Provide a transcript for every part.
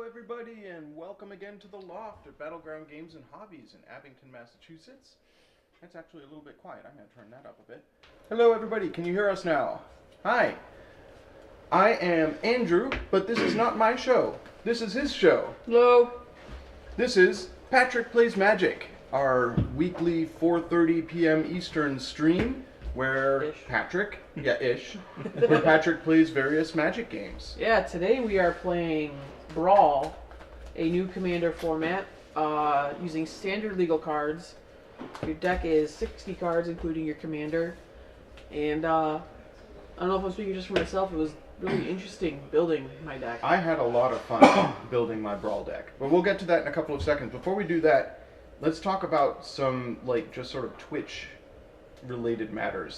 everybody, and welcome again to the Loft at Battleground Games and Hobbies in Abington, Massachusetts. That's actually a little bit quiet. I'm going to turn that up a bit. Hello, everybody. Can you hear us now? Hi. I am Andrew, but this is not my show. This is his show. Hello. This is Patrick Plays Magic, our weekly 4:30 p.m. Eastern stream where Patrick plays various Magic games. Yeah, today we are playing Brawl, a new commander format, using standard legal cards. Your deck is 60 cards, including your commander. And I don't know if I'm speaking just for myself, it was really interesting building my deck. I had a lot of fun building my Brawl deck, but we'll get to that in a couple of seconds. Before we do that, let's talk about some, just sort of Twitch-related matters,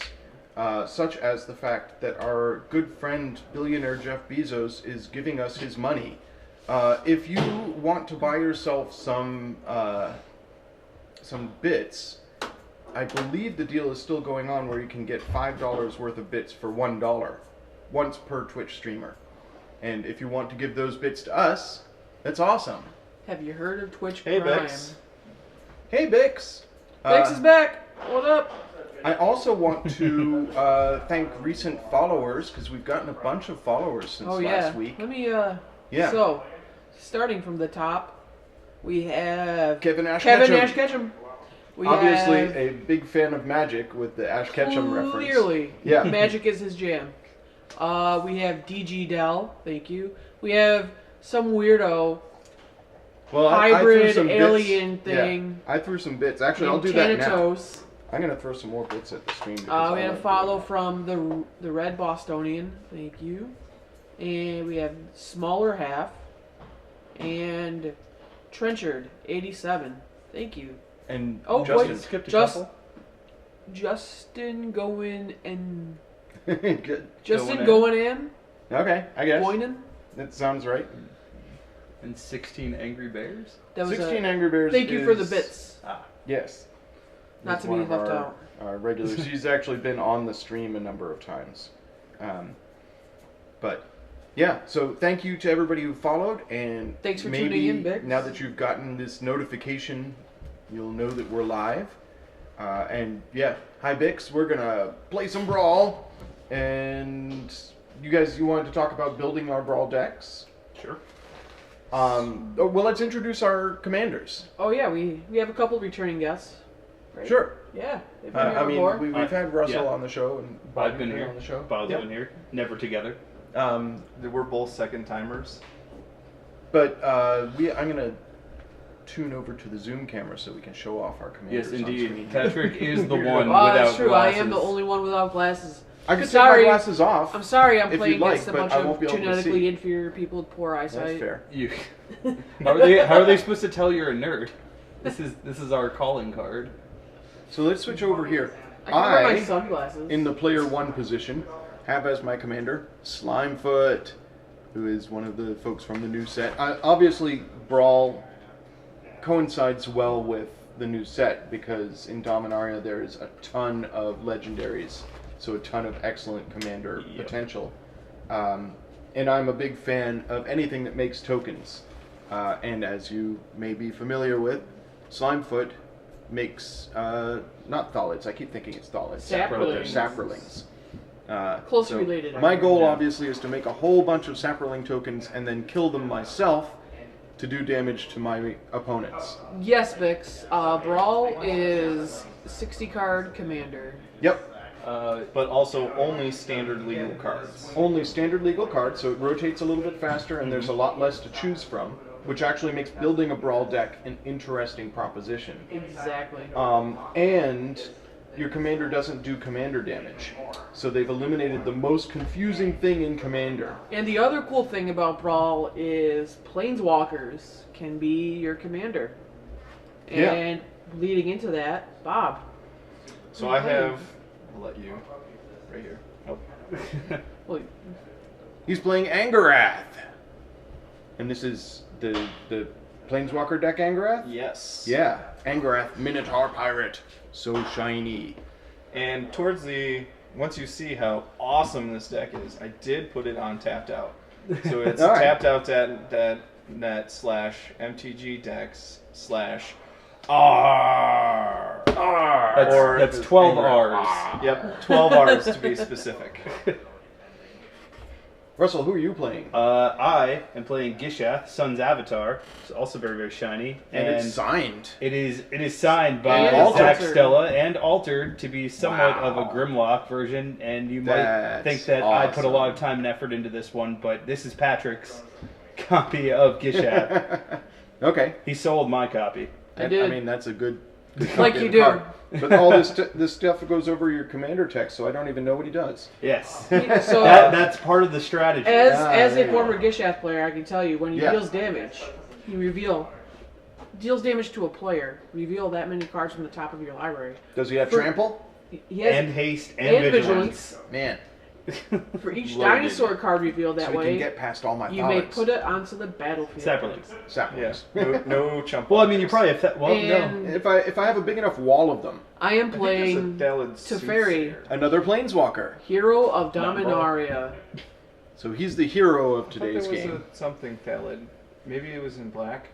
such as the fact that our good friend, billionaire Jeff Bezos, is giving us his money. If you want to buy yourself some bits, I believe the deal is still going on where you can get $5 worth of bits for $1 once per Twitch streamer. And if you want to give those bits to us, that's awesome. Have you heard of Twitch Hey, Prime? Bix. Hey, Bix. Bix is back. What up? I also want to thank recent followers, because we've gotten a bunch of followers since last week. Let me, Yeah. So, starting from the top, we have Kevin Ash Ketchum. We Obviously have a big fan of Magic with the Ash Ketchum reference. Clearly. Yeah. Magic is his jam. We have DG Dell. Thank you. We have some weirdo Well, hybrid I threw some alien bits. thing. Yeah, I threw some bits. Actually, I'll named do that now. Thanatos. I'm going to throw some more bits at the stream. We had a follow from the Red Bostonian. Thank you. And we have Smaller Half. And Trenchard, 87. Thank you. And Oh, Justin. wait. Skipped a Just- couple. Justin going and... Good. Justin Going going in? Okay, I guess. Boynan? That sounds right. And 16 Angry Bears? That was 16 Angry Bears Thank you for the is- bits. Yes. Not He's to one be of left our- out. Our regulars. He's actually been on the stream a number of times. But yeah, so thank you to everybody who followed, and Thanks for maybe tuning in, Bix. now that you've gotten this notification, you'll know that we're live. And yeah, hi Bix, we're gonna play some Brawl, and you wanted to talk about building our Brawl decks? Sure. Well, let's introduce our commanders. Oh yeah, we have a couple returning guests. Right? Sure. Yeah. They've been here I mean, before. we've had Russell Yeah. on the show, and I've been here. on the show. Bob's Yeah. been here. Never together. We're both second timers. But I'm gonna tune over to the Zoom camera so we can show off our commanders. Yes, on indeed. screen. Patrick is the one Oh, without that's true. glasses. I am the only one without glasses. I could take Sorry. my glasses off. I'm sorry. I'm If playing you'd like, against a but bunch I won't of be able to genetically see. inferior people with poor eyesight. That's fair. You. How are they supposed to tell you're a nerd? This is our calling card. So let's switch over here. I can wear my sunglasses. in the player 1 position, have as my commander Slimefoot, who is one of the folks from the new set. Obviously, Brawl coincides well with the new set because in Dominaria there's a ton of legendaries, so a ton of excellent commander potential. And I'm a big fan of anything that makes tokens. And as you may be familiar with, Slimefoot makes not Tholids. I keep thinking it's Tholids. Saprolings. Saprolings. Closely related. My goal, obviously, is to make a whole bunch of Saproling tokens and then kill them myself to do damage to my opponents. Yes, Bix. Brawl is 60 card commander. Yep. But also only standard legal cards. Only standard legal cards, so it rotates a little bit faster and there's a lot less to choose from, which actually makes building a Brawl deck an interesting proposition. Exactly. And your commander doesn't do commander damage. So they've eliminated the most confusing thing in commander. And the other cool thing about Brawl is Planeswalkers can be your commander. Yeah. And leading into that, Bob. So I have. I'll let you. Right here. Oh. Well, He's playing Angarath. And this is the Planeswalker deck Angarath? Yes. Yeah, Angarath, Minotaur Pirate. So shiny. And towards once you see how awesome this deck is, I did put it on tapped out. So it's All right. tapped out that streamlined.net/mtgdex/R. That's 12 R's. Yep, 12 R's to be specific. Russell, who are you playing? I am playing Gishath, Sun's Avatar. It's also very, very shiny. And it's signed. It is signed by And Zach altered. Stella and altered to be somewhat of a Wow. Grimlock version. And you might That's think that I put a lot of awesome. time and effort into this one, but this is Patrick's copy of Gishath. Okay. He sold my copy. I did. mean, that's a good. Like you do. card. But all this stuff goes over your commander text, so I don't even know what he does. Yes. So That's part of the strategy. as there a you former go. Gishath player, I can tell you when he Yeah. deals damage, deals damage to a player. Reveal that many cards from the top of your library. Does he have For- trample? He has And haste and vigilance. Man, for each Loaded. dinosaur card revealed that so he way. can get past all my You may powers. put it onto the battlefield. Saplings. Saplings. No chump. Well, I mean, you probably have... no. And If I have a big enough wall of them, I am playing Teferi. Teferi, another planeswalker. Hero of Not Dominaria. So he's the hero of I thought today's there was game. something Thalid. Maybe it was in black.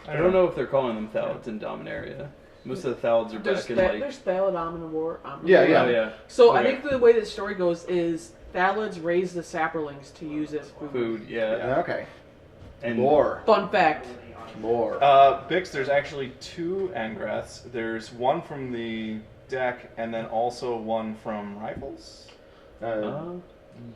I don't know if they're calling them Thalids in Dominaria. Most of the Thalids are back in, like... There's Thalid Omnivore. Yeah, yeah. Oh, yeah. So I Okay. think the way the story goes is Thalids raise the sapperlings to use as food. Food, yeah. Okay. And Lore. Fun fact. Lore. Bix, there's actually 2 Angraths. There's one from the deck, and then also one from Rivals. Yes.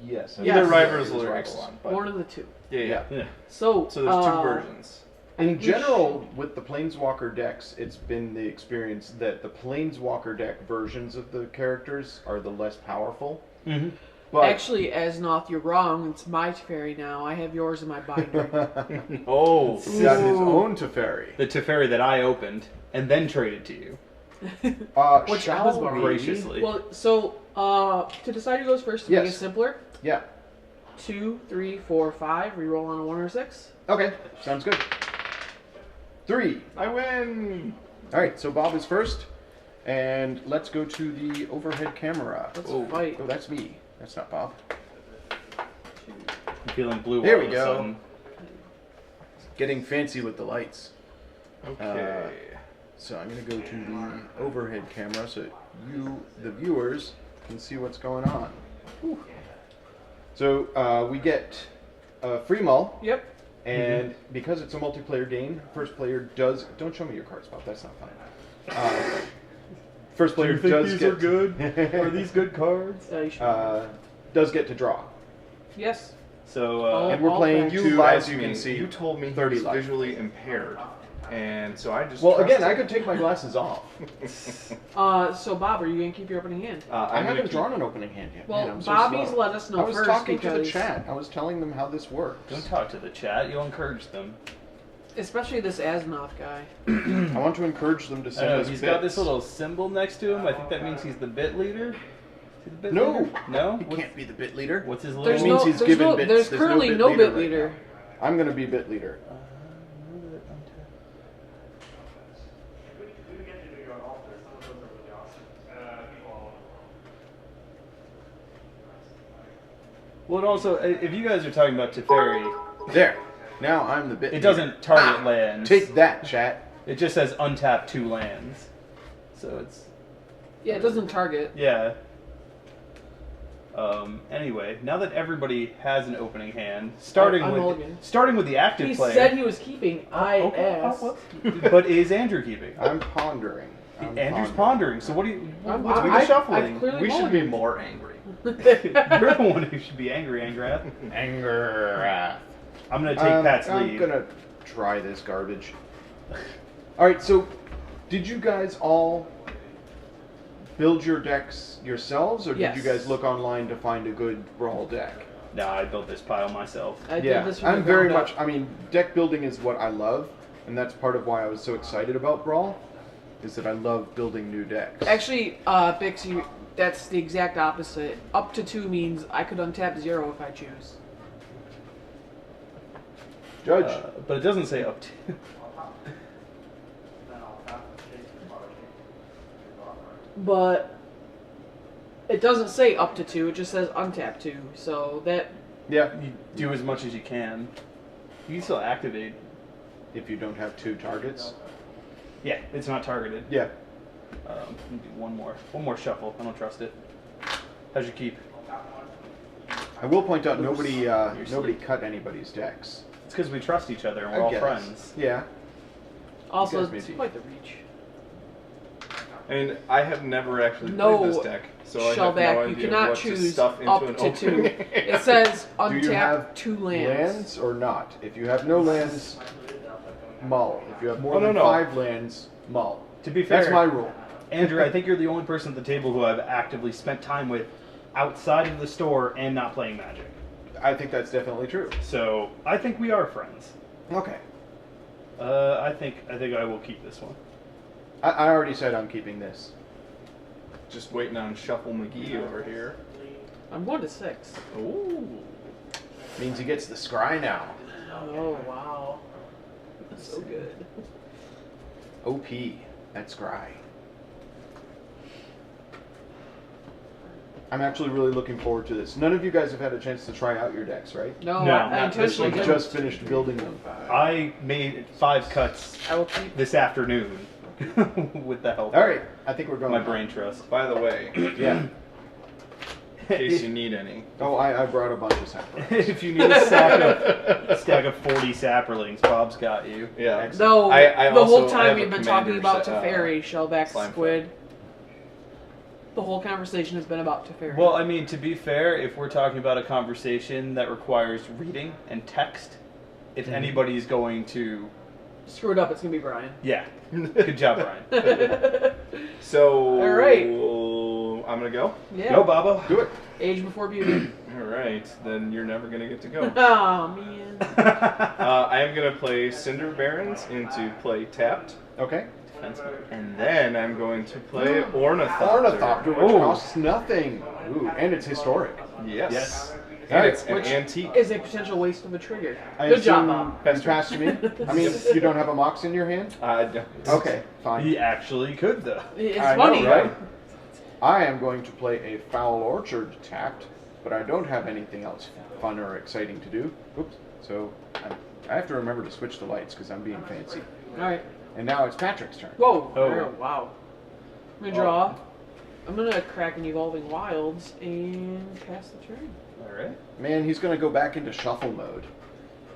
Yes. Either Rivals It or was Ixalan. But One of the two. yeah. Yeah. So So there's 2 versions. In general, with the Planeswalker decks, it's been the experience that the Planeswalker deck versions of the characters are the less powerful. Mm-hmm. But Actually, Asnoth, you're wrong. It's my Teferi now. I have yours in my binder. Oh. he's got his Ooh. own Teferi. The Teferi that I opened and then traded to you. Which I shall was we? graciously. Well, so to decide who goes first, to make Yes. it simpler, Yeah. 2, 3, 4, 5. Reroll on a 1 or 6. Okay. Sounds good. 3. I win! All right. So Bob is first, and let's go to the overhead camera. Let's Oh. fight. Oh, that's me. That's not Bob. I'm feeling blue There all we of a go. sudden. Getting fancy with the lights. Okay. So I'm going to go to the overhead camera so you, the viewers, can see what's going on. Whew. So we get a free mull, Yep. and because it's a multiplayer game, first player does... Don't show me your cards, Bob. That's not fun. First player does get... good? Are these good cards? You should. does get to draw. Yes. So, Oh. And we're all playing facts. You two, lied as to you me. can see. You told me he 30 was life. visually impaired. And so I just Well, again, trusted. I could take my glasses off. So Bob, are you gonna keep your opening hand? I I'm gonna haven't keep- drawn an opening hand yet. Well, Man, I'm so Bobby's slow. let us know I was first talking to the because- chat. I was telling them how this works. don't talk to the chat. You'll encourage them. Especially this Asnoth guy. I want to encourage them to I send know, us he's bits. got this little symbol next to him. I think that means he's the bit leader. Is he the bit No. leader? No? He can't be the bit leader. What's his There's little... means no, he's there's given no, bits. there's There's no currently bit no leader bit right leader. I'm going to be bit leader. Well, and also, if you guys are talking about Teferi, There. Now I'm the bit it leader. doesn't target Ah, lands. Take that, chat. It just says untap 2 lands. So it's... Yeah, it doesn't target. Yeah. Anyway, now that everybody has an opening hand, starting I'm with mulligan. the active He player. said he was keeping. I Okay, asked. but is Andrew keeping? I'm pondering. Andrew's pondering. So what do you? What's with the I've shuffling? clearly We should be mulliganed. more angry. You're the one who should be angry, Angrath. Anger. I'm gonna take Pat's I'm lead. going to try this garbage. All right, so did you guys all build your decks yourselves, or did Yes. you guys look online to find a good Brawl deck? No, I built this pile myself. I Yeah, did this from I'm the very ground much. up. I mean, deck building is what I love, and that's part of why I was so excited about Brawl, is that I love building new decks. Actually, Bix, that's the exact opposite. Up to 2 means I could untap 0 if I choose. Judge. But it doesn't say up to. But it doesn't say up to 2. It just says untap 2. So that Yeah. You do as much as you can. You can still activate. if you don't have 2 targets. Yeah, it's not targeted. Yeah. Let me do one more shuffle. I don't trust it. How's your keep? I will point out nobody You're nobody asleep. cut anybody's decks. It's because we trust each other and we're I all guess. friends. Yeah. Also, guys it's may be. quite the reach. And I have never actually No, played this deck, so I have no Shellback, idea you cannot what to choose stuff into up an to opening. 2. It says Do you have untap 2 lands. Lands or not? If you have no lands, mull. If you have more Oh, than no. 5 lands, mull. To be fair, That's my rule. Andrew, I think you're the only person at the table who I've actively spent time with outside of the store and not playing Magic. I think that's definitely true. So I think we are friends. Okay. I think I will keep this one. I already said I'm keeping this. Just waiting on Shuffle McGee over here. I'm going to 6. Ooh. Means he gets the scry now. Oh, wow. That's so good. OP. That scry. I'm actually really looking forward to this. None of you guys have had a chance to try out your decks, right? No, No, I not this intentionally one. You've didn't. just finished building them. I made 5 cuts I will keep. this afternoon with the help All right. I think we're of going. my brain trust. By the way, Yeah. in case you need any. Oh, I brought a bunch of samples. If you need a stack of 40 sapperlings, Bob's got you. Yeah. No, I the whole also time have you've a been talking commander about set, Teferi, Shellback, Slime Squid. The whole conversation has been about Teferi. Well, I mean, to be fair, if we're talking about a conversation that requires reading and text, if anybody's going to... Screw it up, it's going to be Brian. Yeah. Good job, Brian. So, All right. I'm gonna go. Yeah. Go, Bobo. Do it. Age before beauty. All right, then you're never gonna get to go. Oh, man. I am gonna play Cinder Barons into play tapped, Okay. and then I'm going to play Ornithopter. Ornithopter, which Ooh. costs nothing. Ooh, and it's historic. Yes. Yes. And Alright, it's an which antique. is a potential waste of a trigger. I Good job, assume Bob. you passed to me. I mean, you don't have a mox in your hand. I don't. Okay, fine. He actually could, though. It's I funny. know, right? I am going to play a Foul Orchard tapped, but I don't have anything else fun or exciting to do. Oops. So I have to remember to switch the lights because I'm being fancy. All right. And now it's Patrick's turn. Whoa. Oh. Wow. I'm going to draw. I'm going to crack an Evolving Wilds and cast the turn. All right. Man, he's going to go back into shuffle mode.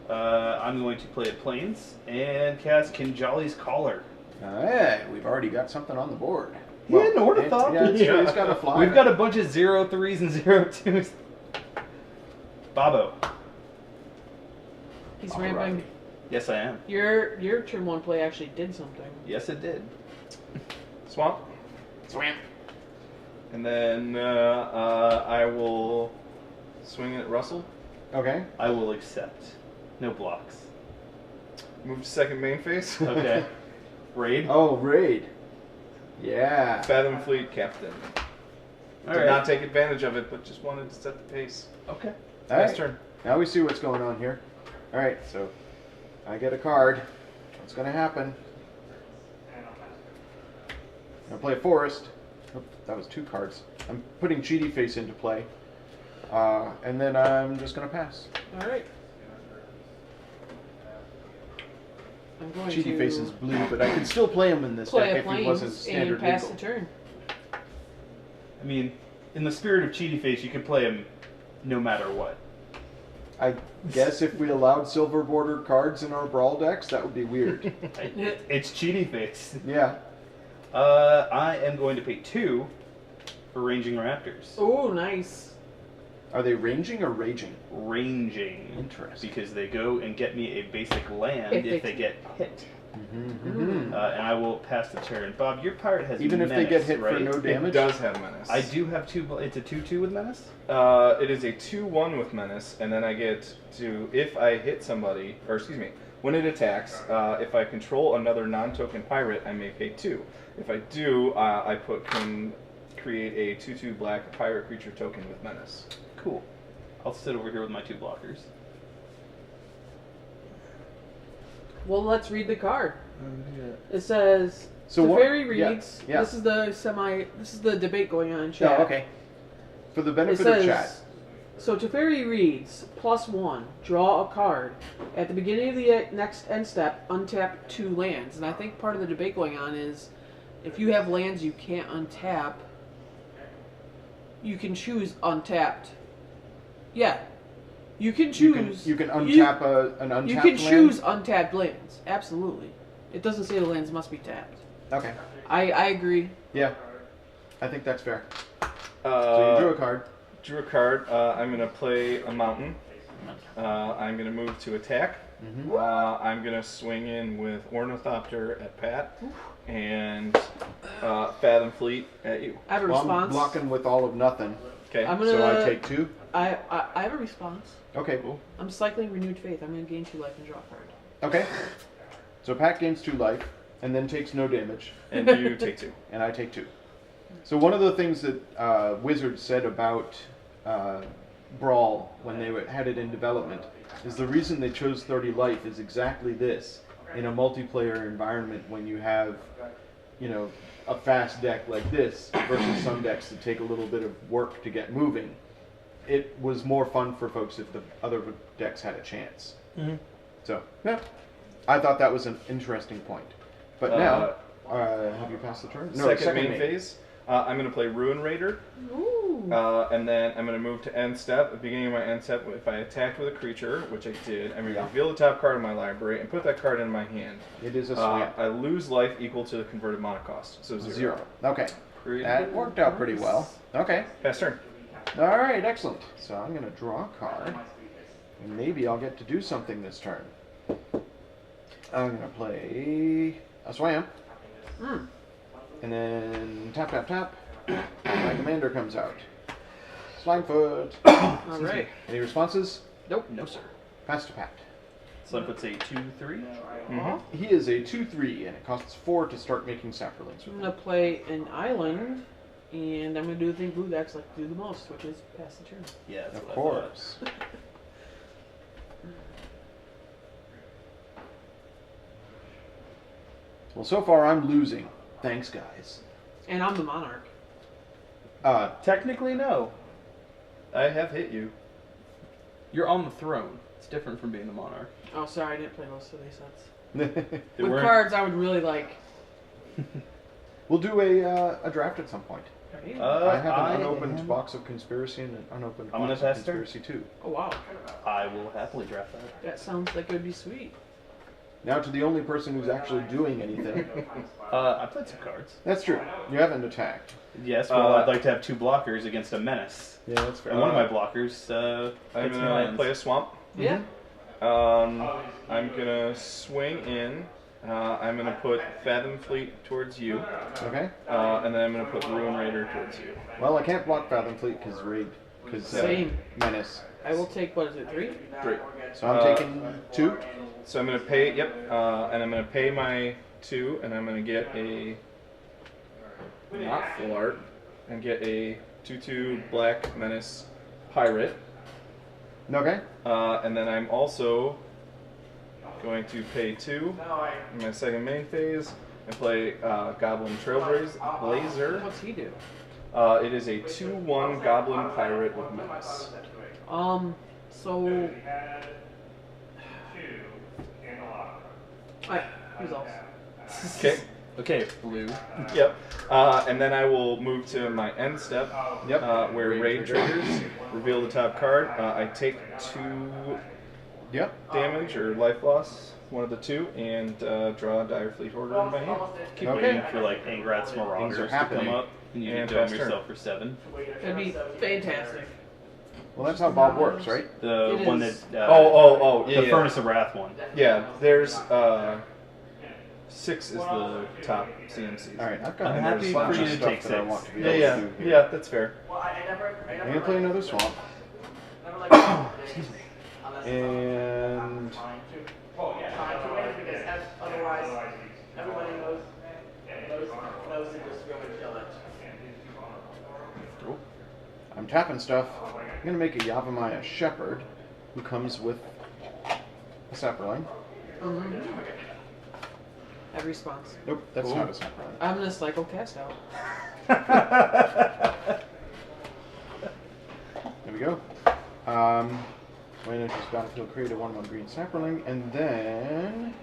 I'm going to play a Plains and cast Kinjali's Collar. Hey, we've already got something on the board. Yeah, an Ornithopter. Yeah, it's true. He's got a flyer. We've got a bunch of 0-3s and 0-2s. Bobo. He's All ramping. right. Yes, I am. Your turn 1 play actually did something. Yes, it did. Swamp. Swam. And then I will swing at Russell. Okay. I will accept. No blocks. Move to second main phase. Okay. Raid. Oh, raid. Yeah. Fathom Fleet Captain. All Did right. not take advantage of it, but just wanted to set the pace. Okay. All Nice right. turn. Now we see what's going on here. All right, so I get a card. What's going to happen? I'm going to play a forest. Oop, that was 2 cards. I'm putting Cheaty Face into play. And then I'm just going to pass. All right. I'm going Cheaty to Face is blue, but I can still play him in this play deck a if he wasn't Plains and standard pass legal. the turn. I mean, in the spirit of Cheaty Face, you could play him no matter what. I guess if we allowed silver bordered cards in our Brawl decks, that would be weird. It's Cheaty Face. Yeah. I am going to pay 2 for Ranging Raptors. Oh, nice. Are they ranging or raging? Ranging. Interesting. Because they go and get me a basic land If if they they get hit. Mm-hmm. And I will pass the turn. Bob, your pirate has Even if they menace, get hit right? for no It damage? does have Menace. I do have 2. It's a 2/2 with menace. It is a 2/1 with Menace, and then I get to, if I hit somebody, or excuse me, when it attacks, if I control another non-token pirate, I may pay 2. If I do, I can create a 2/2 black pirate creature token with Menace. Cool. I'll sit over here with my 2 blockers. Well, let's read the card. It says, So what- Teferi yeah, reads, yeah. This is the debate going on in chat. Oh, okay. For the It benefit says, of chat. So Teferi reads, +1, draw a card. At the beginning of the next end step, untap 2 lands. And I think part of the debate going on is, if you have lands you can't untap, you can choose untapped. Yeah. You can choose... You can untap an untapped You can land? choose untapped lands. Absolutely. It doesn't say the lands must be tapped. Okay. I agree. Yeah. I think that's fair. So you drew a card. Drew a card. I'm going to play a mountain. I'm going to move to attack. Mm-hmm. I'm going to swing in with Ornithopter at Pat and Fathom Fleet at you. I have a Well, response. I'm blocking with all of nothing. Okay. I'm gonna, So I take 2? I have a response. Okay, cool. I'm cycling Renewed Faith. I'm going to gain 2 life and draw a card. Okay. So Pat gains 2 life and then takes no damage. And you take 2. And I take 2. So one of the things that Wizards said about Brawl when they had it in development is the reason they chose 30 life is exactly this. In a multiplayer environment, when you have, you know, a fast deck like this versus some decks that take a little bit of work to get moving, it was more fun for folks if the other decks had a chance. Mm-hmm. So, yeah, I thought that was an interesting point. But now, have you passed the turn? No, second main phase. I'm going to play Ruin Raider. Ooh. And then I'm going to move to end step. At the beginning of my end step, if I attacked with a creature, which I did, I'm going to reveal the top card of my library and put that card in my hand. It is a swamp. I lose life equal to the converted mana cost, so 0. Okay. Pretty That good. worked out pretty well. Okay. Pass turn. All right, excellent. So I'm going to draw a card, and maybe I'll get to do something this turn. I'm going to play a Swam, and then tap, tap, tap. My commander comes out. Slimefoot. All right. Any responses? Nope. No, sir. Pass to Pat. Slimefoot's a 2/3. He is a 2/3, and it costs 4 to start making saplings I'm with going him. to play an island, and I'm going to do the thing blue decks like to do the most, which is pass the turn. Yeah, that's Of what I thought. course. Well, so far I'm losing. Thanks, guys. And I'm the monarch. Technically, no. I have hit you. You're on the throne. It's different from being the monarch. Oh, sorry, I didn't play most of these sets. They With weren't- cards I would really like. We'll do a draft at some point. Right? I have an I unopened am- box of Conspiracy and an unopened I'm gonna box of pass turn. Conspiracy 2. Oh, wow. I will happily draft that. That sounds like it would be sweet. Now to the only person who's actually doing anything. I played some cards. That's true. You haven't attacked. Yes, well, I'd like to have 2 blockers against a menace. Yeah, that's fair. And one of my blockers I'm hits me going to lands. play a swamp. Yeah. I'm going to swing in. I'm going to put Fathom Fleet towards you. Okay. And then I'm going to put Ruin Raider towards you. Well, I can't block Fathom Fleet because raid. Because Same. menace. I will take, what is it, 3? 3. So I'm taking 2. So I'm going to pay, and I'm going to pay my 2, and I'm going to get a, not full art, and get a 2/2 Black Menace Pirate. Okay. And then I'm also going to pay 2 in my second main phase and play Goblin Trailblazer. What's he do? It is a 2/1 Goblin Pirate with Menace. So... Alright, results. Okay. Okay, blue. Yep. And then I will move to my end step, Yep. where Raid triggers. Reveal the top card. I take 2 Yep. damage or life loss, one of the 2, and draw a Dire Fleet Order in my hand. Keep Okay. waiting for like Angrat's Marauders to come happening. up, and you And can dome pass turn. yourself for 7. That'd be fantastic. Well, that's how Bob works, right? The It one is. that Yeah, the Furnace of Wrath one. Yeah, there's 6 is the top CMCs. All right. I've got I'm a happy bunch for of you to stuff take that I 6. want to be Yeah, able yeah, to do here. yeah. That's fair. I'm gonna play another swamp. And I'm tapping stuff. I'm gonna make a Yavimaya Shepherd, who comes with a sapling. Have response. Nope, that's Cool. not a sapling. I'm gonna cycle cast out. There we go. When enters battlefield, create a 1/1 green sapperling, and then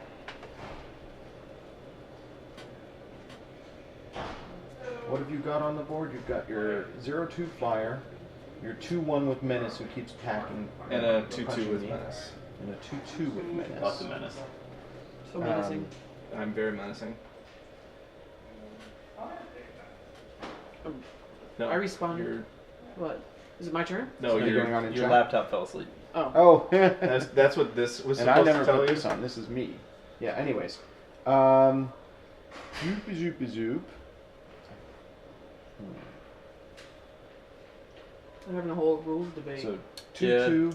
what have you got on the board? You've got your 0/2 flyer, your 2/1 with menace who keeps packing, And a 2/2 punching with me, menace. and a 2/2 with menace. Lots of menace. So menacing. I'm very menacing. No, I responded. you're- What? Is it my turn? No, Is that you're, going on in Your chat? laptop fell asleep. Oh. Oh, that's what this was and I supposed never to tell put you. this on. This is me. Yeah. Anyways, zoop zoop. I'm having a whole rules debate. So Yeah. 2/2.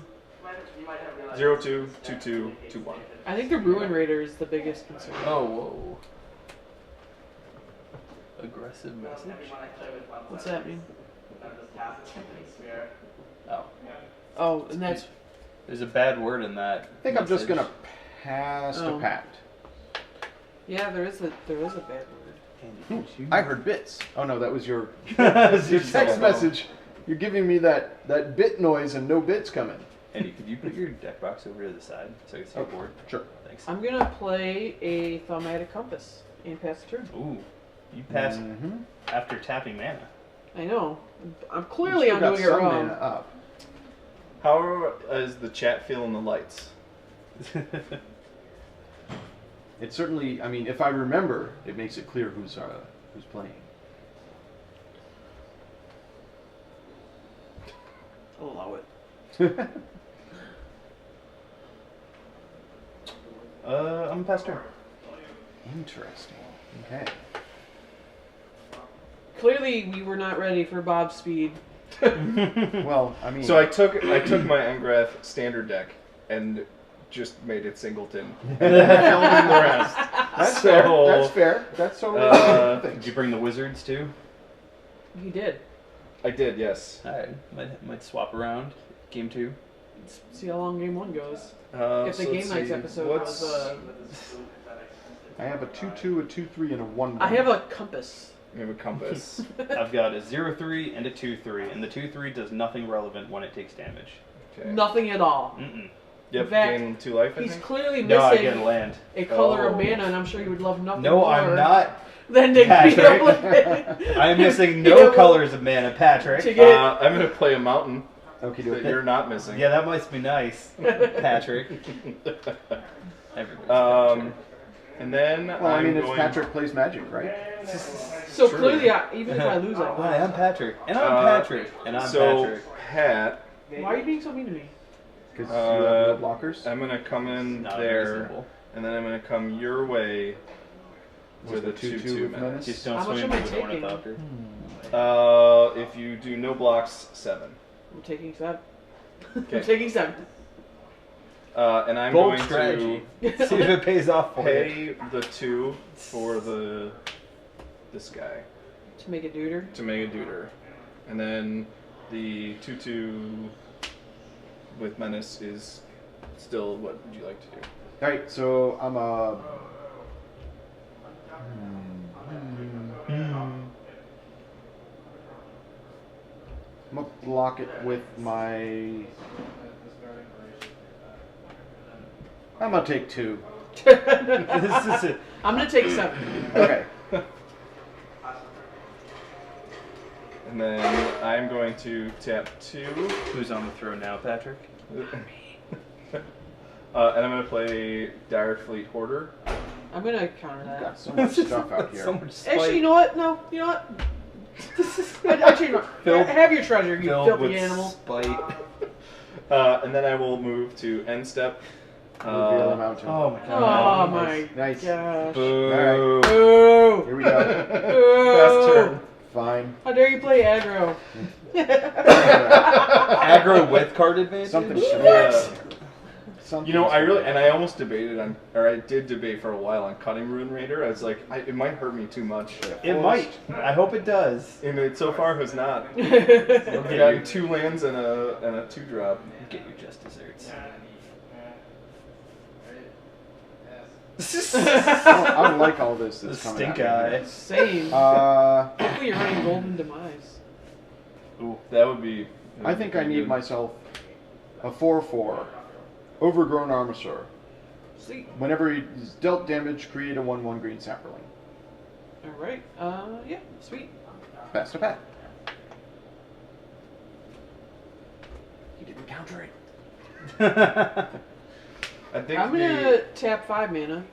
0/2, 2/2, 2/1. I think the Ruin Raider is the biggest concern. Oh, whoa. Aggressive message? What's that mean? Oh. Oh, and that's There's a bad word in that. I think I'm just gonna pass Oh. to Pat. yeah. There is a bad word. I heard bits. Oh no, that was your That's your your text cell phone. message. You're giving me that bit noise and no bits coming. Andy, could you put your deck box over to the side so I can see your board? Sure. Thanks. I'm gonna play a Thaumatic Compass and pass the turn. Ooh. You passed Mm-hmm. after tapping mana. I know. I'm clearly I'm doing it wrong. Up. How is the chat feeling the lights? It certainly. I mean, if I remember, it makes it clear who's playing. I'll allow it. I'm a pass turn. Interesting. Okay. Clearly, we were not ready for Bob's speed. Well, I mean. So I took my Engrath standard deck and just made it singleton. And filled in the rest. That's So, fair. That's fair. That's totally Did you bring the wizards too? He did. I did, yes. Alright. Might swap around. Game 2. Let's see how long game 1 goes. If the So Game let's Nights see, episode what's- was. I have a 2/2, a 2/3, and a 1/1. I have a compass. We have a compass. I've got a 0/3 and a 2/3, and the 2/3 does nothing relevant when it takes damage. Okay. Nothing at all. Mm-mm. Yep, In fact, gain 2 life, I He's think. clearly No, I get missing land. a color of Oh. mana, and I'm sure you would love nothing No, more I'm not. than to be Patrick. able to, I'm missing be no able colors of mana, Patrick. to get. I'm going to play a mountain Okay, that you're not missing. Yeah, that must be nice, Patrick. Everybody's Patrick. And then Well, I I'm mean, it's going... Patrick plays Magic, right? So True. clearly, even if I lose, I Hi, I'm win. Patrick, and I'm Patrick, and I'm so, Patrick. Pat, Why are you being so mean to me? Because you have no Uh, blockers. I'm going to come in Not there, unreasonable. and then I'm going to come your way with a 2/2 with menace. menace? Just don't How much swing am I into the taking? ornithopter. If you do no blocks, 7. I'm taking 7. Okay. I'm taking 7. And I'm Bold going strategy. See if it pays off to for you. pay the 2 for this guy To make a duder. to make a deuter. And then the 2/2 with menace is still what would you like to do? Alright, so I'm a. I'm gonna block it with my. I'm gonna take 2. This is it. I'm gonna take 7. Okay. And then I'm going to tap 2. Who's on the throne now, Patrick? And I'm going to play Dire Fleet Hoarder. I'm gonna counter We've that. got so much stuff out here. So much spite. Actually, you know what? No, you know what? Actually, no. Filled- Have your treasure, you Filled filthy with animal. spite. And then I will move to end step. Reveal the mountain. Oh my Oh god. my Nice. gosh. Boo. Boo! Here we go. Fast turn. Fine. How dare you play aggro? Aggro with card advantage? Something. Yeah. Something. You know, I almost debated on, or I did debate for a while on cutting Ruin Raider. I was like, it might hurt me too much. It might. I hope it does. And it so far has not. I've Get gotten your, 2 lands and a 2-drop. get your just desserts. I don't like all this The that's coming stink at me. eye. Same. Uh, Hopefully you're running Golden Demise. Ooh. That would be. I think I need myself a 4/4, overgrown armasaur. Sweet. Whenever he's dealt damage, create a 1/1 green sapperling. Alright. Yeah, sweet. Pass to Pat. He didn't counter it. I think I'm gonna tap 5 mana.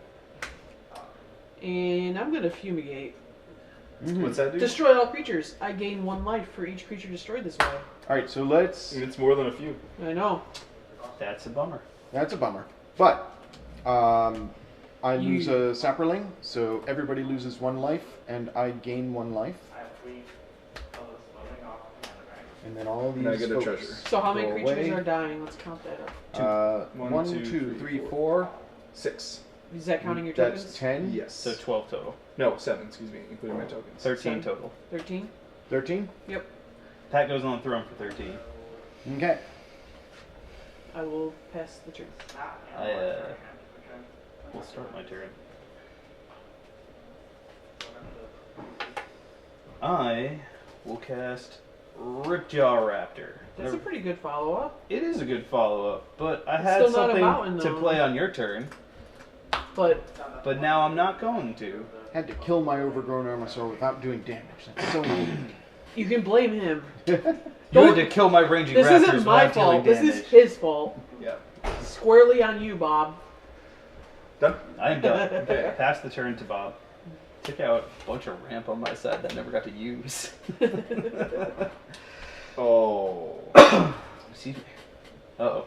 And I'm gonna fumigate. What's that do? Destroy all creatures. I gain 1 life for each creature destroyed this way. Alright, so let's... It's more than a few. I know. That's a bummer. That's a bummer. But, I lose a sapperling, so everybody loses 1 life, and I gain 1 life. And then all these And I get a folks treasure. So how many go creatures away. are dying? Let's count that up. 1, 2, 3, 4. 6. Is that counting your That's tokens? 10. Yes. So 12 total. No, 7, excuse me, including my tokens. 13 total. 13? 13? Yep. Pat goes on the throne for 13. Okay. I will pass the turn. Will start my turn. I will cast Ripjaw Raptor. That's a pretty good follow-up. It is a good follow-up, but I It's had still not a something mountain, to though. play on your turn, But now I'm not going to. Had to kill my overgrown armasaur without doing damage. That's so mean. you can blame him. You Don't- had to kill my ranging This raptors isn't my without dealing fault. This damage. is his fault. Yeah. Squarely on you, Bob. Done? I am done. Okay. Pass the turn to Bob. Took out a bunch of ramp on my side that I never got to use. Oh. Excuse me. Uh-oh.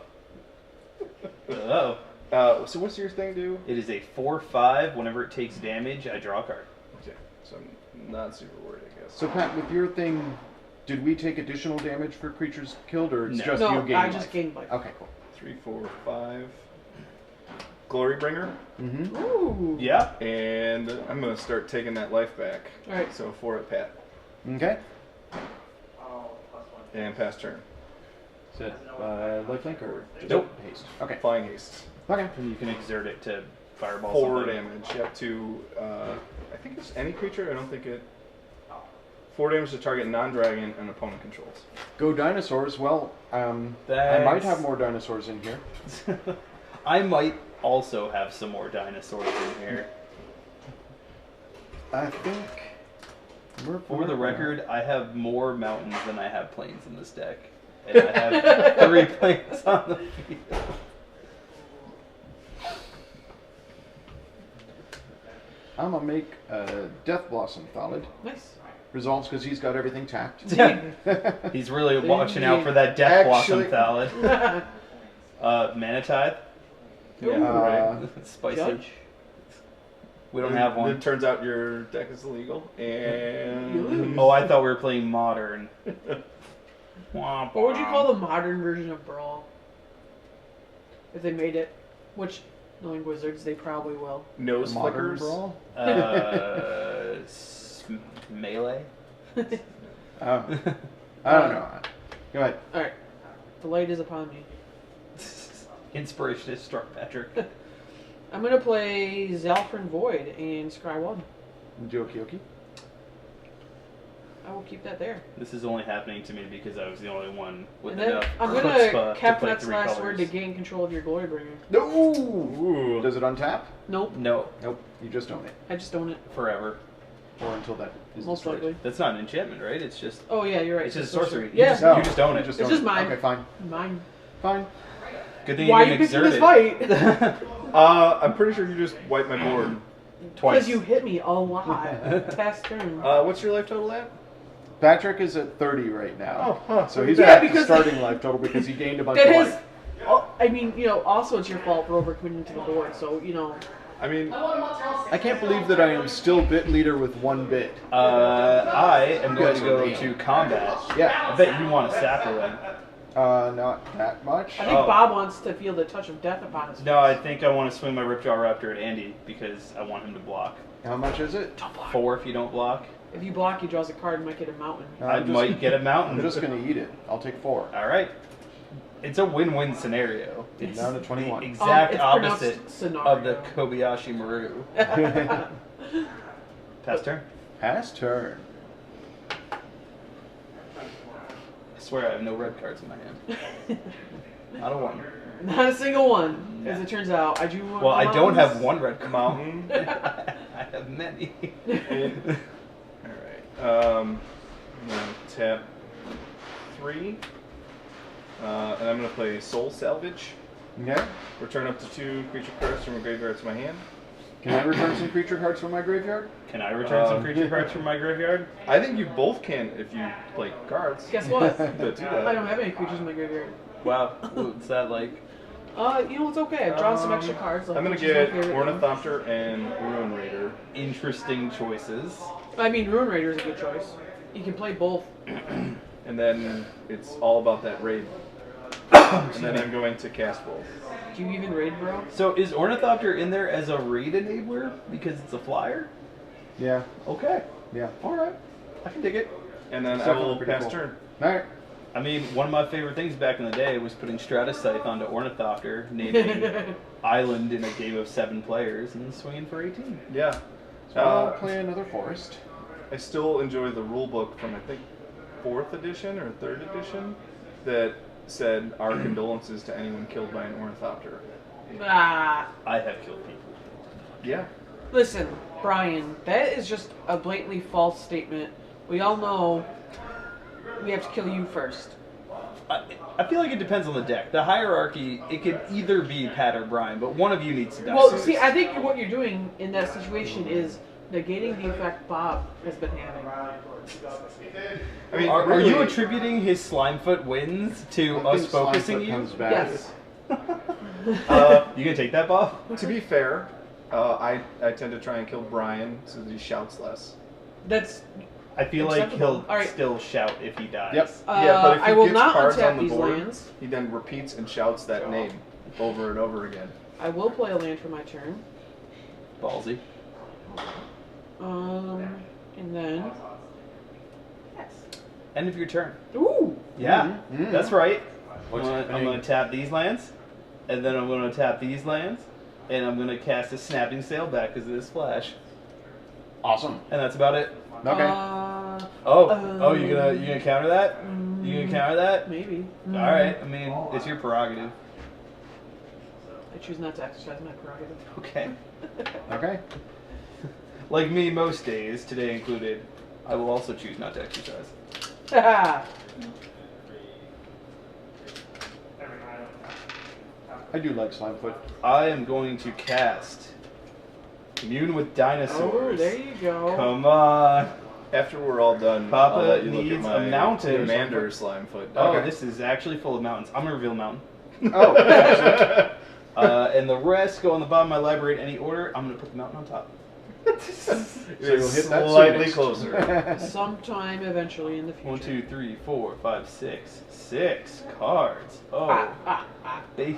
Uh-oh. So what's your thing do? It is a 4/5. Whenever it takes damage, I draw a card. Okay. So I'm not super worried, I guess. So, Pat, with your thing, did we take additional damage for creatures killed, or it's No. just No, you gain I life? just gained life. Okay, cool. 3, 4, 5. Glorybringer. Mm-hmm. Ooh. Yeah. And I'm going to start taking that life back. Alright. So 4 at Pat. Okay. And pass turn. Is it lifelink or just Nope. haste? Okay. Flying haste. Okay. And you can exert it to fireball 4 something. damage. Yeah, to, I think it's any creature. I don't think it... 4 damage to target non-dragon and opponent controls. Go dinosaurs. Well, I might Thanks. have more dinosaurs in here. I might also have some more dinosaurs in here. I think... For the record, I have more mountains than I have plains in this deck. And I have 3 plains on the field. I'm going to make a Death Blossom Thallid. Nice. Resolves because he's got everything tapped. He's really watching out for that Death Actually- Blossom Thallid. Mana Tithe. Yeah, Ooh. right. Spicy. Judge. We don't have It one. turns out your deck is illegal. And... Oh, I thought we were playing Modern. What would you call the modern version of Brawl? If they made it. Which, knowing wizards, they probably will. Nose Modern flickers. Brawl? Melee? Oh. I don't know. Go ahead. Alright. The light is upon me. Inspiration is struck, Patrick. I'm gonna play Zalfrin Void and Scry 1. Okie dokie. I will keep that there. This is only happening to me because I was the only one with And then enough I'm chutzpah gonna to cap play Net's 3 last colors. word to gain control of your Glorybringer. No! Ooh. Does it untap? Nope. No, Nope. You just own it. I just own it. forever. Or until that is Most destroyed. likely. That's not an enchantment, right? It's just Oh yeah, you're right. it's just sorcery. Yeah. No, You just own it. You just It's own just it. mine. Okay, fine. Mine. Fine. Good thing Why you are you can picking exert this fight? it. I'm pretty sure you just wiped my board. Twice. Because you hit me a lot. Past turn. What's your life total at? Patrick is at 30 right now. Oh, huh. So he's Yeah, back to because- starting life total because he gained a bunch That of is. life. Oh, I mean, you know, also it's your fault for overcommitting to the board. So you know. I mean, I can't believe that I am still bit leader with 1 bit. I am going guys to are go mean. to combat. Yeah. I bet you want a sapperling. Not that much. I think Oh. Bob wants to feel the touch of death upon his face. No, I think I want to swing my Ripjaw Raptor at Andy because I want him to block. How much is it? Don't block. 4 if you don't block. If you block, he draws a card and might get a mountain. I might get a mountain. I'm just going to eat it. I'll take 4. All right. It's a win-win scenario. It's Down to 21. the exact it's opposite pronounced scenario. of the Kobayashi Maru. Pass turn. Pass turn. swear I have no red cards in my hand. Not a one. Not a single one, as Yeah. it turns out. I do. Well, I don't have one red card. Mountain. I have many. Alright. I'm gonna tap 3. And I'm gonna play Soul Salvage. Okay. Return up to 2 creature cards from a graveyard to my hand. Can I return some creature cards from my graveyard? Can I return some creature cards from my graveyard? I think you both can if you play cards. Guess what? That do that. I don't have any creatures in my graveyard. Wow, what's that like? You know, it's okay. I've drawn some extra cards. Like, I'm gonna which is my get favorite thing. Ornithopter and Ruin Raider. Interesting choices. I mean, Ruin Raider is a good choice. You can play both. And then it's all about that raid. And then I'm going to cast both. Do you even raid, bro? So is Ornithopter in there as a raid enabler because it's a flyer? Yeah. Okay. Yeah. All right. I can dig it. And then I Definitely will pretty pass cool. turn. All right. I mean, one of my favorite things back in the day was putting Stratus Scythe onto Ornithopter, naming Island in a game of 7 players, and swinging for 18. Yeah. So I'll play another forest. I still enjoy the rule book from, I think, 4th edition or 3rd edition that said our condolences to anyone killed by an Ornithopter. Ah. I have killed people. Yeah. Listen, Brian, that is just a blatantly false statement. We all know we have to kill you first. I feel like it depends on the deck. The hierarchy, it could either be Pat or Brian, but one of you needs to die. Well, see, I think what you're doing in that situation is negating the effect Bob has been having. I mean, Are really, you attributing his Slimefoot wins to I us think focusing Slimefoot you? comes back. Yes. You gonna take that, Bob? to be fair, I tend to try and kill Brian so that he shouts less. That's. I feel like Acceptable. he'll All right. still shout if he dies. Yep. Yeah, but if he I will gets not cards untap on the these board, lands. he then repeats and shouts that name over and over again. I will play a land for my turn. Ballsy. And then. Yes. End of your turn. Ooh. Yeah, Mhm. that's right. What's I'm happening? gonna tap these lands, and then I'm gonna tap these lands, and I'm gonna cast a Snapping Sail back because of this flash, Awesome. and that's about it. Okay. You gonna counter that? You gonna counter that? Maybe. All right. I mean, it's your prerogative. I choose not to exercise my prerogative. Okay. Okay. Like me most days, today included, I will also choose not to exercise. I do like Slimefoot. I am going to cast Commune with Dinosaurs. Oh, there you go. Come on. After we're all done, Papa I'll let you look at needs my a mountain. Commander Slimefoot. Oh, Okay. this is actually full of mountains. I'm gonna reveal a mountain. Oh, excellent. And the rest go on the bottom of my library in any order. I'm gonna put the mountain on top. So you'll hit that slightly soon. closer. Sometime eventually in the future. 1, 2, 3, 4, 5, 6. 6 cards. Oh. They,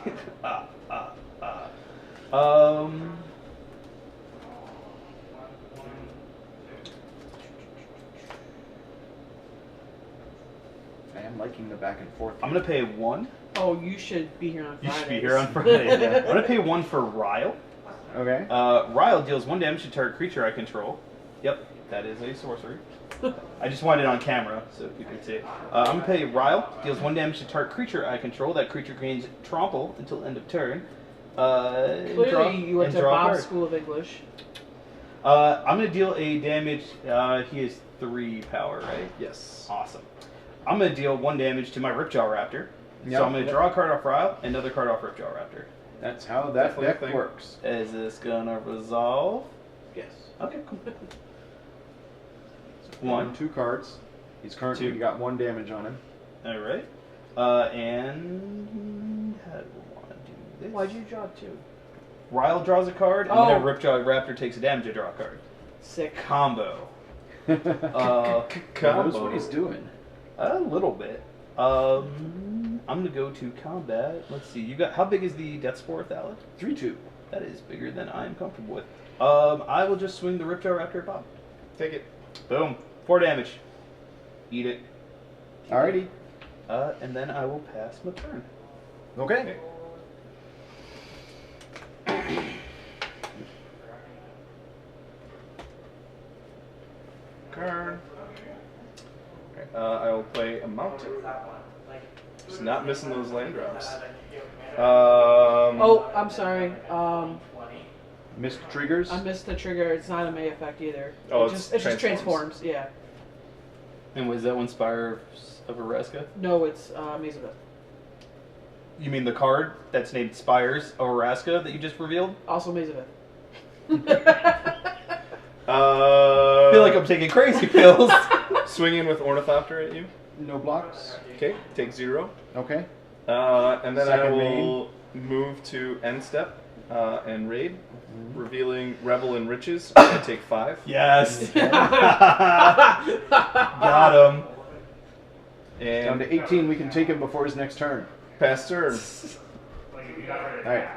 I am liking the back and forth. I'm gonna pay 1. Oh, you should be here on You Friday. should be here on Friday. I'm gonna pay 1 for Ryle. Okay. Ryle deals 1 damage to target creature I control. Yep, that is a sorcery. I just wanted it on camera so people could see it. I'm gonna pay Ryle, deals 1 damage to target creature I control. That creature gains trample until end of turn. Clearly, you went to Bob's School of English. I'm gonna deal a damage. He has 3 power, right? Yes. Awesome. I'm gonna deal 1 damage to my Ripjaw Raptor. Yep. So I'm gonna draw a card off Ryle, another card off Ripjaw Raptor. That's how that Definitely a deck thing. works. Is this gonna resolve? Yes. Okay, cool. 1, 1. 2 cards. He's currently 2. got 1 damage on him. All right. And how do we want to do this? Why'd you draw 2? Ryle draws a card, and Oh. then Ripjaw Raptor takes a damage to draw a card. Sick. Combo. Knows what he's doing. A little bit. I'm gonna go to combat. Let's see. You got how big is the Death Spore, Thalic? 3/2. That is bigger than I'm comfortable with. I will just swing the Ripjaw Raptor at Bob. Take it. Boom. 4 damage. Eat it. Alrighty. And then I will pass my turn. Okay. Card. I will play a mountain. Just not missing those land drops. Oh, I'm sorry. Missed triggers. I missed the trigger. It's not a May effect either. Oh, it just transforms. Yeah. And was that one Spire of Araska? No, it's Maze of It. You mean the card that's named Spires of Araska that you just revealed? Also Maze of It. I feel like I'm taking crazy pills. Swinging with Ornithopter at you. No blocks. Okay, take 0. Okay. And then I Second will move to end step and raid, revealing Revel in Riches. I take 5. Yes. Got him. Down And to 18. We can take him before his next turn. pass turn. All right.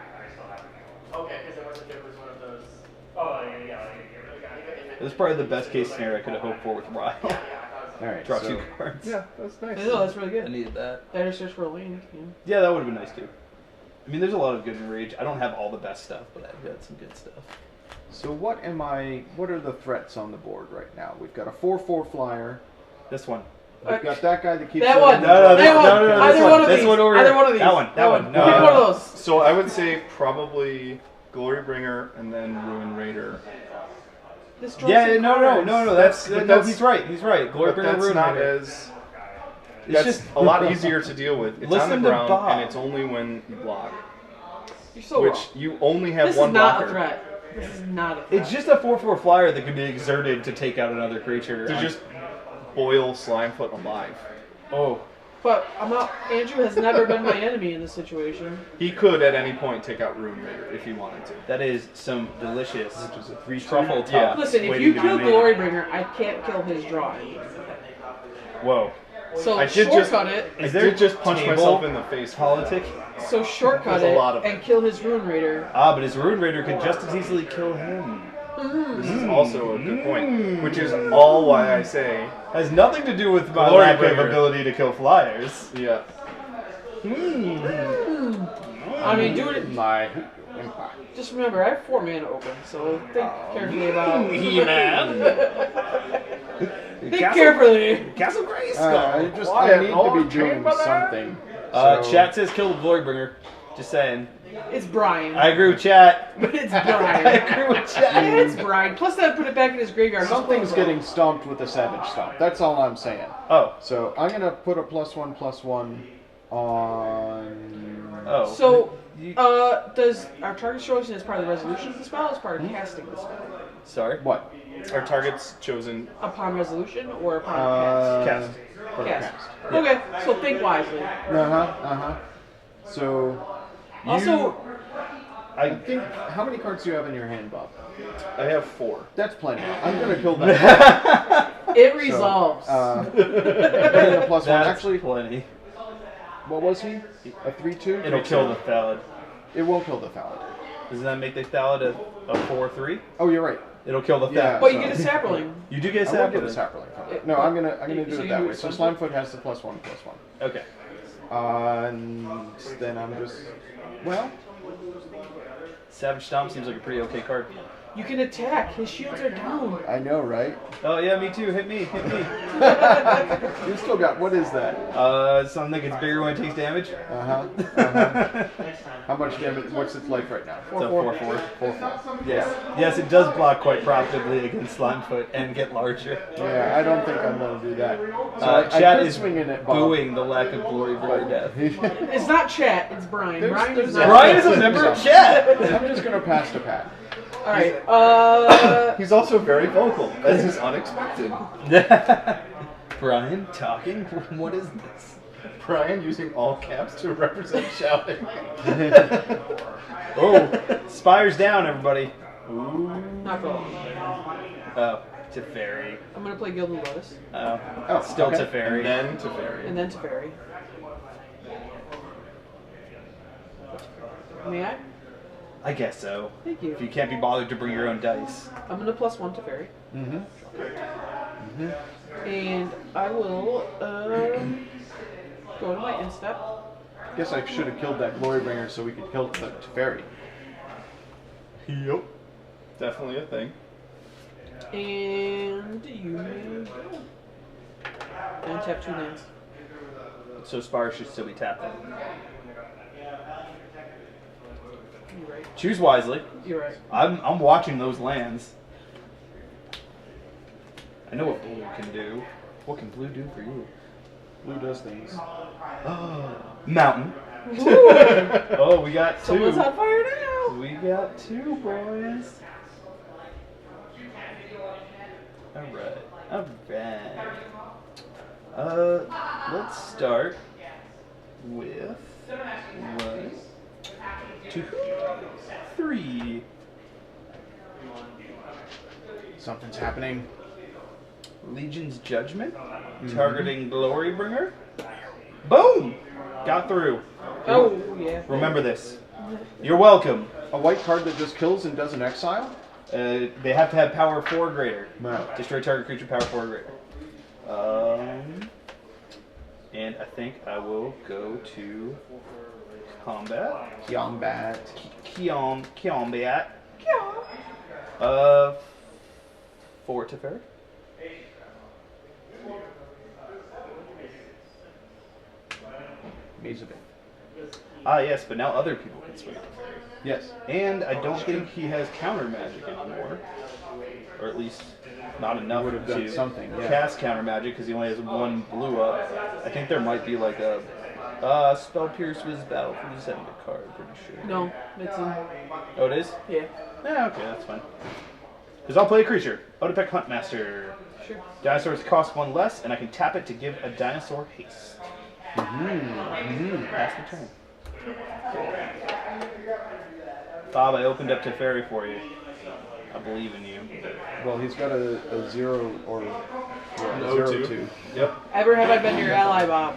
This is probably the best case scenario I could have hoped for with Ryan. All right. Draw so 2 cards. Yeah, that's nice. No, that's really I good. needed that. Better search for a lane. Yeah. Yeah, that would have been nice too. I mean, there's a lot of good in Rage. I don't have all the best stuff, but I've got some good stuff. So what are the threats on the board right now? We've got a 4/4 flyer. This one. We've got that guy that keeps That one. No, That one. Either one of this these. one over Either here. one of these. That one. That one. Pick No. one of those. So I would say probably Glorybringer and then Ruin Raider. This draws Yeah, some no. That's- He's right. He's right. Glory But Bringer, that's Ruin not Raider. as. It's That's just a lot easier to deal with. It's Listen on to the ground, Bob. and it's only when you block. You're so Which wrong. you only have This one is not blocker. a threat. This is not a threat. It's just a 4/4 flyer that can be exerted to take out another creature. To just boil Slimefoot alive. oh, But I'm not. Andrew has never been my enemy in this situation. He could at any point take out Ruin Raider if he wanted to. that is some delicious Which is a 3 truffle top. Yeah. Listen, if waiting you to be kill made. Glorybringer, I can't kill his drawing. Whoa. So I did shortcut it. I Is there did just punch table myself in the face. Politic? So shortcut There's a it lot of and it. kill his Rune Raider. Ah, but his Ruin Raider could just as easily kill him. This is also a good point, which is all why I say, Has nothing to do with my Glory lack of Bringer. ability to kill flyers. yeah. I mean, do it. My. Just remember, I have 4 mana open, so think carefully about. He-Man. Think carefully. Castle I Grayskull. just Quiet, I need to Lord be doing Chamberlain. something. So- Chat says kill the Glorybringer. Just saying. It's Brian. I agree with chat. But it's I Brian. agree with chat. It's Brian. Plus, that put it back in his graveyard. Something's getting stomped with a Savage Stomp. That's all I'm saying. Oh. So I'm gonna put a +1/+1 on. Oh. So, You- does our target choice as part of the resolution of the spell, or as part of casting the spell? Sorry. What? Our target's chosen. Upon resolution or upon Cast. for cast? cast. Okay, so think wisely. So Also, I think how many cards do you have in your hand, Bob? I have 4. That's plenty. I'm gonna kill that. it resolves. Put in a +1. That's Actually, plenty. what was he? A 3/2? It'll kill the Thallid. It won't kill the Thallid. Doesn't that make the Thallid a 4/3? Oh, you're right. It'll kill the Yeah. Thallid. but you get a sapling. You do get a I will get a sapling. sapling from it. No, I'm gonna do So it you that do way. So Slimefoot? Slimefoot has the +1/+1. Okay. And then I'm just Savage Stomp seems like a pretty okay card. You can attack. His shields are down. I know, right? Oh yeah, me too. Hit me. Hit me. You still got what is that? Something that gets bigger when it takes damage. How much damage? What's its life right now? It's a 4/4. 4/4. Yes. Yes, it does block quite profitably against Slimefoot and get larger. Yeah, I don't think I'm gonna do that. So I Chat could is swing in it, Bob. booing the lack of glory for death. It's not chat. It's Brian. Brian is not. Brian is a member of chat. I'm just gonna pass to Pat. All right. He's also very vocal. This is unexpected. Brian talking? What is this? Brian using all caps to represent shouting. Oh, Spires down, everybody. Not for long. Oh, Teferi. I'm gonna play Gilded Lotus, Oh, still okay. Teferi. And then Teferi. and then Teferi. May I? I guess so. Thank you. If you can't be bothered to bring your own dice. I'm gonna +1 Teferi, and I will go to my end step. Guess I should have killed that Glorybringer so we could kill the Teferi. Yep. Definitely a thing. And you may go. And tap 2 lands. So Spire should still be tapped in. You're right. Choose wisely. You're right. I'm watching those lands. I know what blue can do. What can blue do for you? Blue does things. Mountain. Oh, we got 2. Someone's on fire now. We got 2, boys. Alright. Alright. Let's start with 1, 2, 3. Something's happening. Legion's Judgment. Targeting Glorybringer. Boom! Got through. Oh, yeah. Remember this. You're welcome. A white card that just kills and does an exile? They have to have power 4 or greater. No. Destroy target creature power 4 or greater. And I think I will go to combat. Combat. Combat. For Teferi. Means Ah, yes, but now other people can swing Teferi. Yes. And I don't think he has counter magic anymore. Or at least not enough would have done to something, yeah. cast counter magic because he only has 1 blue up. I think there might be like a Spell Pierce was battle for the Zenda card, pretty sure. No, it's in. Oh, it is? Yeah. Yeah, okay, that's fine. Because I'll play a creature. Odapek Huntmaster. Sure. Dinosaurs cost 1 less, and I can tap it to give a dinosaur haste. Pass the turn. Bob, I opened up Teferi for you. I believe in you. Well, he's got a 0 or An 0-2. 0-2. Yep. Ever have I been your ally, Bob?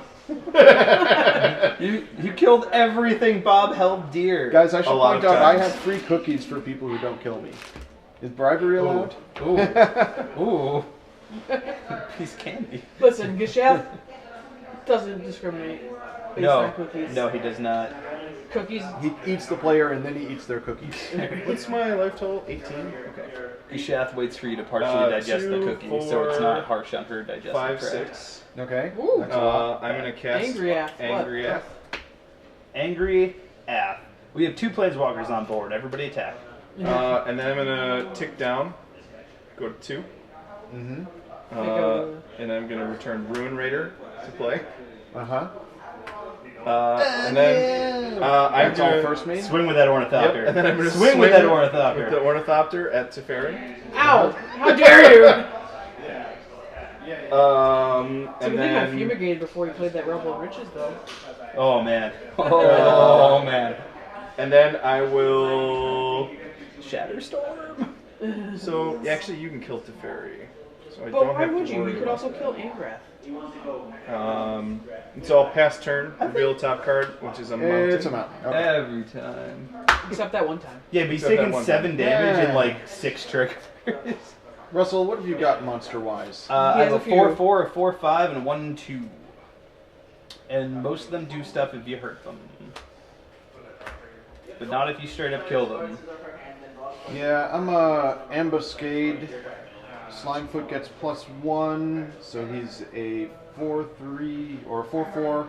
You killed everything Bob held dear. Guys, I should A lot point of out I times. have free cookies for people who don't kill me. Is bribery allowed? Ooh. Ooh. Piece of candy. Listen, Geshath doesn't discriminate based on cookies. No, he does not. Cookies. He eats the player and then he eats their cookies. What's my life total? 18? Okay. Ishath waits for you to partially digest the 2, cookie, so it's not harsh on her digestive 5, tract. 6. Okay. Ooh. That's a lot. I'm going to cast Angry Ath. Angry What? Ath. Angry Ath. We have 2 planeswalkers on board. Everybody attack. And then I'm going to tick down, go to 2. Mm-hmm. And I'm going to return Ruin Raider to play. Uh-huh. And then I'm That's all going first main? Swing with that Ornithopter. Yep, and then I'm going to swing with that Ornithopter. With the Ornithopter at Teferi. Ow! How dare you! And I think I then fumigated before you played that Rebel of Riches, though. Oh man. Oh man. and then I will. Shatterstorm. So actually, you can kill Teferi. So I But don't why have would to you? worry We could about also kill Angrath. So I'll pass turn, reveal top card, which is a mountain. It's a mountain. Okay. Every time. Except that one time. Yeah, but he's Except that taking one 7 time. damage Yeah. and like 6 triggers. Russell, what have you got monster-wise? I He has have a a few. 4/4, a 4/5, and a 1/2. And most of them do stuff if you hurt them. But not if you straight up kill them. Yeah, I'm a ambuscade. Slimefoot gets +1, so he's a 4/3 or a 4/4,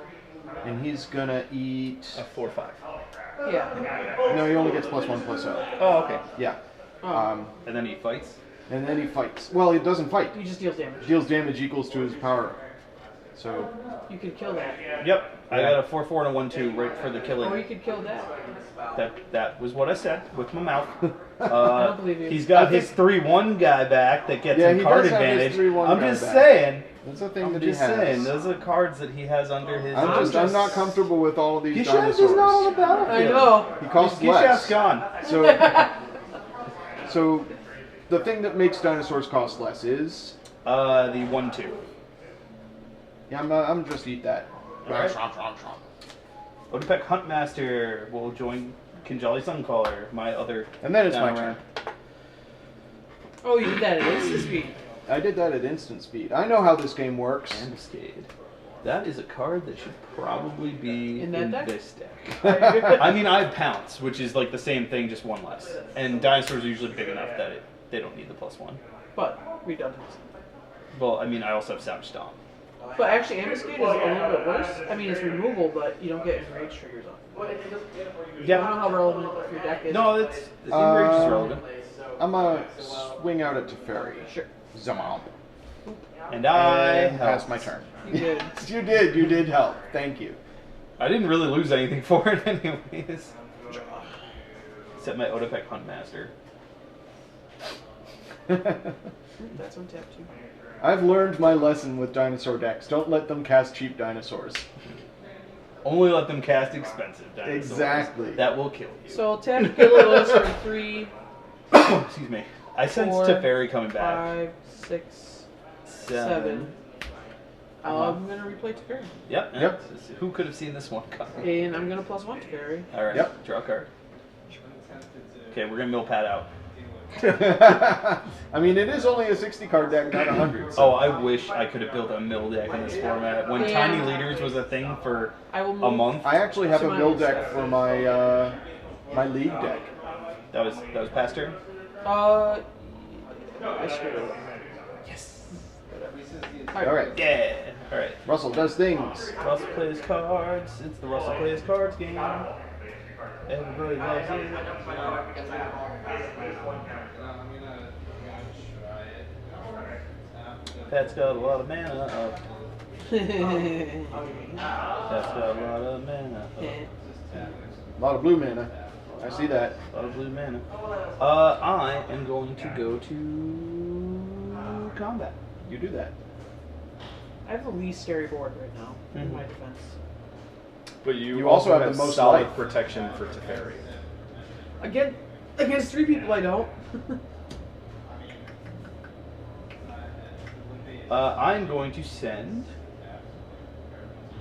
and he's gonna eat. A 4/5. Yeah. No, he only gets +1/+0. Oh, okay. Yeah. Oh. And then he fights. And then he fights. Well, he doesn't fight. He just deals damage. Deals damage equals to his power. So You could kill that. Yep. I Yeah. got a 4/4 and a 1/2 right for the Or you killing. could kill that. That was what I said with my mouth. I don't believe you. He's got I his 3/1 guy back that gets Yeah, him he card does have his advantage. 3/1 I'm guy just back. saying. that's the thing I'm that just he has. saying. Those are cards that he has under his. I'm not comfortable with all of these Gishath dinosaurs. is not on the battlefield. I know. He costs Gishath's less. gone. So the thing that makes dinosaurs cost less is The 1/2. yeah, I'm just eat that. Alright. Odapek Huntmaster will join Kinjali Suncaller, my other. And then it's my down turn. ramp. Oh, you did that at instant speed. I did that at instant speed. I know how this game works. Ambuscade. That is a card that should probably be In that deck? this deck. I mean, I have Pounce, which is like the same thing, just 1 less. And dinosaurs are usually big enough that they don't need the +1. But redundant. Well, I mean, I also have Savage Stomp. But actually, ambuscade is a little bit worse. I mean, it's removal, but you don't get enrage triggers on. I don't know Yeah. how relevant your deck is. No, it's enrage is relevant. I'm gonna swing out at Teferi. Sure. Zamal. And I And pass helped. my turn. You did. You did help. Thank you. I didn't really lose anything for it anyways. Except my Odapec Huntmaster. That's on tap too. I've learned my lesson with dinosaur decks. Don't let them cast cheap dinosaurs. Only let them cast expensive dinosaurs. Exactly. That will kill you. So tap Gillis for 3, Excuse me. I sense 4, Teferi coming back. 5, 6, 7. I'm gonna replay Teferi. Yep. Yep. Who could have seen this one coming? And I'm gonna +1 Teferi. Alright. Yep. Draw a card. Okay, we're gonna mill Pat out. I mean, it is only a 60 card deck, not 100. Oh, So. I wish I could have built a mill deck in this format. When Yeah. Tiny Leaders was a thing for I will a move. month, I actually have a build deck for my my league deck. that was past turn. I screwed it up. Yes. All right. Yeah. All right. Russell does things. Russell plays cards. It's the Russell plays cards game. Everybody loves it. Pat's got a lot of mana up. Pat's got a lot of mana up. A lot of blue mana. I see that. A lot of blue mana. I am going to go to combat. You do that. I have the least scary board right now, in Mhm. my defense. But you, You also have the most solid life. protection for Teferi. Again, against 3 people I don't. I'm going to send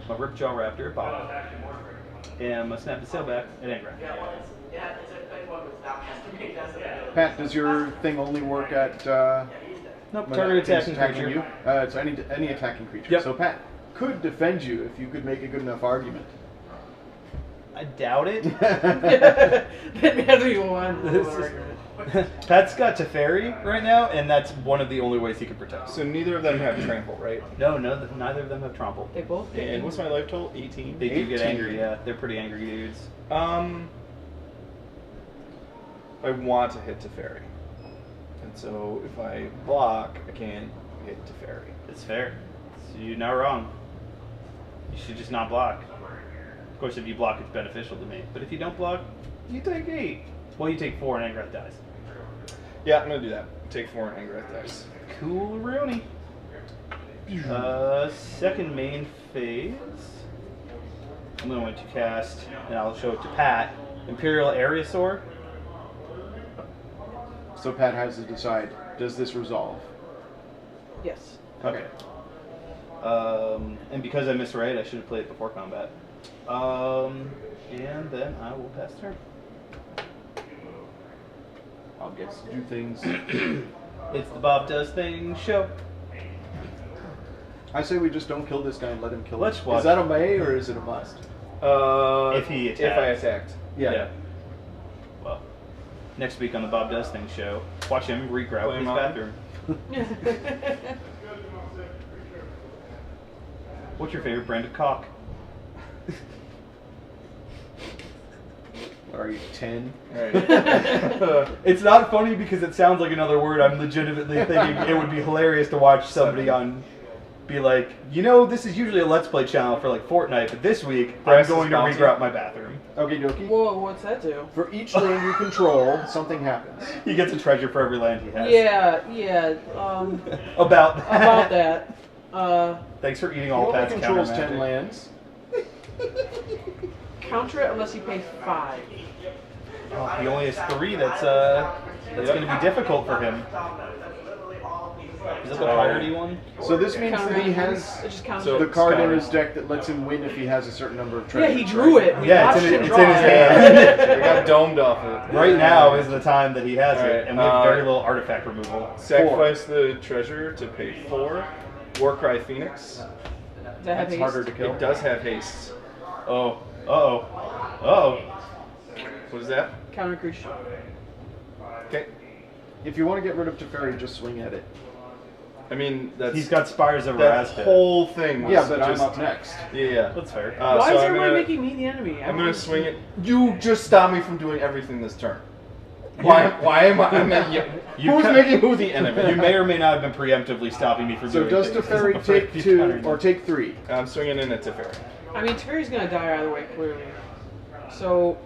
my Ripjaw Raptor at bottom. And I'm going to snap the sail back at Angra. Pat, does your thing only work at Nope, when target things attacking creature. you? It's any attacking creature. Yep. So Pat could defend you if you could make a good enough argument. I doubt it. That has me one. Pat's got Teferi right now, and that's one of the only ways he can protect. So neither of them have trample, right? No, neither of them have trample. They both get And what's my life total? 18. They do get 18. angry, yeah. They're pretty angry dudes. I want to hit Teferi. And so if I block, I can't hit Teferi. It's fair. So you're not wrong. You should just not block. Of course, if you block, it's beneficial to me. But if you don't block, you take 8. Well, you take 4 and Angrath dies. Yeah, I'm going to do that. Take 4 and Angrath dice. Cool, Rooney. Second main phase. I'm going to cast, and I'll show it to Pat, Imperial Aerosaur. So Pat has to decide, does this resolve? Yes. Okay. And because I misread, I should have played it before combat. And then I will pass turn. Bob gets to do things. It's the Bob Does Things show. I say we just don't kill this guy and let him kill Let's us. watch. Is that a may or is it a must? If he If I attacks. attacked. Yeah. Well, next week on the Bob Does Things show, watch him regrout Play his him on. bathroom. What's your favorite brand of cock? Are you 10? Alright. It's not funny because it sounds like another word. I'm legitimately thinking it would be hilarious to watch somebody on be like, you know, this is usually a Let's Play channel for like Fortnite, but this week Brass I'm going is to bouncing. regrout my bathroom. Okay, dokie. Whoa, what's that do? For each land you control, something happens. He gets a treasure for every land he has. Yeah, About that. about that. Thanks for eating He all only Pat's controls counter 10 magic. lands. Counter it unless you pay 5. Oh, he only has 3. That's going to be difficult for him. Is that the piratey one? So this means Counter that he it has just counts So- the it. card in Counter. his deck that lets him win if he has a certain number of Yeah, treasures. he drew right? it. We Yeah, watched it's him in draw his it. hand. I got domed off it. Right now is the time that he has it, Alright, and we have very little artifact removal. Sacrifice the treasure to pay 4. Warcry Phoenix. Does that have That's harder to kill. It does have haste. Oh, uh-oh, uh-oh. What is that? Counter creature. Okay. If you want to get rid of Teferi, just swing at it. I mean, that's He's got spires over that Aztec. whole thing. Was Yeah, but just, I'm up next. Yeah. That's fair. Why so is I'm everybody gonna, making me the enemy? I'm gonna swing it. You just stop me from doing everything this turn. Why am I? Who's making who the enemy? You may or may not have been preemptively stopping me from So doing does things. Teferi I'm afraid take he's 2 countering or me. take 3? I'm swinging in at Teferi. I mean, Teferi's gonna die either way, clearly. So,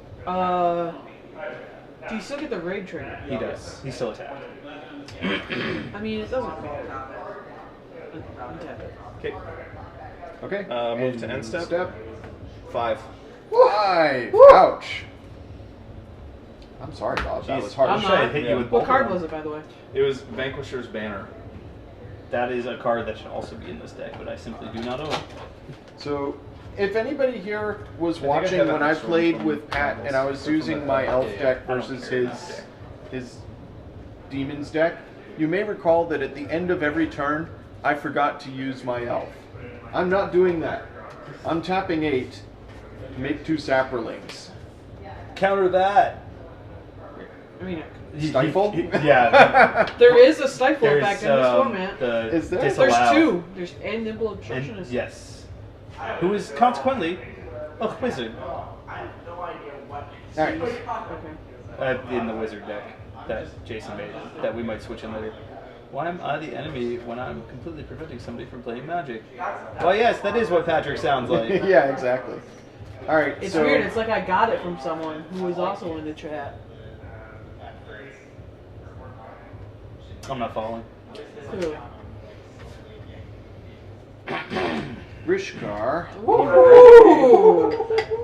do you still get the raid trigger? He does. He's still attacked. I mean, it doesn't matter. Untap it. Okay. Okay. Move to end step. 5. 5. Ouch. I'm sorry, Bob. That Jeez, was hard. I'm I wish I had not. hit Yeah. you with What both card of was them. it, by the way? It was Vanquisher's Banner. That is a card that should also be in this deck, but I simply do not own. So, if anybody here was think I watching have when that I from played with Pat Brawl and I was from using that- my elf yeah, deck I don't versus care. his demon's deck, you may recall that at the end of every turn, I forgot to use my elf. I'm not doing that. I'm tapping 8 to make 2 saprolings. Counter that. I mean, Stifle? Yeah. there is a stifle There's effect in this format. the Is there? disallow. There's 2. There's and nimble And, obstructionist. yes. Who is consequently a wizard Alright. Okay. in the wizard deck that Jason made that we might switch in later. Why am I the enemy when I'm completely preventing somebody from playing Magic? Well, yes, that is what Patrick sounds like. Yeah, exactly. Alright, It's so weird. It's like I got it from someone who was also in the chat. I'm not following. Clearly. Rishkar. Woo!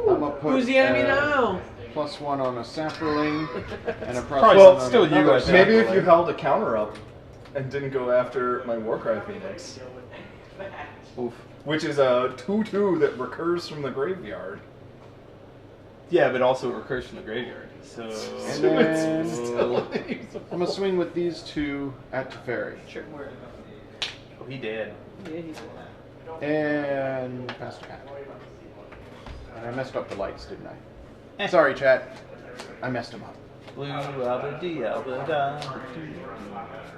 I'm gonna put Who's the enemy now? +1 on a saproling and a Probably +1 on still you, another I think. Maybe if you saproling. held a counter up and didn't go after my Warcry Phoenix, Oof. which is a 2/2 that recurs from the graveyard. Yeah, but also it recurs from the graveyard. So. And So then it's still I'm gonna swing with these 2 at Teferi. Sure. Oh, he did. Yeah, he's And pass to Pat. And I messed up the lights, didn't I? Eh. Sorry, chat. I messed them up. Blue, alba, D, alba, da.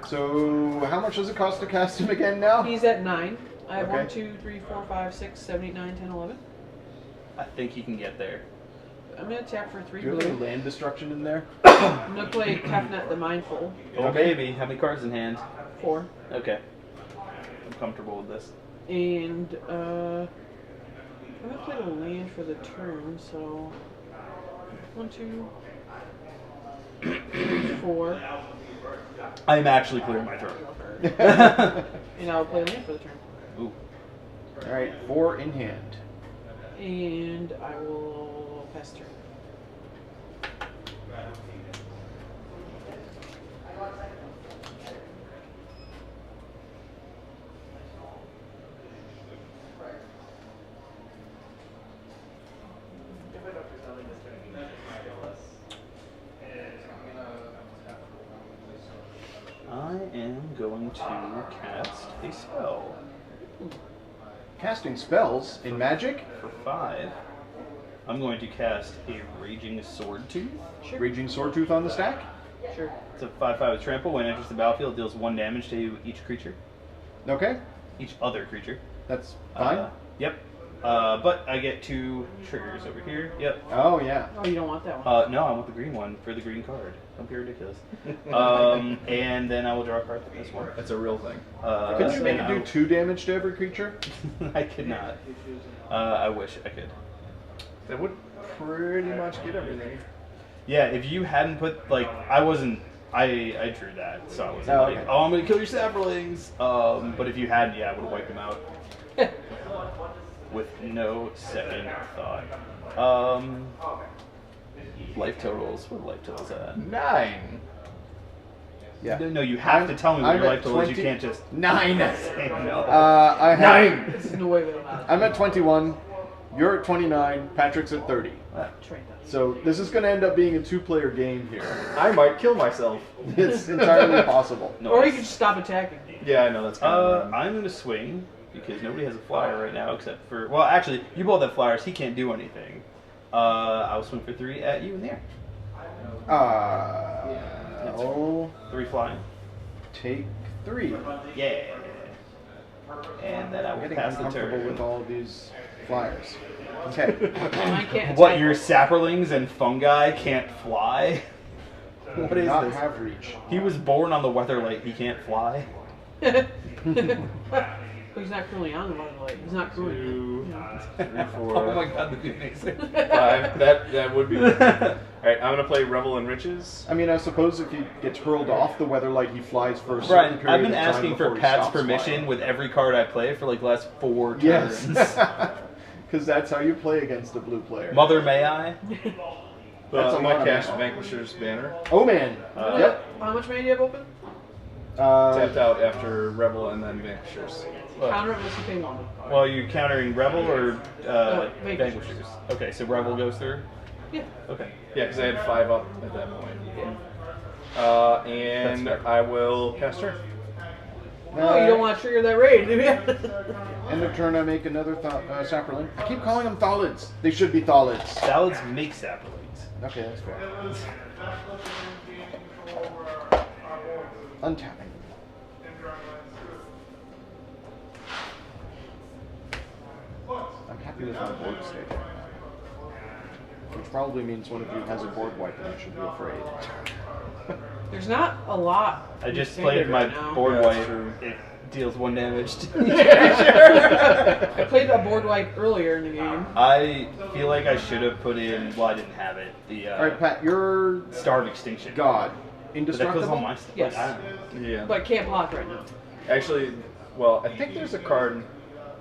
So, how much does it cost to cast him again now? He's at 9. I have Okay. 1, 2, 3, 4, 5, 6, 7, 8, 9, 10, 11. I think he can get there. I'm gonna tap for 3 Do you have any blue. land destruction in there? I'm gonna play Kefnet the Mindful. Oh, baby. How many cards in hand? 4. Okay. I'm comfortable with this. And I'm gonna play the land for the turn, so 1, 2, 3, 4. I'm actually clearing my throat. And I'll play land for the turn. Ooh. Alright, 4 in hand. And I will pass turn. I am going to cast a spell Casting spells in Magic? for 5. I'm going to cast a Raging Sword Tooth. Sure. Raging Swordtooth on the stack? Sure. It's a 5/5 with trample. When it enters the battlefield, deals 1 damage to each creature, Okay, each other creature. that's fine. Yep. But I get 2 triggers over here. Yep. Oh, yeah. Oh, you don't want that one. No, I want the green one for the green card. Don't be ridiculous. And then I will draw a card for this one. That's a real thing. Could you make then it do 2 damage to every creature? I could not. I wish I could. That would pretty much get everything. Yeah, if you hadn't put, like, I wasn't, I drew that, so I wasn't Oh, like, okay. oh, I'm gonna kill your saplings. But if you hadn't, yeah, I would have wiped them out. With no second thought. Life totals. What are life totals at? 9. Yeah. No, you have to tell me what I'm your at life total is. You 20 can't just 9. say no. I have, This is no way with that. I'm at 21. You're at 29. Patrick's at 30. Trade that. So this is going to end up being a 2-player game here. I might kill myself. It's entirely possible. No. Or you could just stop attacking. Yeah, I know that's kind of. I'm gonna swing because nobody has a flyer right now except for. Well, actually, you both have flyers. He can't do anything. I'll swing for 3 at you in the air. I'll 3 flying. take 3. Yeah. And then I I'm will getting pass the uncomfortable turn. with all of these flyers. Okay. I can't What, attack. your saplings and fungi can't fly? What Do is not this? have reach. He was born on the Weatherlight. He can't fly. But he's not currently on the Weatherlight. He's not currently. 2, 3, 4, Oh my god, that'd be amazing. 5. That would be. All right, I'm gonna play Revel in Riches. I mean, I suppose if he gets hurled off the Weatherlight, he flies for a certain Brian, period I've been of time asking before for he Pat's stops permission flying. with every card I play for like the last 4 Yes. turns. Because that's how you play against a blue player. Mother, may I? That's a I'm gonna lot of cast mana. Vanquisher's Banner. Oh man. Yep. How much mana do you have open? Tapped out after Revel and then Vanquishers. Counter it unless you pay 1. Well, you countering Rebel or Vanquishers. Vanquishers? Okay, so Rebel goes through? Yeah. Okay. Yeah, because I had 5 up at that point. And That's fair. I will pass turn. No, you don't want to trigger that raid, do you? End of turn, I make another Saproling. I keep calling them Thalids. They should be Thalids. Salads make saplings. Okay, that's fair. Untapping. I'm happy with my board state right now. Which probably means one of you has a board wipe and I should be afraid. There's not a lot. I in just standard played my right now. board Yeah, wipe. that's true. It deals 1 damage to I played a board wipe earlier in the game. I feel like I should have put in, well, I didn't have it, the Alright, Pat, you're Star of Extinction. God. But that goes Indestructible? on my stuff. Yes. Like, I don't know. Yeah. But I can't block right now. Actually, well, I think there's a card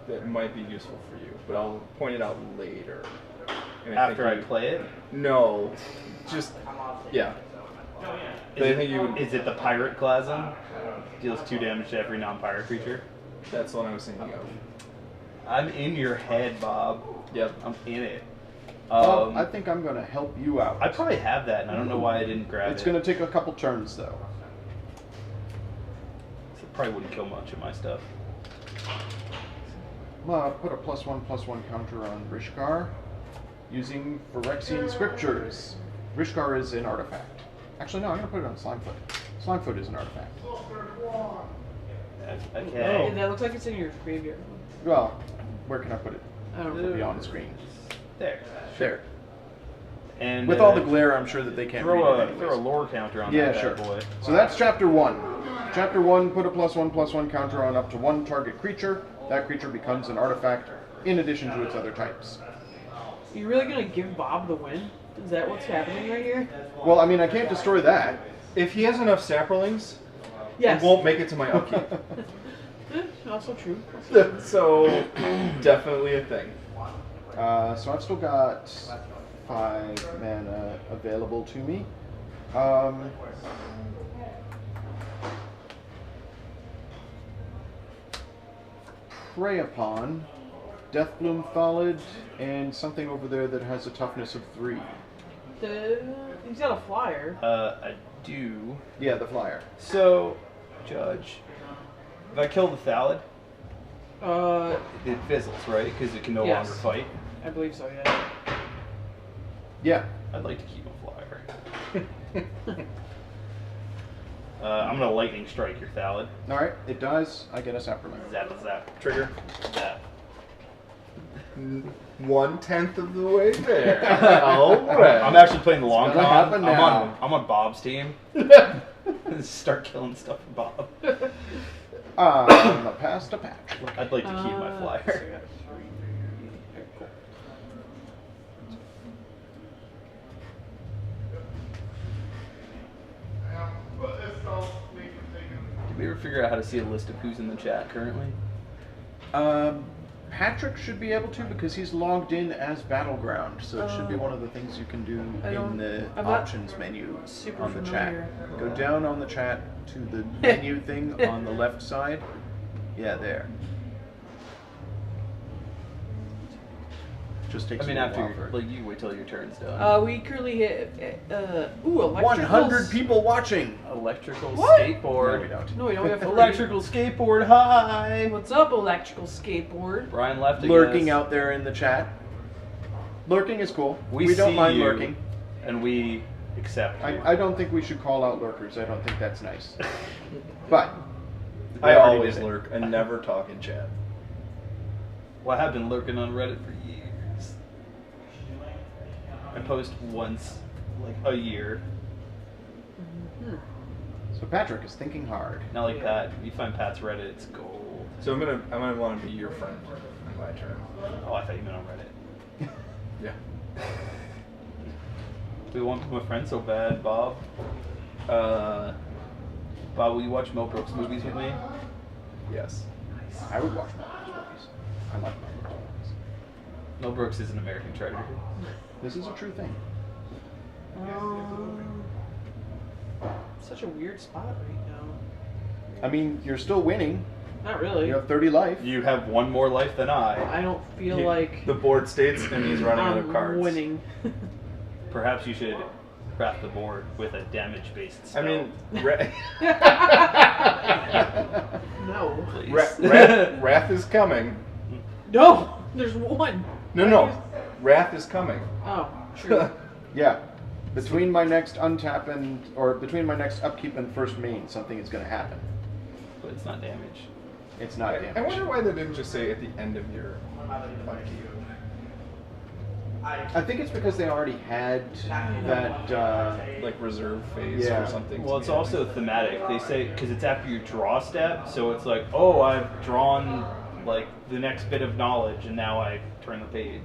that might be useful for you, but I'll point it out later. And After I think play it, No. Just, yeah. But I think you would. is it the Pirate Glasm? Deals 2 damage to every non-pirate creature. That's the one I was thinking of. I'm in your head, Bob. Yep. I'm in it. Well, I think I'm going to help you out. I probably have that, and I don't know why I didn't grab It's it. going to take a couple turns, though. It probably wouldn't kill much of my stuff. Put a +1/+1 counter on Rishkar using Phyrexian Scriptures. Rishkar is an artifact. Actually, no, I'm going to put it on Slimefoot. Slimefoot is an artifact. Okay. And that looks like it's in your graveyard. Well, where can I put it? I don't It'll know. be on the screen. There. There. And With all the glare, I'm sure that they can't read it anyways. throw a lore counter on Yeah, that sure. bad boy. So that's chapter 1. Chapter 1, put a +1/+1 counter on up to 1 target creature. That creature becomes an artifact in addition to its other types. You really gonna give Bob the win? Is that what's happening right here? Well, I mean, I can't destroy that. If he has enough Saprolings, Yes. it won't make it to my upkeep. Also true. So, definitely a thing. So I've still got 5 mana available to me. Prey upon, Deathbloom Thalid, and something over there that has a toughness of 3. He's got a flyer. I do. Yeah, the flyer. So, Judge, if I kill the Thallid, it fizzles, right? Because it can no Yes. longer fight. I believe so, yeah. Yeah. I'd like to keep a flyer. I'm gonna lightning strike your Thallid. Alright, it does. I get a Saproling. Zap, zap, Trigger. zap. 1/10 of the way there. Alright. I'm actually playing the long It's gonna con. happen I'm now. on Bob's team. Start killing stuff for Bob. I'm a pass to patch. I'd like to keep my flyer. Did we ever figure out how to see a list of who's in the chat currently? Patrick should be able to because he's logged in as Battleground, so it should be one of the things you can do in the I'm not options menu super on the familiar. chat. Go down on the chat to the menu thing on the left side. Yeah, there. Just takes I mean, a little after while for it. you wait till your turn's done. We currently hit, electrical. 100 people watching. Electrical What? skateboard. No, we don't. No, we don't have Electrical skateboard. Hi. What's up, electrical skateboard? Brian left again. Lurking out there in the chat. Lurking is cool. We don't see mind you, lurking. and we accept you. I don't think we should call out lurkers. I don't think that's nice. But I already always did it. lurk and never talk in chat. Well, I have been lurking on Reddit for years. I post once, like, a year. So Patrick is thinking hard. Not like Pat. You find Pat's Reddit, it's gold. So I'm gonna want to be your friend on my turn. Oh, I thought you meant on Reddit. Yeah. We want to become a friend so bad, Bob. Bob, will you watch Mel Brooks movies with me? Yes. I would watch Mel Brooks movies. I like Mel Brooks movies. Mel Brooks is an American treasure. This is a true thing. Such a weird spot right now. I mean, you're still winning. Not really. You have 30 life. You have one more life than I. I don't feel like The board states and he's running out of I'm cards. winning. Perhaps you should craft the board with a damage-based spell. I mean, No. please. Wrath is coming. No! There's one. No. Wrath is coming. Oh, true. Yeah. Between my next untap or between my next upkeep and first main, something is going to happen. But it's not damage. It's not damage. I wonder why they didn't just say at the end of your upkeep. I think it's because they already had that. Like reserve phase Yeah. or something. Well, it's also thematic. They say, because it's after your draw step, so it's like, oh, I've drawn, like, the next bit of knowledge, and now I turn the page.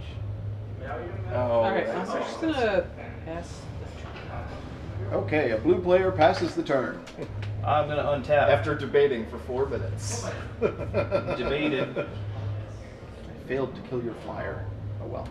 Oh, Alright, I'm that's- just gonna pass. Okay, a blue player passes the turn. I'm going to untap. After debating for 4 minutes. Debated. I failed to kill your flyer. Oh well.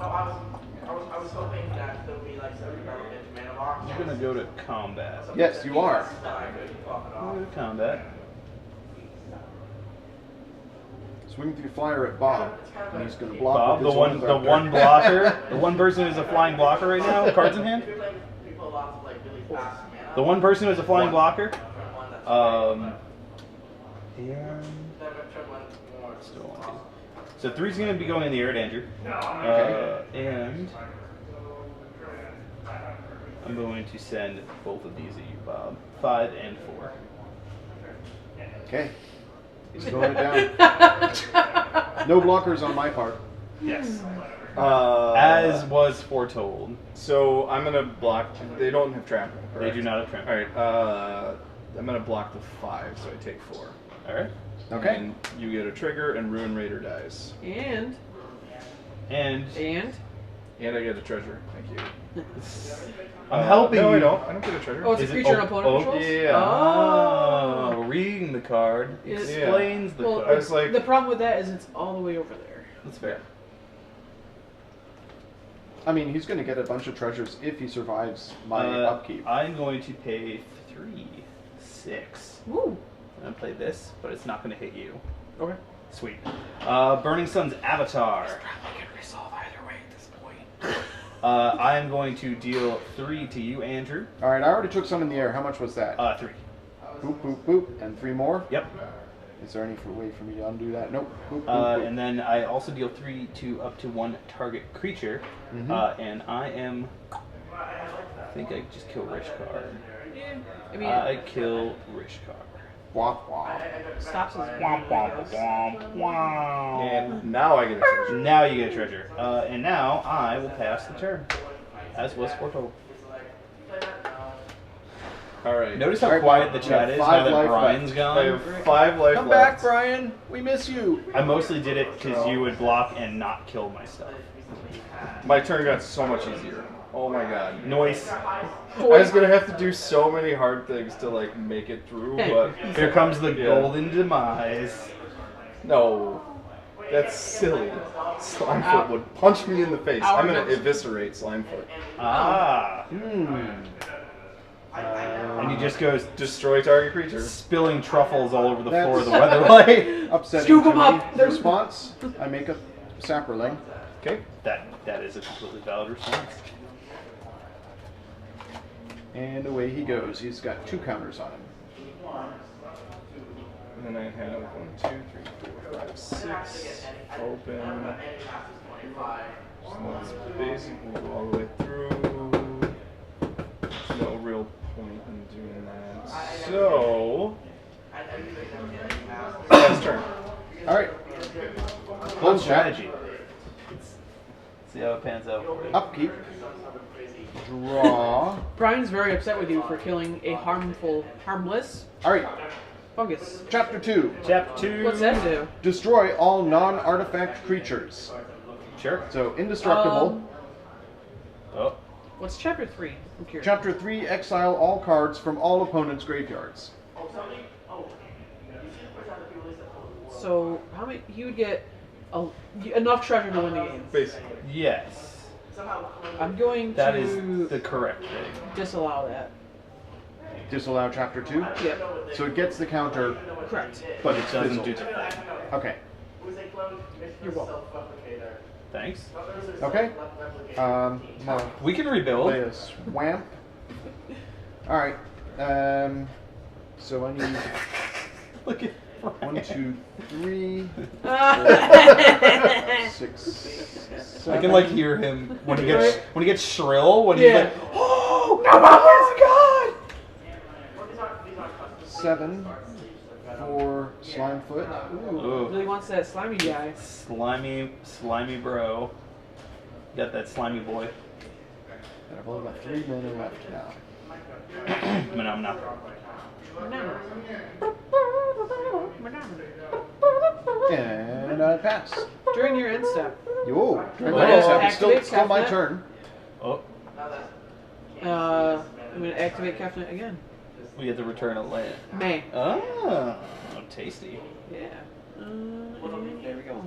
I was hoping that there'll be like some government mana box. I'm going to go to combat. Yes, you are. I'll go to combat. Swing through flyer at Bob, and he's going to block. Bob, with the his one Ornithopter. blocker, the one person who's a flying blocker right now, cards in hand. The one person who's a flying blocker. And still on. So 3's going to be going in the air danger. And I'm going to send both of these at you, Bob. 5 and 4. Okay. He's throwing it down. No blockers on my part. Yes. As was foretold. So I'm gonna block. They don't have trample. They Correct? do not have trample. All right. I'm gonna block the 5, so I take 4. All right. Okay. And you get a trigger, and Ruin Raider dies. And And And I get a treasure. Thank you. I'm helping no, you. I don't. I don't get a treasure. oh, it's Is a it- creature oh, an opponent controls. yeah. Oh, reading the card Is- explains the Well, I card. was like, the problem with that is it's all the way over there. That's fair. I mean, he's going to get a bunch of treasures if he survives my upkeep. I'm going to pay 3, 6. Woo. I'm gonna play this, but it's not gonna hit you. Okay. Sweet. Burning Sun's Avatar. Probably can resolve either way at this point. I am going to deal 3 to you, Andrew. All right, I already took some in the air. How much was that? 3. Boop, boop, boop. And 3 more? Yep. Is there any way for me to undo that? Nope. Boop, boop, boop. And then I also deal 3 to up to 1 target creature. And I am. I think I just kill Rishkar. Yeah. I mean, I kill Rishkar. Wah, wah. stops his Womp, womp, womp, womp. and now I get a treasure. Now you get a treasure. And now I will pass the turn. As was foretold. All right. Notice how Alright, quiet the we chat have is 5 now that life Brian's left. gone. I have 5 life Come left. back, Brian. We miss you. I mostly did it because you would block and not kill my stuff. My turn got so much easier. Oh my god. Noise. I was gonna have to do so many hard things to like make it through, but Here comes the Yeah. golden demise. no. That's silly. Slimefoot would punch me in the face. I'm gonna eviscerate Slimefoot. Ah. And he just goes Destroy target creature. spilling truffles all over the That's- floor of the weatherlight. Upsetting Scoop to 'em me. up. There's- Response, I make a sapperling. Okay. That is a completely valid response. And away he goes. He's got 2 counters on him. And then I have 1, 2, 3, 4, 5, 6 open. So let's basically go all the way through. There's no real point in doing that. So, last turn. All right. One strategy. Let's see how it pans out for you. Upkeep. Draw. Brian's very upset with you for killing a harmless All right. fungus. Chapter 2. Chapter 2. What's that do? Destroy all non-artifact creatures. Sure. So indestructible. Oh. What's chapter 3? I'm curious. Chapter 3. Exile all cards from all opponents' graveyards. So how many? He would get enough treasure to win the game. Basically. Yes. I'm going That to is the correct thing. disallow that. Disallow chapter 2. Yep. So it gets the counter, Correct. but It it's doesn't do fizzled. the thing. Okay. You're welcome. Thanks. Okay. No. We can rebuild. Play a swamp. All right. So I need Look at 1, 2, 3, 6, 7. I can like hear him when he gets shrill when Yeah. he's like, oh no, my God! 7 for Slimefoot. Ooh. Really wants that slimy guy. Slimy bro. Got that slimy boy. And I've only got 3 mana left now. Manamna. And I pass. During your end step, Yo, during Oh. my end step, it's Activate still my cabinet. turn. Oh, I'm going to activate Cabinet again. we have to return a land. May. Oh, tasty. Yeah. And there we go.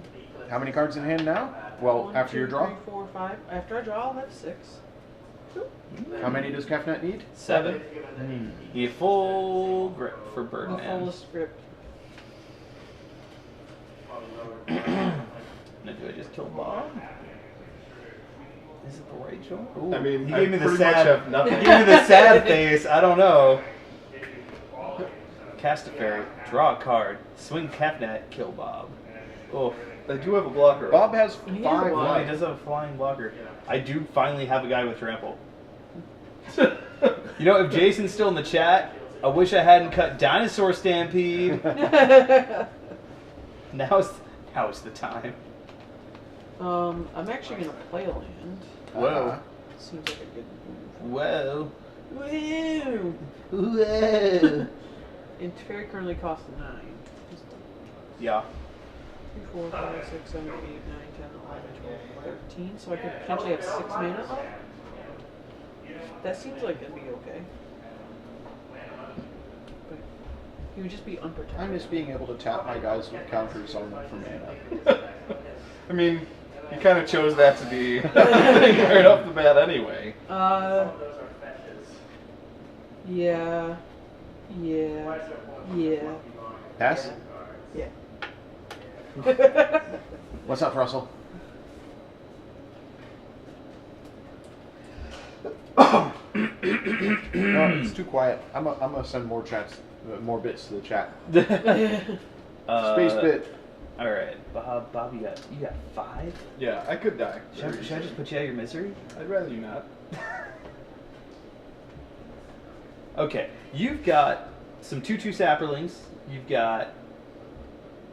How many cards in hand now? Well, 1, after 2, your draw. 3, 4, 5. After I draw, I'll have 6. How many does Kefnet need? 7. You get full grip for The Birdman. fullest script. Now, do I just kill Bob? Is it the right choice? Ooh, I mean, he I gave me the pretty much sad. have nothing. He gave me the sad face. I don't know. Cast a fairy, draw a card, swing Kefnet, kill Bob. Oh, I do have a blocker. Bob has Yeah, 5 well, he life. does have a flying blocker. I do finally have a guy with trample. You know, if Jason's still in the chat, I wish I hadn't cut Dinosaur Stampede. Now's the time. I'm actually going to play a land. Whoa. Seems like a good move. Whoa. Woo! Whoa. And Fairy currently costs 9. Yeah. 3, 4, 5, 6, 7, 8, 9, 10, 11, 12, 13. So I could potentially have 6 mana up. That seems like it'd be okay. But he would just be unprotected. I miss being able to tap my guys with counters on them for mana. I mean, you kind of chose that to be right off the bat anyway. Yeah. Yeah. Pass? Yeah. What's up, Russell? No, it's too quiet. I'm gonna send more more bits to the chat. Space bit. All right, Bob, you got 5. Yeah, I could die. Should I just put you out of your misery? I'd rather you not. Okay, you've got some 2/2 sapperlings. You've got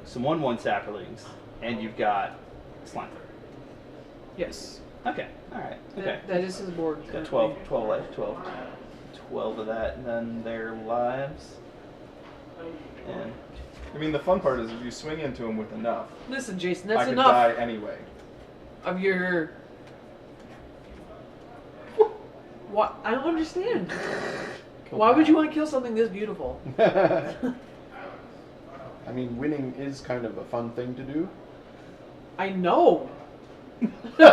some 1/1 sapperlings, and you've got Slime. Yes. Okay, all right. Okay. That is his board. Got currently. 12 life, 12 of that, and then their lives. And I mean, the fun part is if you swing into him with enough, Listen, Jason, I that's could enough die anyway. of your. What? I don't understand. Why would you want to kill something this beautiful? I mean, winning is kind of a fun thing to do. I know. The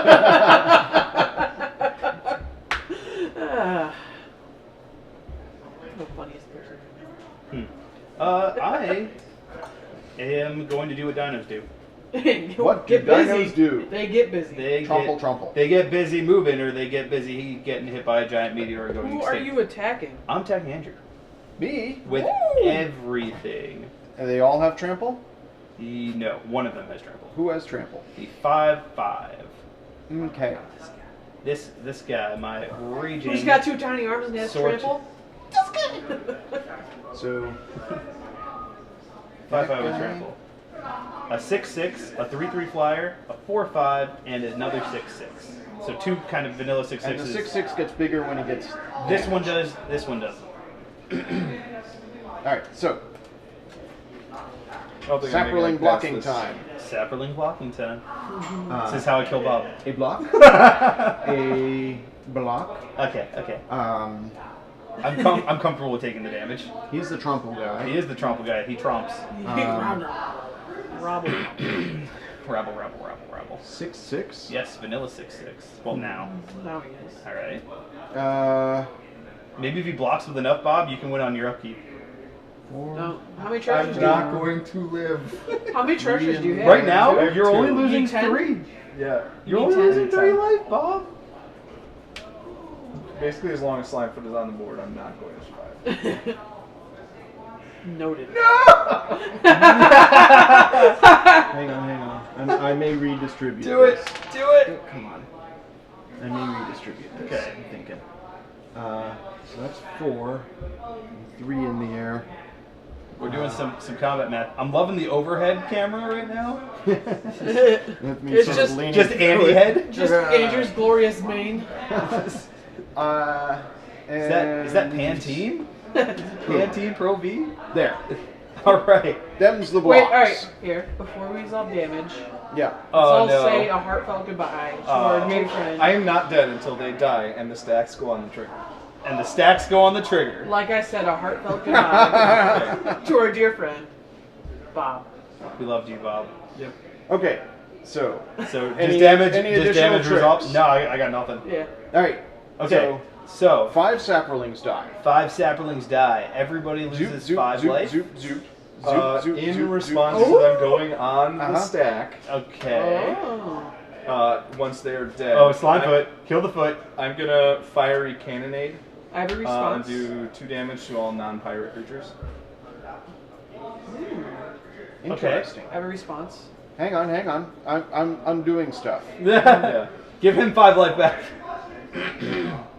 funniest person. I am going to do what dinos do. What do Get busy. dinos do? They get busy. Trumple. They get busy moving, or they get busy getting hit by a giant meteor or going Who extinct. are you attacking? I'm attacking Andrew Me? with Ooh. everything. And they all have trample? No, one of them has trample. Who has trample? The 5/5. Okay. This guy, my raging. Who's got 2 tiny arms and has Sword. trample? So 5/5 with trample. A 6/6, a 3/3 flyer, a 4/5, and another 6/6. So 2 kind of vanilla 6/6s. and the 6/6 gets bigger when he gets. This one does. This one doesn't. All right. So I don't think I'm sapperling making it past blocking this. time. Sapperling blocking time. Uh, This is how I kill Bob. a block. A block. Okay. I'm comfortable with taking the damage. He's the trample He guy. is the tromple guy. He tromps. Robble. Rabble. 6/6. Yes, vanilla 6/6. Well, now. Now he is. All right. Maybe if he blocks with enough, Bob, you can win on your upkeep. 4. No. How many treasures I'm do you not have? going to live. How many treasures do you have? Right now, I have you're only 2. losing You 10? 3. Yeah. You're You only need losing 10. 3 life, Bob. Basically, as long as Slimefoot is on the board, I'm not going to survive. Noted. Hang on. I may redistribute. Do it. this. Do it. Come on. I may redistribute this. Okay. I'm thinking. So that's 4. 3 in the air. We're doing some combat math. I'm loving the overhead camera right now. That means It's sort just- of leaning Just through Andy it. head. Just Andrew's glorious mane. Is that Pantene? Pantene Pro V? There. All right. Them's the Wait, blocks. alright. Here, before we resolve damage, Yeah. let's Oh all no. say a heartfelt goodbye to our dear friend. I am not dead until they die and the stacks go on the trigger. And the stacks go on the trigger. Like I said, a heartfelt goodbye to our dear friend, Bob. We loved you, Bob. Yep. Okay. So. So Any- just damage. any Just additional damage results. tricks? No, I got nothing. Yeah. All right. Okay. So 5 sapperlings die. 5 sapperlings die. Everybody loses 5 life. Zoop. In response zoop. to them going on the Uh-huh. stack, Okay. Oh. once they're dead. Oh, Slimefoot. Kill the foot. I'm gonna fiery cannonade I have a and response. do 2 damage to all non-pirate creatures. Interesting. I have a response. Hang on. I'm undoing stuff Yeah. Give him 5 life back.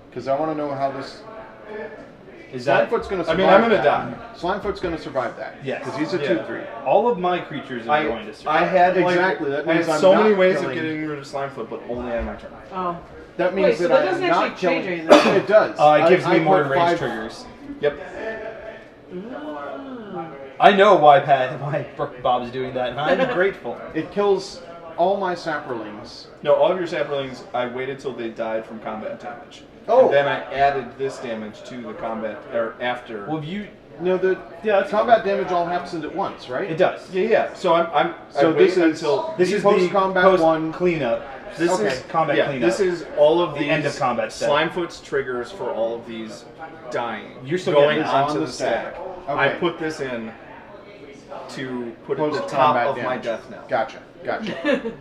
because I want to know how this. Is that Slimefoot's gonna I survive. mean, I'm gonna that. die. Slimefoot's gonna survive that. Yes. Because he's a Yeah. 2/3. all of my creatures are going to I survive? had like, Exactly, that I had means I'm so not many ways killing- of getting rid of Slimefoot, but only on my turn. Oh. That means Wait, so that that I am doesn't not actually change killing. anything. It does. It gives me I more put range 5 triggers. Yep. I know why Bob's doing that, and I'm grateful. It kills all my sapperlings. No, all of your sapperlings, I waited till they died from combat damage. Oh. And then I added this damage to the combat, or after. Well, you. No, the Yeah, that's combat damage all happens at once, right? It does. Yeah. So I So this waited is until This is post-combat the post one. cleanup. this Okay. is Combat yeah, cleanup. This is all of The these end of combat step. Slimefoot's triggers for all of these dying. You're still going getting this onto on the the stack. stack. I Okay. put this in to put at the top Post-combat of my damage. death knell. Gotcha.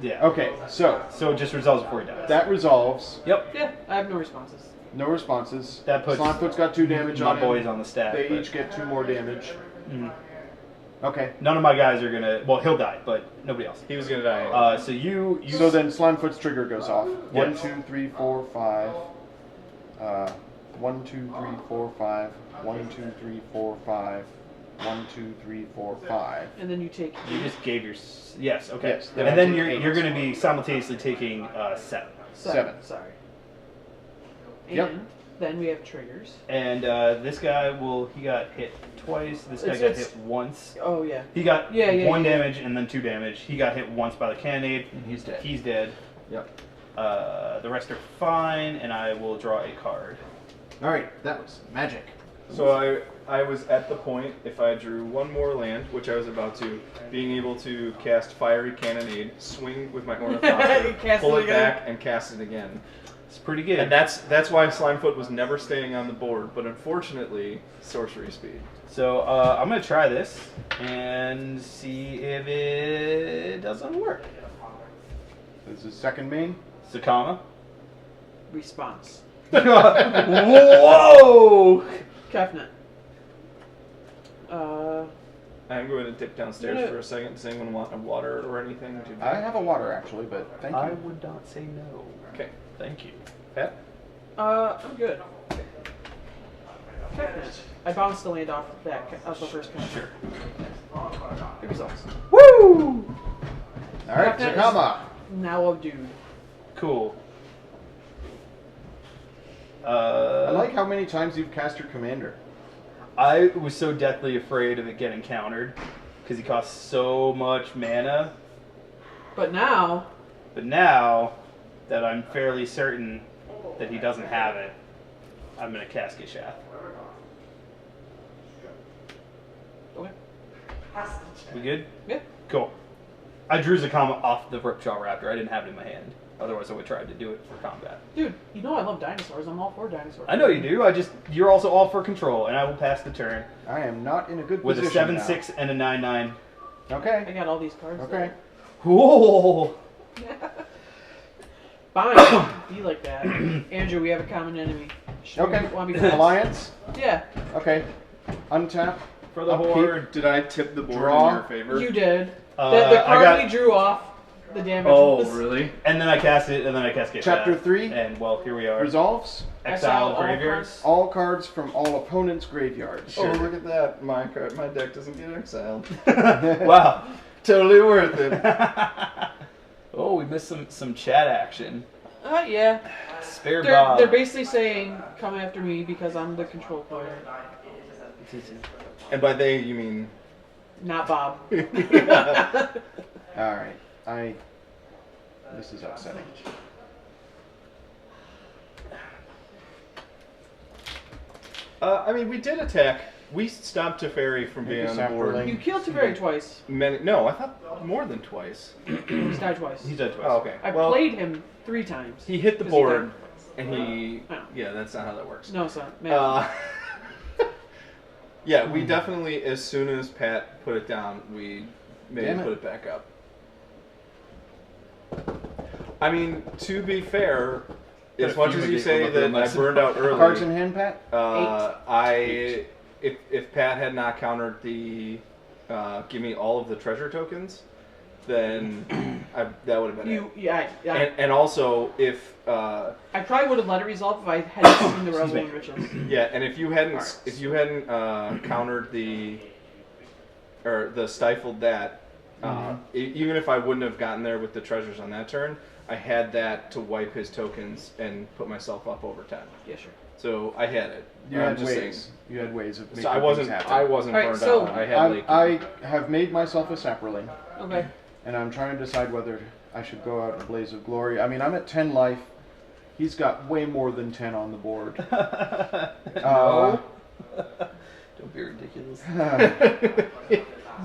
Yeah. Okay, so So it just resolves before he dies. that resolves. Yep. Yeah, I have no responses. No responses. That puts Slimefoot's got 2 damage my on him. boys on the stack. They but each get 2 more damage. Mhm. Okay. None of my guys are gonna. Well, he'll die, but nobody else. He was gonna die. So you. So then Slimefoot's trigger goes off. Yes. 1, 2, 3, 4, 5. 1, 2, 3, 4, 5. 1, 2, 3, 4, 5. 1, 2, 3, 4, 5. And then you take. You just gave your. Yes. Okay. Yes, then and I then take you're 8. you're gonna be simultaneously taking 7. 7. Sorry. And Yep. then we have triggers. And this guy he got hit twice. This guy got It's- hit once. Oh yeah. He got Yeah, 1 yeah. damage and then 2 damage. He got hit once by the cannonade. And he's dead. He's dead. Yep. The rest are fine, and I will draw a card. Alright, that was magic. So I was at the point, if I drew 1 more land, which I was about to, being able to cast Fiery Cannonade, swing with my Ornithopter, Cast pull it it again. back, and cast it again. It's pretty good. And that's why Slimefoot was never staying on the board, but unfortunately, sorcery speed. So I'm gonna try this and see if it doesn't work. This is second main. Sakama. Response. Whoa! Kefnet. I'm going to dip downstairs Yeah. for a second. Does anyone want a water or anything? I have a water actually, but thank you. I would not say no. Okay. Thank you. Pat? I'm good. Kefnet. I bounced the land off that of the first count. Sure. Good results. Woo! All right, Kefnet is Sakama. Now a dude. Cool. I like how many times you've cast your commander. I was so deathly afraid of it getting countered because he costs so much mana. But now, But now that I'm fairly certain that he doesn't have it, I'm gonna cast Gishath. okay. We good? Yeah. Cool. I drew Zakama off the Ripjaw Raptor. I didn't have it in my hand. Otherwise, I would try to do it for combat. Dude, you know I love dinosaurs. I'm all for dinosaurs. I know you do. You're also all for control, and I will pass the turn I am not in a good with a position 7/6 and a 9/9. I Okay. got all these cards. Okay. Whoa! Fine. Be like that. Andrew, we have a common enemy. Okay. Want me to Alliance. Yeah, Okay. Untap. For the Upkeep. horde. Did I tip the board Draw. in your favor? you did. Uh, The I card got- we drew off the damage Oh, was really? And then I cast it, and then I cast Gishath. Chapter 3. And, well, here we are. Resolves. Exile Exile all graveyards. All cards from all opponents' graveyards. Oh, look at that. My deck doesn't get exiled. Wow. Totally worth it. Oh, we missed some chat action. yeah. Spare They're, Bob. they're basically saying, come after me because I'm the control player. And by they, you mean... Not Bob. All right. This is upsetting. I mean, we did attack. We stopped Teferi from being on the board. Sapperling. You killed Teferi twice. No, I thought more than twice. He's died twice. He's dead twice. Oh, okay. I Well, played him 3 times. he hit the 'Cause he board, died. and he... Oh. Yeah, that's not how that works. No, son. Man. Yeah, we definitely, as soon as Pat put it down, we made Damn him it. put it back up. I mean, to be fair, as much as you say that I burned out early, Cards in hand, Pat. if Pat had not countered the give me all of the treasure tokens, then that would have been it. Yeah. And also, if I probably would have let it resolve if I hadn't seen the Excuse me. Reveling Riches. yeah, and if you hadn't Alright. countered the stifled that, even if I wouldn't have gotten there with the treasures on that turn, I had that to wipe his tokens and put myself up over 10. Yeah, sure. So I had it. You I'm had just ways. saying. You had ways of making So I things wasn't happen. Alright, burned so- out. I had like I have made myself a Sapperling, Okay. and I'm trying to decide whether I should go out in a blaze of glory. I mean, I'm at 10 life. He's got way more than 10 on the board. No. Don't be ridiculous.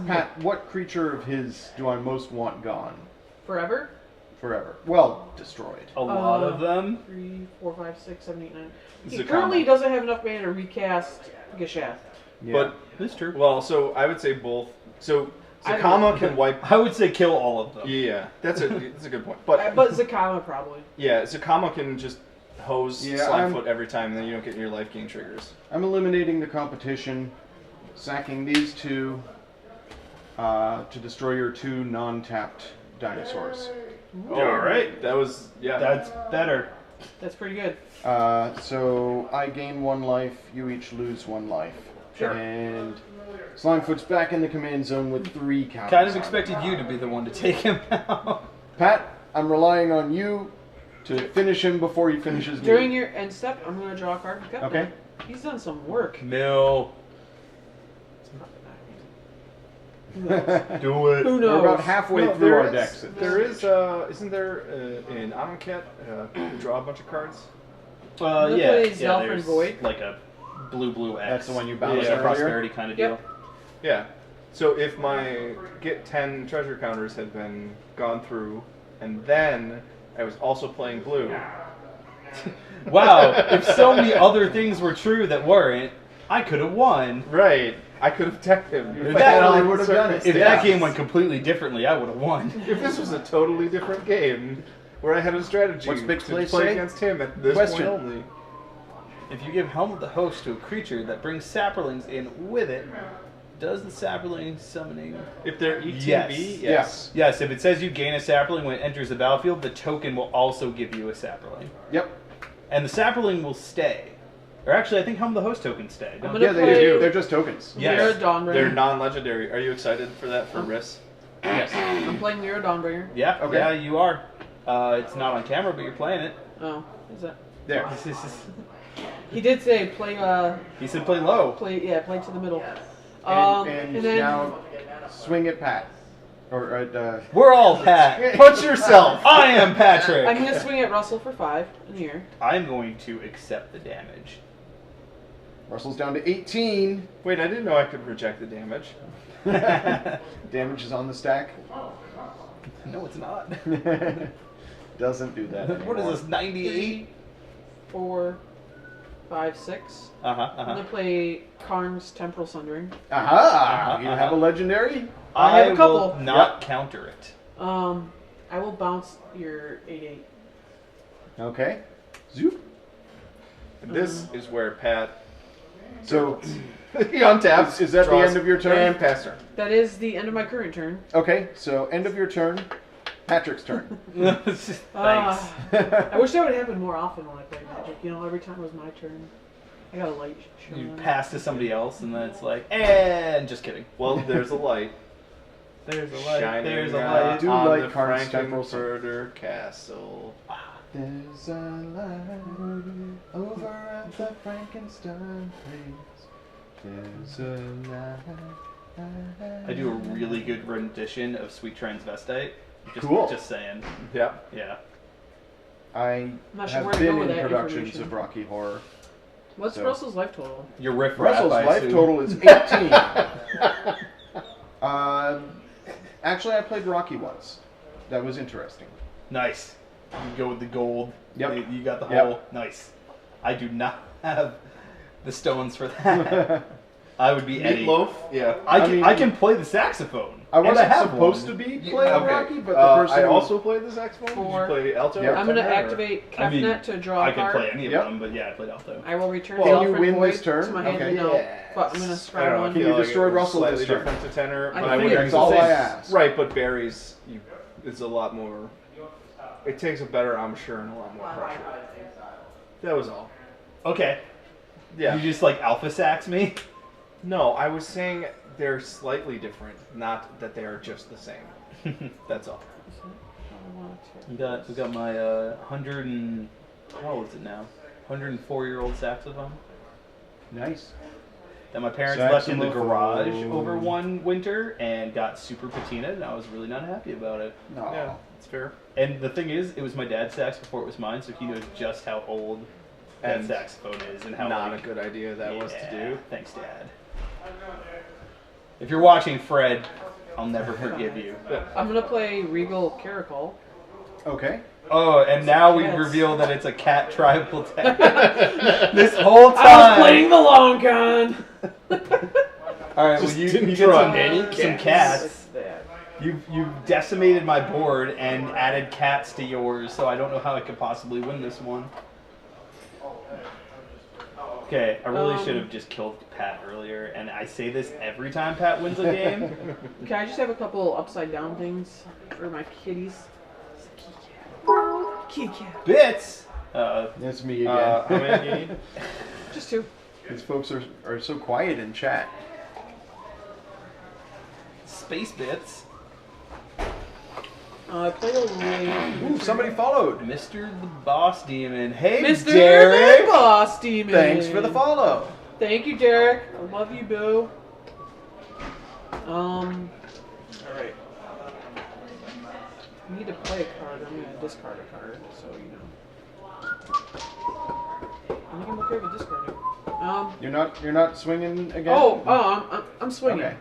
Pat, what creature of his do I most want gone Forever? forever? Well, destroyed. A lot of them. 3, 4, 5, 6, 7, 8, 9. He Zakama. currently doesn't have enough mana to recast Gishath. Yeah. But That's true. well, so I would say both. So I don't Zakama know. can wipe. I would say kill all of them. Yeah, that's a good point. But But Zakama probably. yeah, Zakama can just hose Yeah, Slimefoot every time, and then you don't get your life gain triggers. I'm eliminating the competition, sacking these two to destroy your 2 non-tapped dinosaurs. All right, that was That's better. That's pretty good. So I gain 1 life, you each lose 1 life. Sure. And Slimefoot's back in the command zone with 3 counters. Kind of on expected you to be the one to take him out. it. Pat, I'm relying on you to finish him before he finishes me. During your end step, I'm going to draw a card from Kefnet. Okay. He's done some work. Mill. Who knows? Do it. Who We're knows? about halfway No, through there our is- decks. There is, isn't there an Amonkhet draw a bunch of cards? Look Yeah. at his Yeah, Zelfin there's Void. like a blue X. That's the one you Like bounced a earlier? prosperity kind of deal. Yep. Yeah. So if my get 10 treasure counters had been gone through, and then I was also playing blue, Wow, if so many other things were true that weren't, I could have won. Right. I could have teched him. If I that had all really the would have done it. If circumstances. that game went completely differently, I would have won. If this was a totally different game, where I had a strategy What's Big to Play play say? against him at this Question. point only. If you give Helm of the Host to a creature that brings sapperlings in with it, does the sapperling summoning... If they're ETB, Yes. yes. Yes, if it says you gain a sapperling when it enters the battlefield, the token will also give you a sapperling. Yep. And the sapperling will stay. Or actually, I think Helm of the Host tokens stay. I'm Don't gonna Yeah, they play- do. They're just tokens. Yes. Lyra Dawnbringer. They're non-legendary. Are you excited for that for Riss? Yes. I'm playing Lyra Dawnbringer. Yeah, Okay. yeah, you are. It's not on camera, but you're playing it. Oh, is that? There. He did say play. He said play low. Play to the middle. And and then now swing at Pat. Or at, We're all Pat. Punch yourself! I am Patrick. I'm gonna swing at Russell for 5 in the air. I'm going to accept the damage. Russell's down to 18. Wait, I didn't know I could reject the damage. Damage is on the stack. No, it's not. Doesn't do that anymore. What is this, 98? 4, 5, 6. Uh-huh, I'm gonna play Karn's Temporal Sundering. Aha! You have a legendary? I have a couple. Will not counter it. I will bounce your 8/8. Okay. Zoop. This is where Pat So, he untaps. Is that the draws, end of your turn? And pass turn. That is the end of my current turn. okay, so end of your turn. Patrick's turn. Thanks. I wish that would happen more often when I play Magic. You know, every time it was my turn, I got a light You showing. pass to somebody else, and then it's like, and just kidding. Well, there's a light. There's a light. Shining There's a light. do on like the Karn's Temporal Frankenfurter Castle. There's a light over at the Frankenstein place. There's a light. I do a really good rendition of Sweet Transvestite. Cool. Just saying. Yeah. Yeah. I not sure have where to been go with in that productions information. of Rocky Horror. What's So- Russell's life total? Your riff Russell's rap, I life assume. total is 18. Actually, I played Rocky once. That was interesting. Nice. You go with the gold. Yep. You got the Yep. whole. Nice. I do not have the stones for that. I would be Eddie. Meatloaf? Yeah. I can play the saxophone. I and wasn't have supposed one. to be You- playing Okay. Rocky, but the person I who- also played the saxophone. Four. Did you play alto? Yep. I'm going to tenor, or- activate I mean, Kefnet to draw I a can card. play any of Yep. them, but yeah, I played alto. I will return Can you Alfred win Void this turn? to my hand Okay. and no, but I'm going to I don't scry know, I one. Can feel you like destroy it was Russell slightly this turn? different to tenor, I but think wouldn't it's That's use all the I same- ask. Right, but berries, it's a lot more. It takes a better, I'm sure, and a lot more pressure. That was all. Okay. Yeah. You just like alpha sax me? No, I was saying they're slightly different, not that they are just the same. That's all. We got my 100 and how old is it now? 104-year-old saxophone Nice. that my parents left in the Saxophone. garage over one winter and got super patinaed, and I was really not happy about it. No. Yeah, it's fair. And the thing is, it was my dad's sax before it was mine, so he knows just how old that And saxophone is and how Not like, a good idea that was to do. Thanks, Dad. If you're watching, Fred, I'll never forgive you. I'm going to play Regal Caracol. Okay. Oh, and now we Yes. reveal that it's a cat tribal deck. This whole time. I was playing the long con! All right, well, Just you didn't get draw some, any some cats. cats. You've decimated my board and added cats to yours, so I don't know how I could possibly win this one. Okay, I really should have just killed Pat earlier, and I say this every time Pat wins a game. Can I just have a couple upside down things for my kitties? Kitty cat. Bits! That's me again. How many do you need? Just 2. These folks are so quiet in chat. Space bits. I played a really... Ooh, somebody followed. Mr. the Boss Demon. Hey, Mr. Derek! The Boss Demon! Thanks for the follow. Thank you, Derek. I love you, boo. Alright. I need to play a card. I'm going to discard a card, so you know. I think I'm okay with discarding. You're not swinging again. I'm swinging. Okay.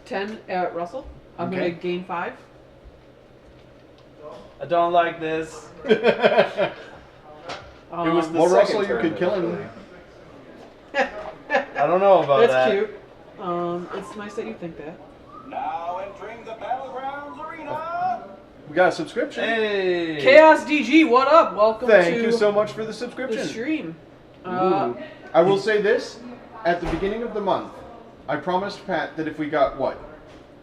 10 at Russell. I'm Okay. going to gain 5. I don't like this. It was the Well, second Russell, you turn could that kill was him. really- I don't know about That's that. cute. It's nice that you think that. Now entering the Battlegrounds Arena. We got a subscription. Hey. Chaos DG, what up? Welcome Thank to you so much for the the subscription. stream. Ooh. I will say this: at the beginning of the month, I promised Pat that if we got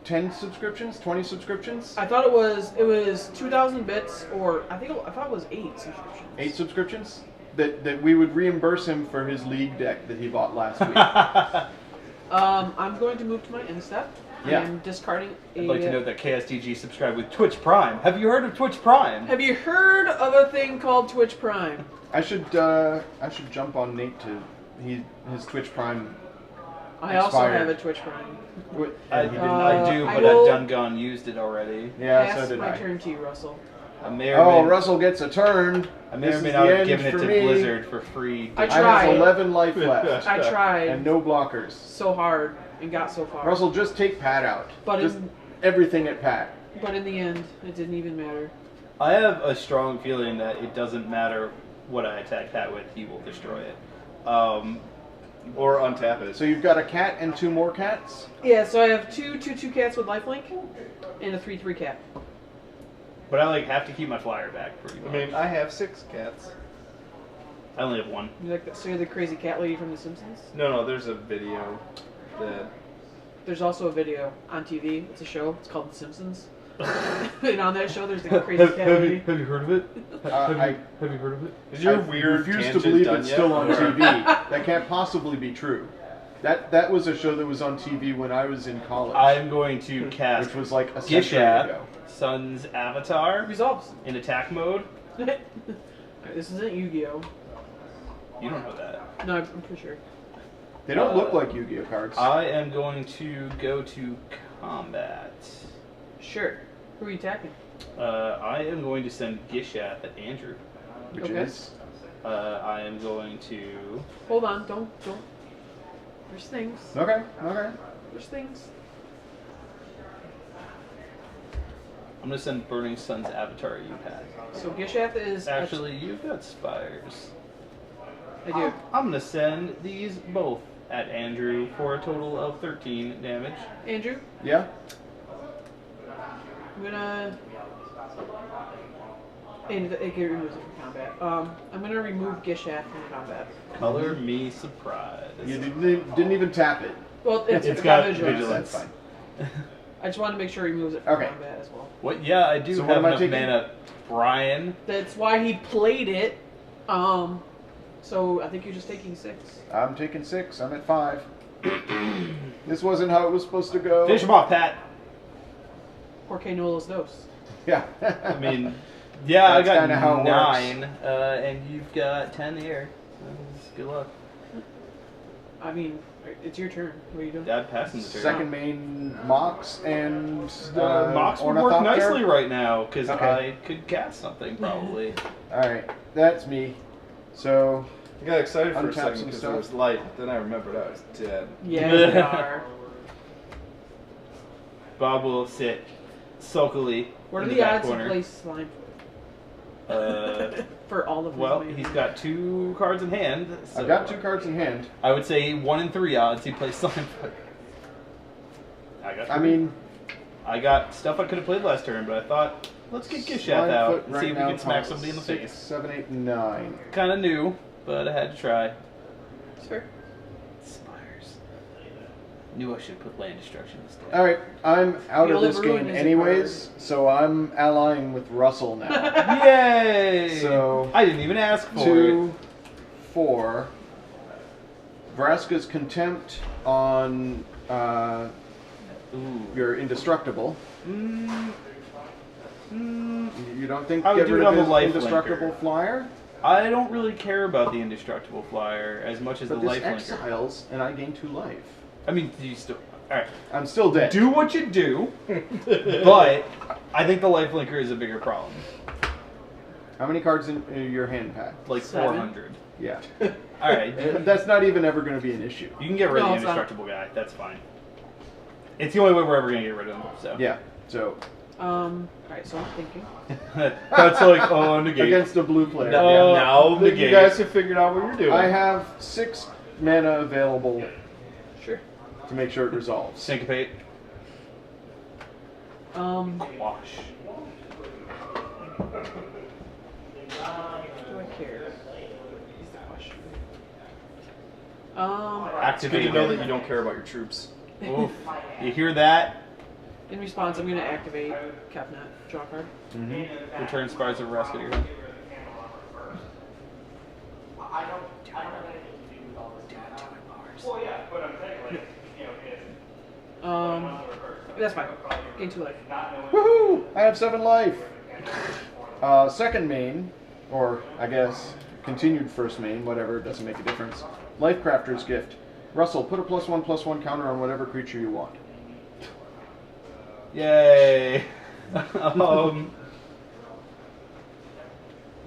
10 subscriptions, 20 subscriptions, I thought it was 2,000 bits, or I thought it was 8 subscriptions. 8 subscriptions, that we would reimburse him for his league deck that he bought last week. I'm going to move to my end step. Yeah. I'm discarding a. I'd like to note that KSDG subscribed with Twitch Prime. Have you heard of Twitch Prime? Have you heard of a thing called Twitch Prime? I should jump on Nate to his Twitch Prime. I also Expired. have a Twitch Prime. I do, I but will- Dun Gun used it already. Yeah, Pass so did my I. turn to you, Russell. I may or Oh, may, Russell gets a turn. I may or This may is not the have end given it for to me. Blizzard for free. I I tried. have 11 life left I tried and no blockers. so hard and got so far. Russell, just take Pat out. But just in- everything at Pat. But in the end, it didn't even matter. I have a strong feeling that it doesn't matter what I attack Pat with, he will destroy it. Or untap it. So you've got a cat and 2 more cats. Yeah, so I have two cats with lifelink and a 3/3 cat. But I have to keep my flyer back pretty I much. mean, I have 6 cats. I only have one. So you're the crazy cat lady from The Simpsons? No, there's a video that. There's also a video on TV. It's a show. It's called The Simpsons. And on that show, there's the crazy cat lady. Have you heard of it? I Have you heard of it? Is your I weird refuse to tangent believe done it's yet? still on Or- TV. That can't possibly be true. That was a show that was on TV when I was in college, I'm going to cast which was like a century Gishat, ago. Sun's avatar, Resolves. in attack mode. This isn't Yu-Gi-Oh! You don't know that. No, I'm pretty sure. They don't look like Yu-Gi-Oh cards. I am going to go to combat. Sure. Who are you attacking? I am going to send Gishat at Andrew. which okay. is I am going to. Hold on. Don't. There's things. okay. There's things. I'm going to send Burning Sun's avatar at you, Pat. So Gishath is Actually, you've got spires. I do. I'm going to send these both at Andrew for a total of 13 damage. Andrew, Yeah. I'm gonna. And it removes it from combat. I'm gonna remove Gishath from combat. Color me surprised. You didn't even tap it. Well, It's got vigilance. vigilance. That's fine. I just want to make sure he removes it from Okay. combat as well. What? Yeah, I do So what have am I enough taking? mana. Brian. That's why he played it. So I think you're just taking 6. I'm taking 6. I'm at 5. This wasn't how it was supposed to go. Finish him off, Pat. Porque no los dos. Yeah. I mean, yeah, I That's got kinda how it 9, and you've got 10 here. Good luck. I mean, it's your turn. What are you doing? Dad passing the turn. Second main Mox and Mox would work Ornithopter. nicely right now because Okay. I could cast something probably. All right, that's me. So I got excited for a Untap second some because stuff. it was light, then I remembered I was dead. Yeah, you are. Bob will sit sulkily What are in the the back odds he corner. plays slime Uh, for all of his well, mana? he's got 2 cards in hand. So I've got 2 cards in hand. I would say 1 in 3 odds he plays Slime. I got. I 3. mean, I got stuff I could have played last turn, but I thought let's get Gishath Slimefoot out and right see if we now can smack costs somebody in the 6, face. 7, 8, 9. Kind of new, but I had to try. Sure. Spires. Knew I should put land destruction instead. All right, I'm out of Field this of Ruin game is a anyways, so I'm allying with Russell now. Yay! So, I didn't even ask for 2, 4. Vraska's Contempt on it. Ooh. your Indestructible. Mm, mm, You don't think I would get do rid it on of the his life Indestructible linker. Flyer? I don't really care about the indestructible flyer as much as But the this life linker. exiles, and I gain 2 life. I mean, do you still? All right. I'm still dead. Do what you do, but I think the life linker is a bigger problem. How many cards in your hand, Pat? Like 7. 400. Yeah. All right. That's not even ever going to be an issue. You can get rid No, of the it's not. indestructible guy. That's fine. It's the only way we're ever gonna get rid of him. So Yeah. So, Alright, so I'm thinking. That's like, oh, negate. Against a blue player. Now Then negate. You guys have figured out what you're doing. I have 6 mana available Sure. to make sure it resolves. Syncopate. Wash. Do I care? Is the question. It's good to know that you don't care about your troops. Oof. You hear that? In response, I'm going to activate Capnet. Draw a card. Return Spires of Rescue to your hand. That's fine. Gain 2 life. Woohoo! I have 7 life. Second main, or I guess continued first main, whatever, it doesn't make a difference. Lifecrafter's Gift. Russell, put a +1/+1 counter on whatever creature you want. Yay.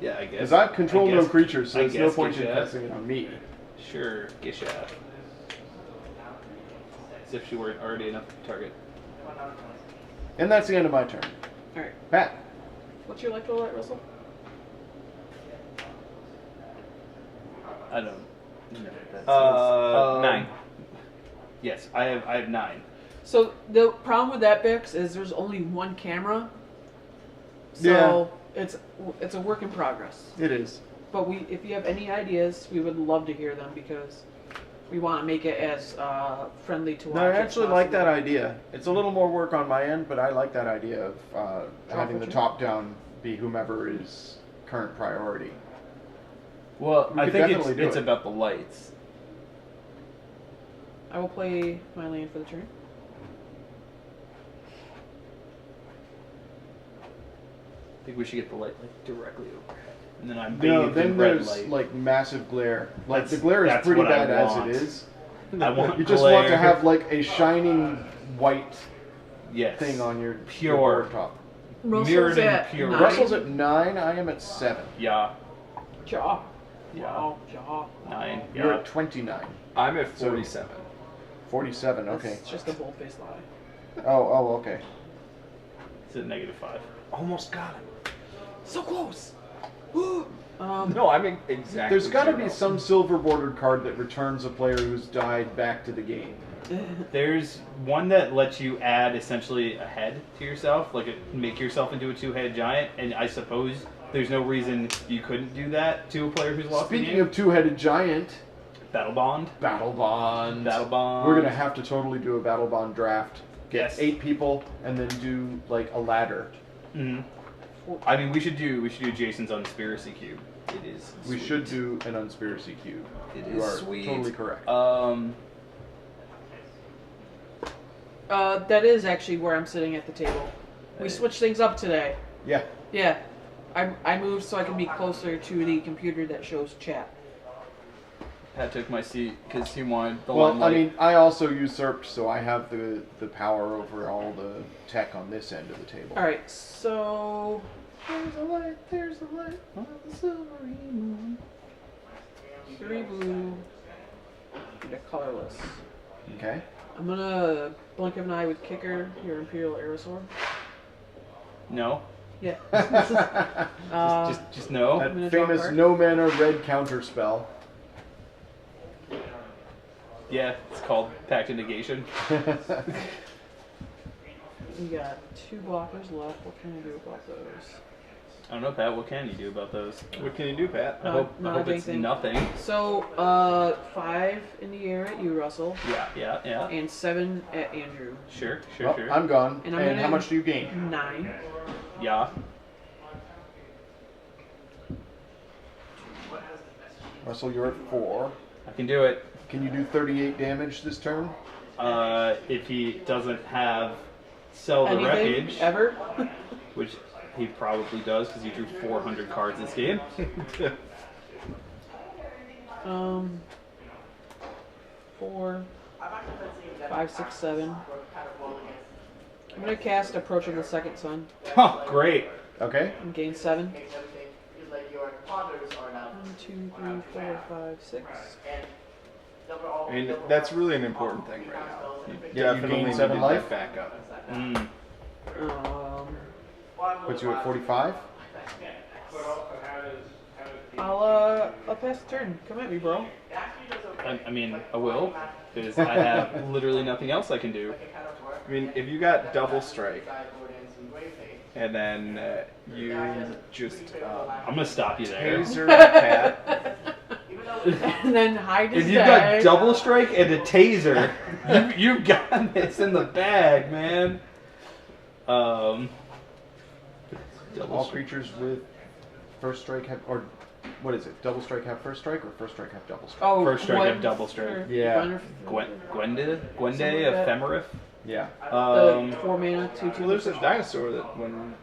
Yeah, I guess. Because I've controlled no creatures, so I there's no guess point in Gisha. casting it on me. Sure, Gisha. As if she weren't already enough target. And that's the end of my turn. Alright. Pat. What's your electoral at, Russell? I don't know. That 9. Yes, I have 9. So the problem with that, Bix, is there's only one camera. So it's a work in progress. It is. But if you have any ideas, we would love to hear them because we want to make it as friendly to watch. No, I as actually like that possible. idea. It's a little more work on my end, but I like that idea of having the feature? top-down be whomever is current priority. Well, We I could think definitely do it's it. about the lights. I will play my land for the turn. I think we should get the light like directly overhead, and then I'm No, bathed then in red there's light. like massive glare. Like That's- the glare is that's pretty what I bad as want. it is. I want You just want to glare. have like a shining white yes. thing on your Pure. board top. Russell's Mirrored and at pure. 9. Russell's at 9. I am at 7. Yeah. Jaw. Yeah. Wow, jaw. 9. You're Yeah. at 29. I'm at 47. 47. Okay. It's just a bold-faced lie. Oh, okay. It's at -5. Almost got him. So close. No, I'm exactly. There's got to be 0. some silver bordered card that returns a player who's died back to the game. There's one that lets you add essentially a head to yourself, like make yourself into a 2-headed giant, and I suppose there's no reason you couldn't do that to a player who's lost the Speaking game. of two-headed giant, Battle Bond. Battle Bond. Battle Bond. We're gonna have to totally do a Battle Bond draft. Get Yes. 8 people and then do like a ladder. Mhm. I mean, we should do Jason's Unspiracy Cube. It is. We sweet. should do an Unspiracy Cube. It You is are sweet. totally correct. That is actually where I'm sitting at the table. We switched things up today. Yeah. Yeah. I moved so I can be closer to the computer that shows chat. Pat took my seat because he wanted the Well, limelight. I mean, I also usurped, so I have the power over all the tech on this end of the table. Alright, so... There's a light on the silvery moon. 3 blue. And a colorless. Okay. I'm gonna blink of an eye with Kicker, your Imperial Aerosaur. no. Yeah. Just no. I'm gonna That draw a famous card. no mana red counter spell. Yeah, it's called Pact of Negation. We got 2 blockers left. What can I do about those? I don't know, Pat. What can you do about those? What can you do, Pat? I hope not it's anything. nothing. So, 5 in the air at you, Russell, Yeah. and 7 at Andrew. Sure. Well, I'm gone. And And, I'm gonna- how much do you gain? 9. Yeah. Russell, you're at 4. I can do it. Can you do 38 damage this turn? If he doesn't have Sell the Anything Wreckage, ever? which he probably does because he drew 400 cards this game. 4, 5, 6, 7. I'm gonna cast Approach of the Second Sun Oh, great. Okay. and gain 7. Makes everything feel like your fathers are now. 1, 2, 3, 4, 5, 6. And they were all. I mean, that's really an important thing right now. You Yeah, you definitely gain need 7 that life. back up. Mm. Puts you at 45. I'll pass the turn. Come at me, bro. I mean, I will, because I have literally nothing else I can do. I mean, if you got double strike, and then you just I'm gonna stop you there. taser Pat. And then hide his If you've got double strike and a taser, you've got this in the bag, man. Double All strike. creatures with first strike have, or what is it? Double strike have first strike, or first strike have double strike? Oh, First strike Gwen- of double strike. Yeah. Gwende Something like that. Ephemerith. Yeah. The 4 mana, 2/2. Well, there's a dinosaur that when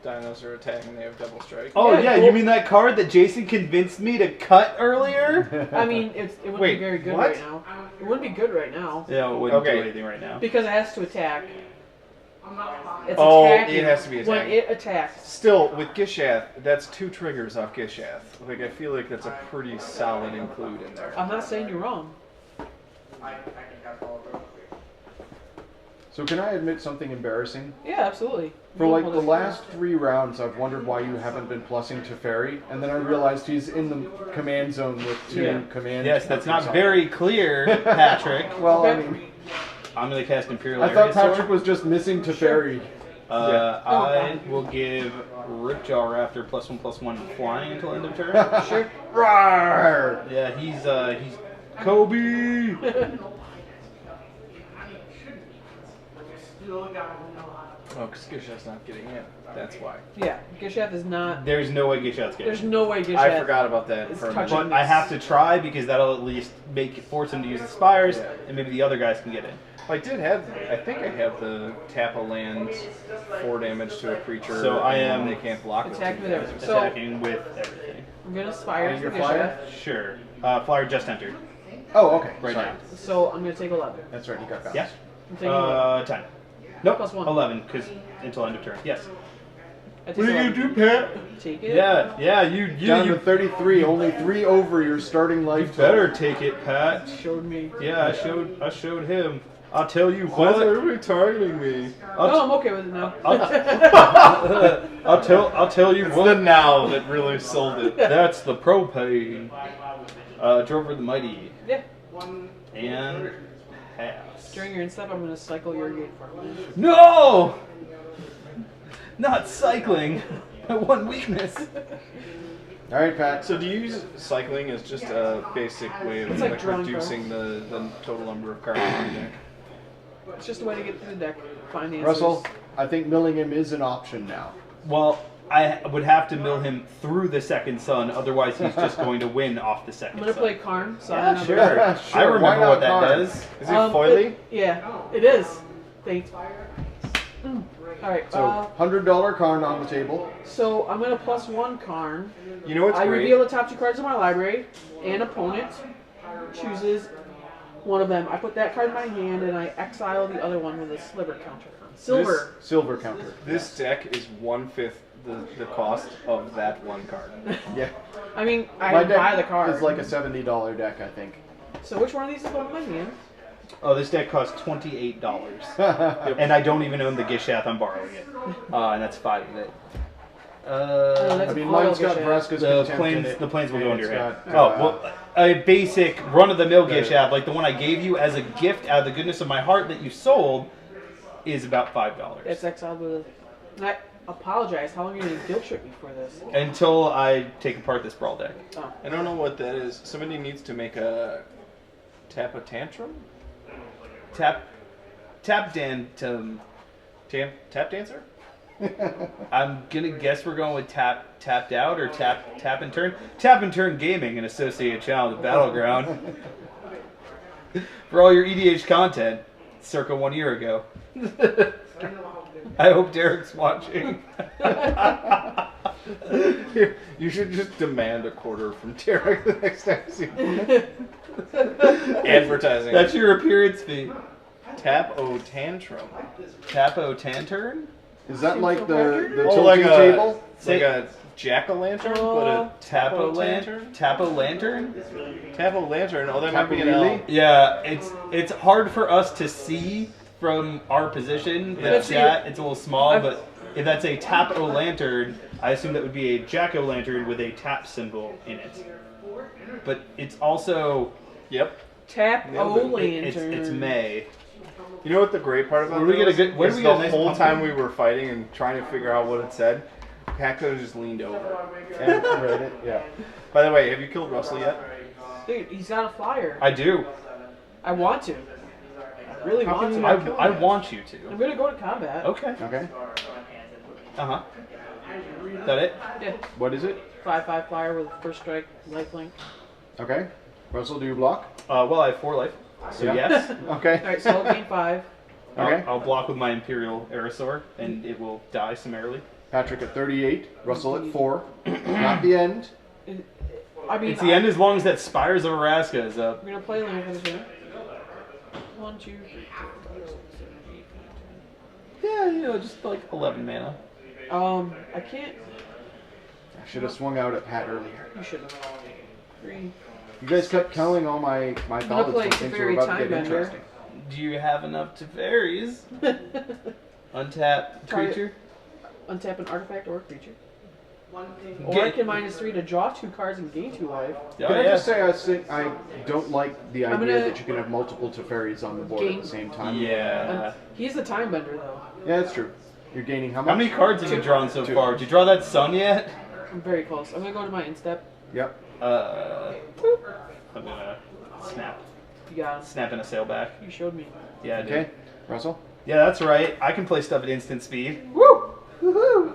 dinos are attacking, they have double strike. Oh Yeah, yeah, cool. you mean that card that Jason convinced me to cut earlier? I mean, it wouldn't Wait, be very good what? right now. It wouldn't be good right now Yeah, it wouldn't Okay. do anything right now. because it has to attack. It's Oh, attacking it has to be when attacking. it attacks. Still, with Gishath, that's 2 triggers off Gishath. Like, I feel like that's a pretty solid include in there. I'm not saying you're wrong. So can I admit something embarrassing? Yeah, absolutely. For like the Well, last 3 rounds, I've wondered why you haven't been plussing Teferi, and then I realized he's in the command zone with 2 Yeah. command. Yes, that's not on. very clear, Patrick. Well, I Okay. mean, I'm gonna cast Imperial I thought Aerosaur. Patrick was just missing Teferi. I will give Ripjaw Raptor +1/+1 flying until end of turn. Sure. Rawr! Yeah, he's Kobe. Oh, because Gishath's not getting in. That's why. Yeah, Gishath is not. There's no way Gishath's There's getting. no way Gishath. I forgot about that It's for a touching- minute. But I have to try because that'll at least force him to use the spires, Yeah. and maybe the other guys can get in. I think I have the tap a land 4 damage to a creature. So I and am they can't block with Attack 2 with guys. everything. So- Attacking with everything. I'm gonna Spire And for your flyer? Gishath. Sure. Flyer just entered Oh, okay. right Sorry. now. So I'm gonna take 11. That's right, he got bounced. Yeah. I'm taking 11. 10. Nope. +1. 11 because until end of turn. Yes. I take 11. Pat? Take it. Yeah. You Down to 33, only 3 over your starting You life. better take it, Pat. Showed me. Yeah, I showed him. I'll tell you Why is what. everybody targeting me? No, I'm okay with it now. I'll tell you It's what. the now that really sold it. That's the propane. Drover the Mighty Yeah. and pass. During your instep, I'm gonna cycle your gate farm. No! Not cycling. One weakness. All right, Pat. So do you use cycling as just a basic way of It's like drawing reducing the total number of cards in your deck? It's just a way to get through the deck. Find answers. Russell, I think milling him is an option now. Well, I would have to mill him through the second sun, otherwise he's just going to win off the I'm second gonna sun. play Karn. So Yeah, I'm gonna- sure. Sure, I why remember not what that Karn? does. Is it foily? Yeah, it is. Thanks. All right. So $100 Karn on the table. So I'm gonna +1 Karn. You know what's I great? reveal the top 2 cards of my library. An opponent chooses one of them. I put that card in my hand and I exile the other one with a sliver counter. Silver. Silver counter. This deck is 1/5 the cost of that one card. Yeah. I mean, I My buy the deck card. is like a $70 deck, I think. So which one of these is going in my hand? Oh, this deck costs $28. And I don't even own the Gishath, I'm borrowing it. And that's 5 of it. that's I mean, Coil mine's got Gishath. Vraska's The Contempt in planes, it, the planes will and go into it's your hand. got, Oh, well, a basic run-of-the-mill Gishath, like the one I gave you as a gift out of the goodness of my heart that you sold, is about $5. It's exiled with a... And I apologize. How long are you going to guilt trip me for this? Until I take apart this Brawl deck. Oh. I don't know what that is. Somebody needs to make a tantrum? Tap Dantum. Tap dancer? I'm gonna guess we're going with tapped out or tap and turn. Tap and turn gaming, an associated channel to Battleground. For all your EDH content, circa 1 year ago. I hope Derek's watching. You should just demand a quarter from Derek the next time you see him. Advertising. That's your appearance fee. Tap-o tantrum. Tapo Tantern? Is that Seems like so the accurate. tilting like table? Like a jack-o'-lantern, but a Tapo lantern. Tapo Lantern? Tap-o'-lantern. Oh, that might be an Tapo-lily? L. Yeah, it's hard for us to see from our position. The Let's see. chat, it's a little small, I've- but if that's a tap-o-lantern, I assume that would be a jack-o'-lantern with a tap symbol in it. But it's also... Yep. Tap O It's lantern. May. You know what the great part about Where do we get a good- where do is we get a the nice whole pumpkin? time we were fighting and trying to figure out what it said, Pat could have just leaned over and read it. Yeah. By the way, have you killed Russell yet? Dude, he's got a flyer. I do. I want to. I really How want can to. you not kill I him? want you I'm to. gonna go to combat. Okay. Okay. Uh-huh. Is that it? Yeah. What is it? 5/5 flyer with first strike, lifelink. Okay. Russell, do you block? Well, I have 4 life. So Yeah. yes. Okay. Alright, so gain 5. Okay. I'll block with my Imperial Aerosaur, and it will die summarily. Patrick at 38. Russell at 4. Not the end. I mean, It's the end as long as that Spires of Araska is up. We're gonna play land for this one. 1, 2, 3, 4, 5, 6, 7, 8, 9, 10. Yeah, just like 11 mana. I can't. I should have swung out at Pat earlier. You should have. 3. You guys kept killing all my gonna thoughts play when things were Teferi about to get Timebender. interesting. Do you have enough Teferis? Untap creature? Untap an artifact or a creature. Or Get- I can -3 to draw 2 cards and gain 2 life. Oh, Can I yeah. just say I don't like the I'm idea gonna- that you can have multiple Teferis on the board at the same time. Yeah. He's a time bender though. Yeah, that's true. You're gaining how much? How many cards have you drawn so 2. far? Did you draw that sun yet? I'm very close. I'm gonna go to my instep. Yep. I'm gonna snap. You got him. Snap in a sailback. You showed me. Yeah, I did. Okay. Russell? Yeah, that's right. I can play stuff at instant speed. Woo! Woohoo!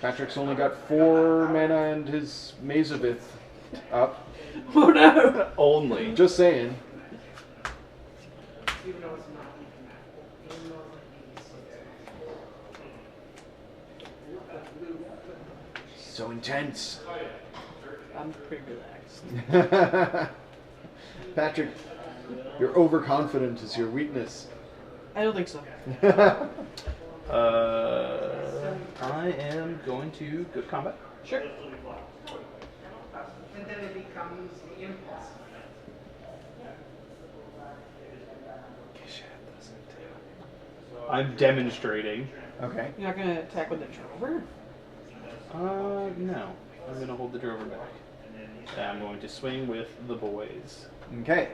Patrick's only got 4 mana and his Mazavith up. Oh no! Only. Just saying. So intense. I'm pretty relaxed. Patrick, your overconfidence is your weakness. I don't think so. I am going to go to combat. Sure. And then it becomes the impulse. I'm demonstrating. Okay. You're not gonna attack with the drover? No. I'm gonna hold the drover back. And I'm going to swing with the boys. Okay.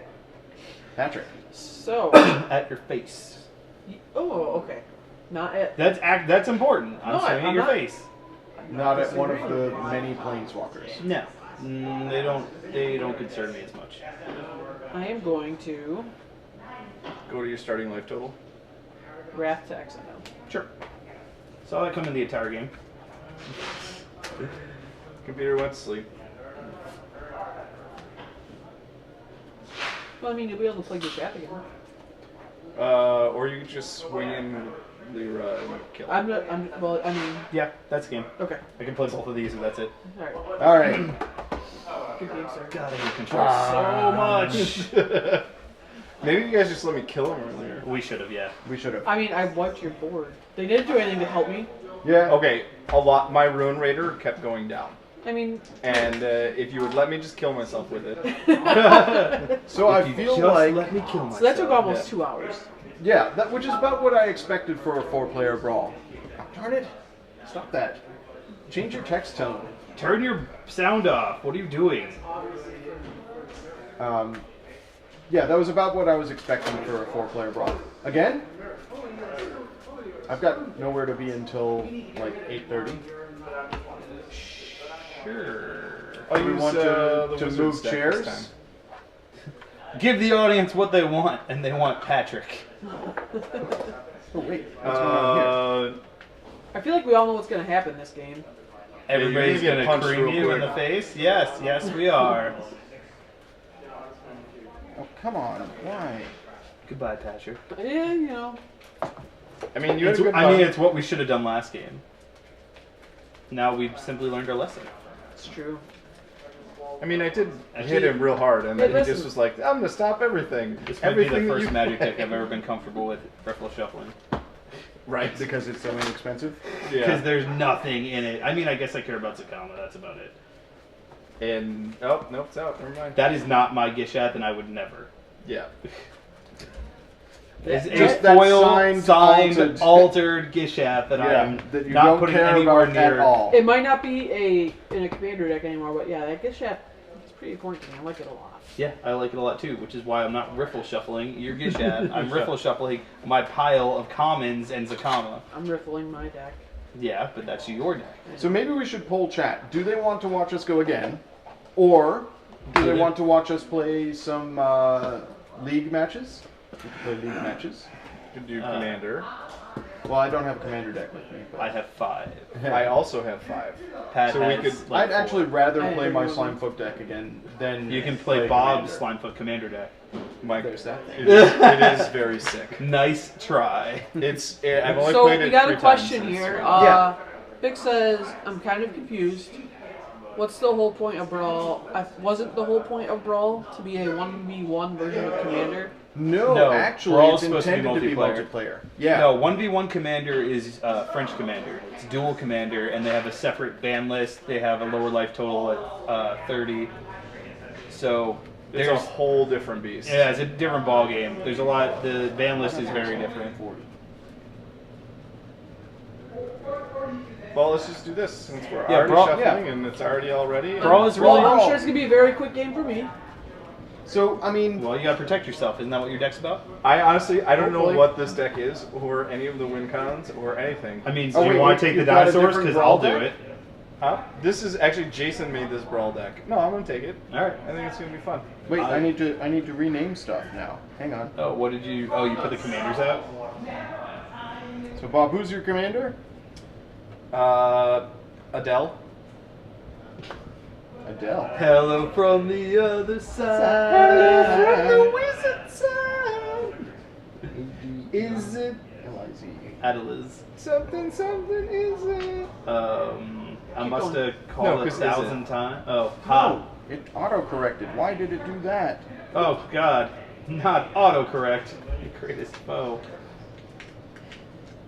Patrick. So. At your face. Oh, okay. Not at. That's important. I'm No, swinging at I'm your not- face. Not at one of the many planeswalkers. No. They don't concern me as much. I am going to Go to your starting life total. Wrath to Exile. Sure. Saw that come in the entire game. Computer went to sleep. Well, I mean, you'll be able to play your chat again. Or you could just swing in Lyra and kill. Well, I mean, Yeah, that's the game. okay. I can play both of these if that's it. Alright. All right. Good game, sir. God, I hate control so much. Maybe you guys just let me kill him earlier. We should have, yeah. We should have. I mean, I wiped your board. They didn't do anything to help me. Yeah. Okay, a lot. My Ruin Raider kept going down. I mean, And if you would let me just kill myself with it. So I feel like let me kill myself. so that took almost yeah. 2 hours. yeah, that which is about what I expected for a 4-player brawl. Darn it! Stop that. Change your text tone. Turn your sound off. What are you doing? Yeah, that was about what I was expecting for a 4-player brawl. Again? I've got nowhere to be until like 8:30. Sure. I'll We use, want the to wizard move stack this chairs. time. Give the audience what they want, and they want Patrick. Oh wait, what's going on I feel like we all know what's going to happen this game. Everybody's you're gonna gonna get punched cream real you in quick. the face? Yes, we are. here? Oh come on, why? Goodbye, Patrick. Yeah, you know. I mean, you had It's, a good I mean, run. it's what we should have done last game. Now we've simply learned our lesson. It's true. I mean, I did Actually- hit him real hard, and Hey, then he listen. just was like, "I'm gonna stop everything." This might be Everything the that first you magic deck I've ever been comfortable with Riffle Shuffling. Right. Because it's so inexpensive? Because Yeah. there's nothing in it. I mean, I guess I care about Sakama, that's about it. And oh, nope, it's out. Never mind. That is not my Gishath, and I would never. Yeah. Is Just a that foil signed, signed, altered- altered Gishat that Yeah, I'm that you not don't putting care anywhere about near. at all. It might not be in a commander deck anymore, but yeah, that gift shop is pretty important to me. I like it a lot. Yeah, I like it a lot too, which is why I'm not riffle shuffling your Gishat. I'm riffle shuffling my pile of commons and Zakama. I'm riffling my deck. Yeah, but that's your deck. So maybe we should poll chat. Do they want to watch us go again? Or do they want to watch us play some league matches? We can play league matches. You can do commander. Well, I don't have a commander deck with me. But I have 5. I also have 5. Pat So we has could- like I'd actually 4. rather I play agree my with Slimefoot deck again than You can play Bob's Commander. Slimefoot commander deck. Mike, There's that thing. it is very sick. Nice try. I've only So played it we got 3 a question times. here. Yeah. Vic says, I'm kind of confused. What's the whole point of Brawl? Wasn't the whole point of Brawl to be a 1v1 version of Commander? No, actually, Brawl's it's supposed to be intended to be multiplayer. multiplayer. Yeah. No, 1v1 commander is French commander. It's dual commander, and they have a separate ban list. They have a lower life total at 30. So It's a whole different beast. yeah, it's a different ball game. There's a lot. The ban list is very different. Well, let's just do this since we're Yeah, already Brawl- shuffling and it's already all ready. Brawl is Well, really I'm sure it's going to be a very quick game for me. So, I mean, well. You gotta protect yourself. Isn't that what your deck's about? I honestly, I don't know Hopefully. what this deck is, or any of the win cons, or anything. I mean, Oh, do you wait, want wait, to take the you've got a dinosaurs? different Because Brawl I'll do deck? it. Huh? This is actually Jason made this Brawl deck. No, I'm gonna take it. All right. I think it's gonna be fun. wait, I need to rename stuff now. Hang on. Oh, what did you? Oh, you put the commanders out. So, Bob, who's your commander? Adele. Adele. Hello from the other side. wizard side. Is it L-I-Z? Adeliz. Something, is it? I must have No, called 'cause it is 1,000 times. Oh, ha. Oh, it auto-corrected. Why did it do that? Oh God, not autocorrect. Your greatest foe.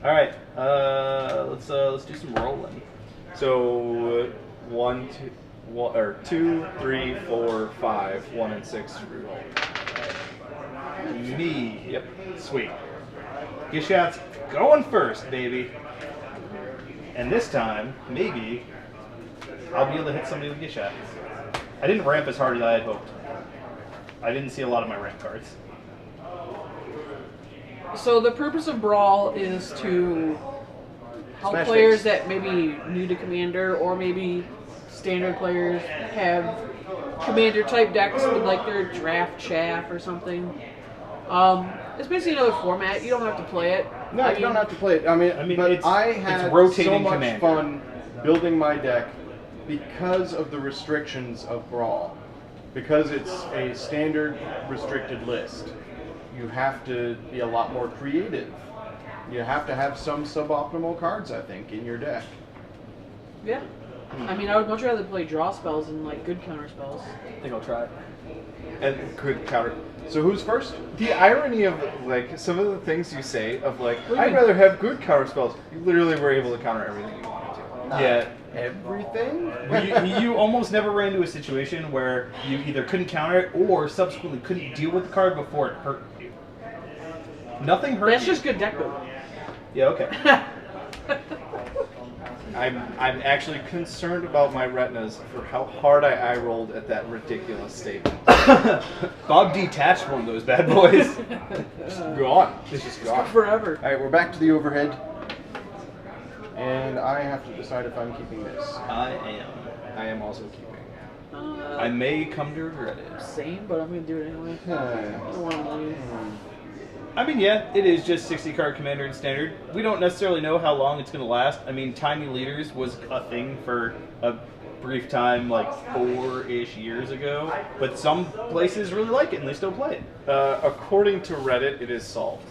All right, let's do some rolling. So, 1, 2, 3, 4, 5, 1 and 6 reroll. Me. Yep. Sweet. Gishat's going first, baby. And this time, maybe I'll be able to hit somebody with Gishat. I didn't ramp as hard as I had hoped. I didn't see a lot of my ramp cards. So the purpose of Brawl is to help Smash players face. that maybe new to Commander or maybe standard players have Commander type decks with like their draft chaff or something. It's basically another format. You don't have to play it. No, you don't have to play it. I mean, but it's- I it's had rotating so much commander. fun building my deck because of the restrictions of Brawl. Because it's a standard restricted list, you have to be a lot more creative. You have to have some suboptimal cards, I think, in your deck. Yeah. I mean, I would much rather play draw spells than like good counter spells. I think I'll try it. And could counter. So who's first? The irony of like some of the things you say of like, do you I'd mean? rather have good counter spells. You literally were able to counter everything you wanted to. Yeah. Everything? You almost never ran into a situation where you either couldn't counter it or subsequently couldn't deal with the card before it hurt you. Nothing hurt That's you. just good deck building. Yeah, okay. I'm actually concerned about my retinas for how hard I eye rolled at that ridiculous statement. Bob detached one of those bad boys. It's gone. It's just gone. Forever. Alright, we're back to the overhead. And I have to decide if I'm keeping this. I am also keeping. I may come to regret it. Same, but I'm gonna do it anyway. I don't want to lose. I mean, yeah, it is just 60 card commander and standard. We don't necessarily know how long it's going to last. I mean, tiny leaders was a thing for a brief time, like 4-ish years ago. But some places really like it and they still play it. According to Reddit, it is solved.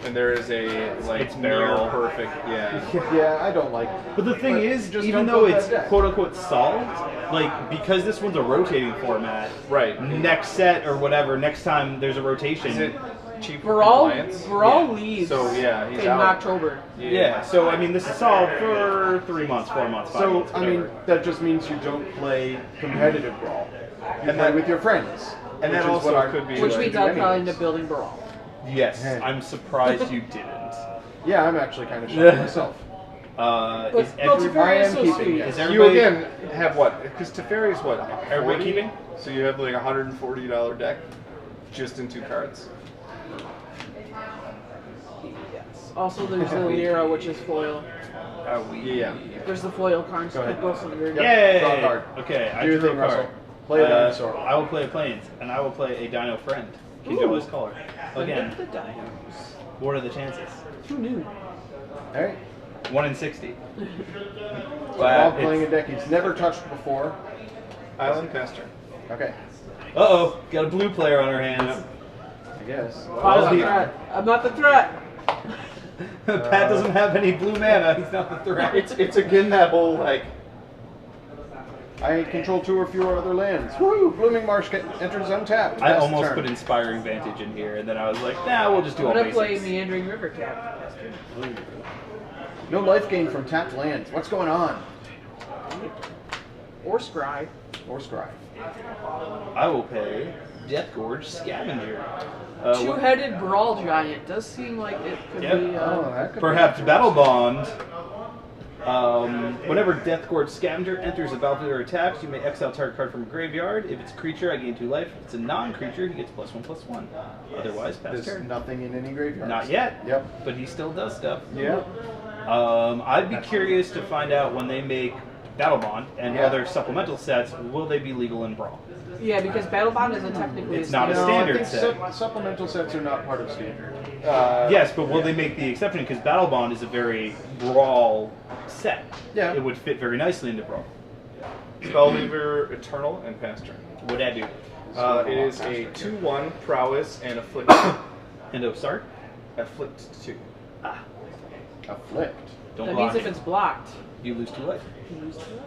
And there is a like It's near barrel. perfect, yeah. Yeah, I don't like it. But the thing But is, just even don't though build it's that deck. quote unquote solved, like because this one's a rotating format, Right. next set or whatever, next time there's a rotation. Is it cheap Brawl compliance? Brawl Yeah. leaves So yeah, he's in out. October. Yeah, so I mean, this is solved for 3 months, 4 months, 5 So, months, I mean, whatever. that just means you don't play competitive Brawl. You And play that- with your friends. and which that is also what I could be Which like- means I'll probably end up building Brawl. Yes, I'm surprised you didn't. Yeah, I'm actually kind of shocked myself. Is everybody, Teferi is I am so keeping sweet. it. is You everybody again have what? Because Teferi is what? Everybody 40? keeping? So you have like a $140 deck just in 2 cards. Yes. Also, there's the Lyra, which is foil. Are we? Yeah. There's the foil cards. Go ahead. Both of them. Yep. Yay! Draw a card. Okay, I Do your drew thing, a card. Russell. Play a dinosaur. I will play a Plains, and I will play a Dino Friend. King of Ooh. his color. Again, The dinos. what are the chances? Who knew? All right. 1 in 60. While But playing a it's- deck he's never touched before. Island Pastor. Okay. Uh-oh, got a blue player on our hands. I guess. I'm not he- the threat. I'm not the threat. Pat doesn't have any blue mana. He's not the threat. It's again that whole like. I control 2 or fewer other lands. Woo! Blooming Marsh enters untapped. I Pass almost turn. put Inspiring Vantage in here, and then I was like, nah, we'll just do I'm all gonna play basics. Meandering River Cat. No life gain from tapped lands. What's going on? Or Scry. Or scry. I will pay Death Gorge Scavenger. What- Two-headed Brawl Giant. Does seem like it could Yep. be. Oh, that could Perhaps be Battle Bond. Whenever Death Gorge Scavenger enters a battlefield or attacks, you may exile target card from a graveyard. If it's a creature, I gain 2 life. If it's a non-creature, he gets +1/+1. Otherwise, pass There's turn. nothing in any graveyard. Not yet. Yep. But he still does stuff. Yeah. I'd be curious to find out when they make Battle Bond and Yeah. other supplemental sets, will they be legal in Brawl? Yeah, because Battle Bond isn't technically. It's not a No, standard I think set. supplemental sets are not part of standard. Yes, but will they make the exception? Because Battle Bond is a very Brawl set. Yeah. It would fit very nicely into Brawl. Spellweaver Eternal and Pass turn. What'd that do? It is a 2/1 Prowess and Afflict. And start? Afflict 2. Afflict. Don't That block. means if it's blocked, You lose 2 life. you lose to it.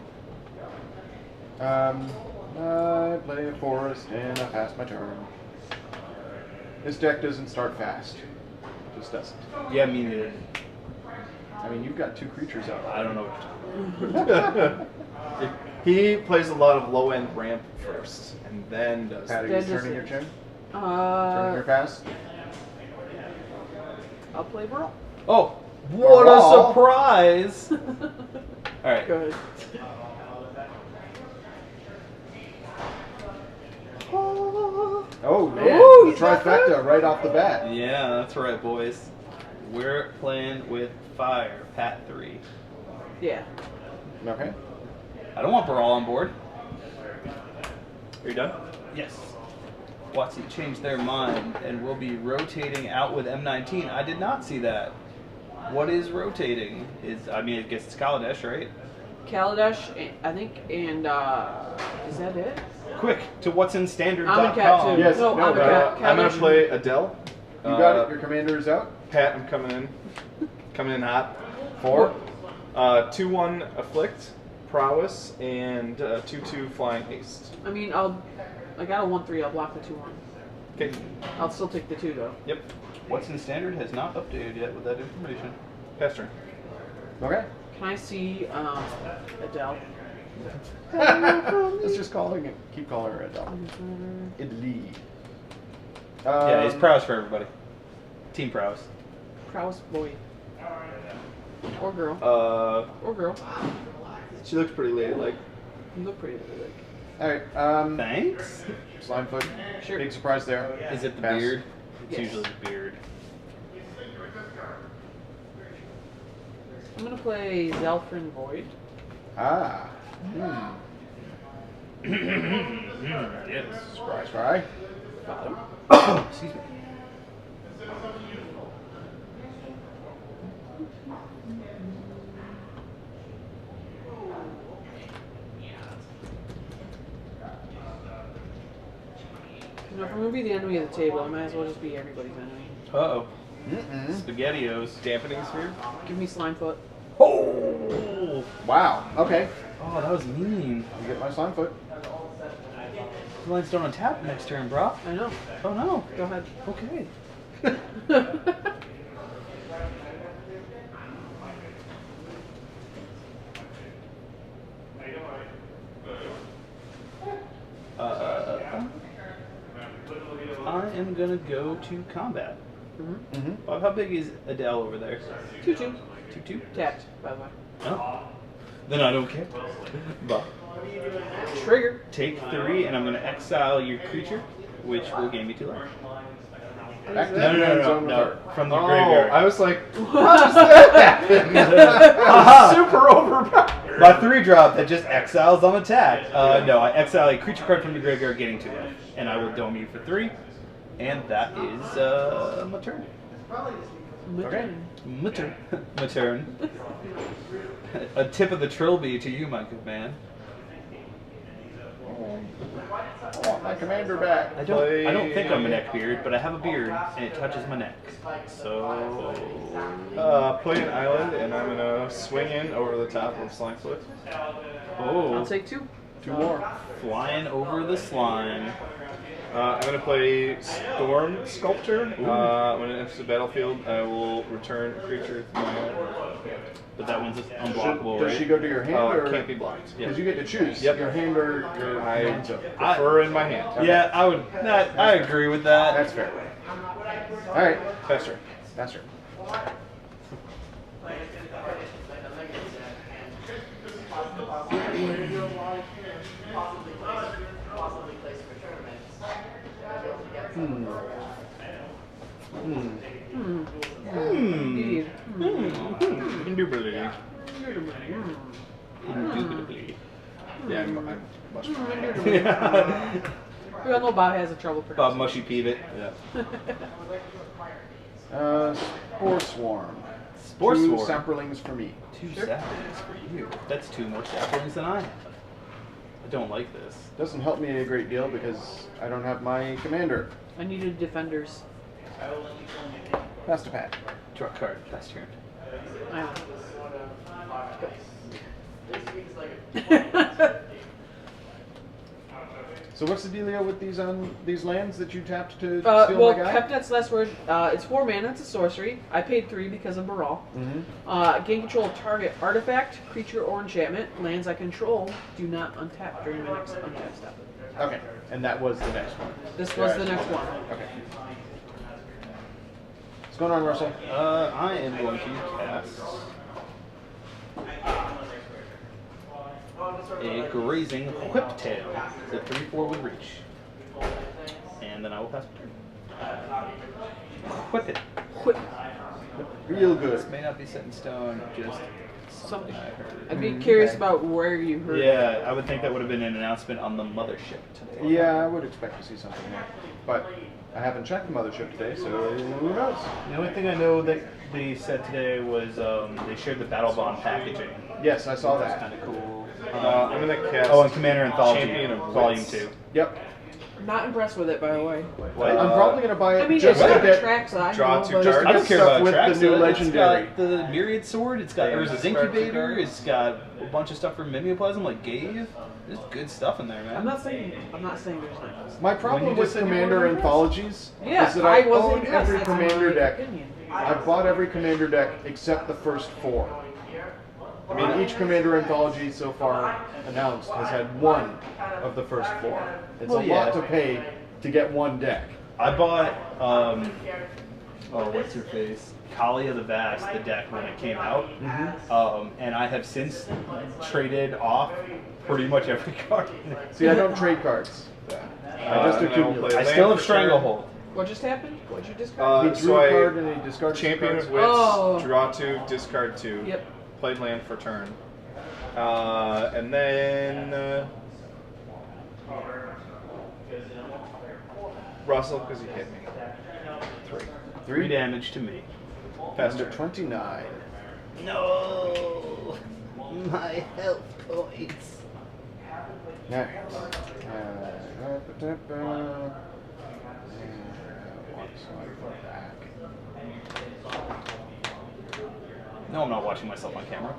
I play a forest and I pass my turn. This deck doesn't start fast. It just doesn't. Yeah, me neither. I mean, you've got 2 creatures out. I don't know what you're talking about. He plays a lot of low end ramp first, and then does. Pat, are you That turning your doesn't- turn? Turning your pass? I'll play Brawl. Oh, what Brawl? a surprise! Alright. Go ahead. Oh, man. Ooh, he's got Trifecta right off the bat. Yeah, that's right, boys. We're playing with fire. Pat 3. Yeah. Okay. I don't want Brawl on board. Are you done? Yes. WotC changed their mind and will be rotating out with M19. I did not see that. What is rotating? I guess it's Kaladesh, right? Kaladesh, I think, and is that it? Quick to what's in standard.com. Amonkhet, too. Yes, No, no, Amonkhet. I'm gonna Kaladesh. play Adele. You got it. Your commander is out. Pat, I'm coming in. Coming in hot. 4. 2/1 Afflict, Prowess, and 2/2 Flying Haste. I mean, I got a 1/3. I'll block the 2/1. Okay. I'll still take the 2 though. Yep. What's in standard has not updated yet with that information. Pass turn. Okay. Can I see Adele? Let's just keep calling her Adele. Idli. Yeah, he's prowess for everybody. Team prowess. Prowess boy. Or girl. Or girl. She looks pretty ladylike. You look pretty. Alright, Thanks. Slimefoot. Sure. Big surprise there. Is it the Pass. beard? It's Yes. usually the beard. I'm gonna play Zelfrin Void. Ah. Yes. Scry. Bottom. Excuse me. You know, if I'm gonna be the enemy of the table, I might as well just be everybody's enemy. Uh-oh. Mm-mm. SpaghettiOs. Dampening Sphere. Give me Slimefoot. Oh! Wow. Okay. Oh, that was mean. You get my Slimefoot. The lines don't untap next turn, bro. I know. Oh no. Go ahead. Okay. I am gonna go to combat. Mm-hmm. Bob, how big is Adele over there? 2/2. 2/2? Tapped, by the way. Oh. Then I don't care. Bob, Trigger. take 3, and I'm going to exile your creature, which will gain me 2 life. Back to No, the no, end no, zone no, with her. from the Oh, graveyard. I was like, how does that happen? Super overpowered. My 3-drop that just exiles on attack. No, I exile a creature card from the graveyard, getting 2 life, and I will dome you for 3, and that is my turn. Okay. My turn. My turn. A tip of the trilby to you, my good man. I want my commander back. I don't think I'm a neckbeard, but I have a beard and it touches my neck. So Play an island, and I'm gonna swing in over the top of Slimefoot. I'll take 2. 2 more. flying over the slime. I'm going to play Storm Sculptor. When it enters the battlefield, I will return a creature to my hand. But that one's just unblockable, Does right? she go to your hand or Can't be blocked. because you get to choose Yep. your hand or your I hands up. prefer in my hand. Yeah, I would. I agree with that. That's fair. All right, Faster. faster. Possibly play some tournaments. Indeed. Indubitably. Indubitably. Yeah, I'm much more. We all know Bob has a trouble Bob pronouncing. Mushy Peevit. Yeah. Spore Swarm. Spore 2 Swarm. saplings for me. 2 saplings for you. That's 2 more saplings than I have. I don't like this. Doesn't help me a great deal because I don't have my commander. I needed defenders. Pass to Pat. Draw a card. Pass turn. I know. So what's the dealio with these lands that you tapped to steal Well, my guy? Kepnet's Last Word, it's 4 mana, it's a sorcery. I paid 3 because of Brawl. Mm-hmm. Gain control of target artifact, creature, or enchantment. Lands I control do not untap during my next untap step. Okay, and that was the next one. This was the next one. Okay. What's going on, Russell? I am going to cast a grazing whiptail. The 3/4 with reach. And then I will pass my turn. Whip it. Quick. Real good. This may not be set in stone, just something I heard. I'd be curious Okay. about where you heard. Yeah, I would think that would have been an announcement on the mothership today. Yeah, I would expect to see something there. But I haven't checked the mothership today, so who knows? The only thing I know that they said today was they shared the Battle Bond packaging. Yes, I saw That's that. kind of cool. I'm going to cast. Oh, and Commander Anthology, Champion of Volume Wits. 2. Yep. Not impressed with it, by the way. What? I'm probably going to buy it I mean, just it's to got get... tracks, I draw know, 2 but cards. I don't care stuff about with the tracks. new legendary. It's got the Myriad Sword. It's got Yeah, Urza's discard 2 Incubator. cards. It's got a bunch of stuff for Mimeoplasm like Gave. There's good stuff in there, man. I'm not saying there's not. My When problem you with just said you Commander weren't impressed. Anthologies Yeah, is that I I wasn't own impressed. every That's Commander my deck. opinion. I've bought every Commander deck except the first 4. I mean, each Commander Anthology so far announced has had one of the first 4. It's Well, a yeah. lot to pay to get one deck. I bought, oh, what's her face? Kali of the Vast, the deck when it came out. And I have since traded off pretty much every card. See, I don't trade cards. I just and I will accumulate. play I still have land for turn. Stranglehold. What just happened? What'd you discard? He drew So a I card and he discarded Champion cards. of Wits, Oh. draw 2, discard 2. Yep. Played land for turn. And then Russell, because you hit me. 3. 3 damage to me. Faster 29. No! My health points. Alright. No, I'm not watching myself on camera.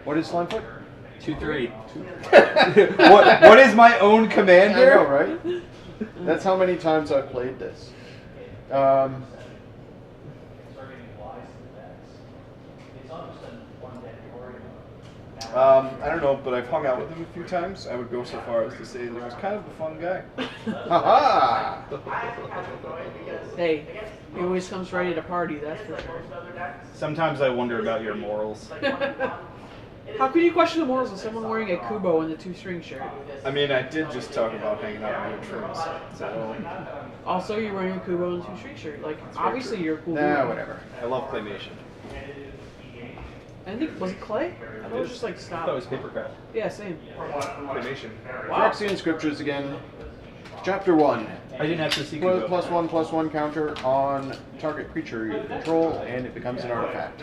What is Slimefoot? 2-3. What is my own I commander? know, right? That's how many times I've played this. I don't know, but I've hung out with him a few times. I would go so far as to say that he was kind of a fun guy. Haha! Hey, he always comes ready to party, that's for sure. Sometimes I wonder about your morals. How can you question the morals of someone wearing a Kubo and the 2-string shirt? I mean, I did just talk about hanging out with trims, so Also, you're wearing a Kubo and a 2-string shirt. Like, obviously you're a cool Nah, dude. whatever. I love claymation. I think, was it clay? I thought it was just like I stop. thought it was papercraft. Yeah, same. Claymation. Wow. Phyrexian Scriptures again. Chapter 1. I didn't actually see Put a Kubo. +1/+1 counter on target creature you control, and it becomes an artifact.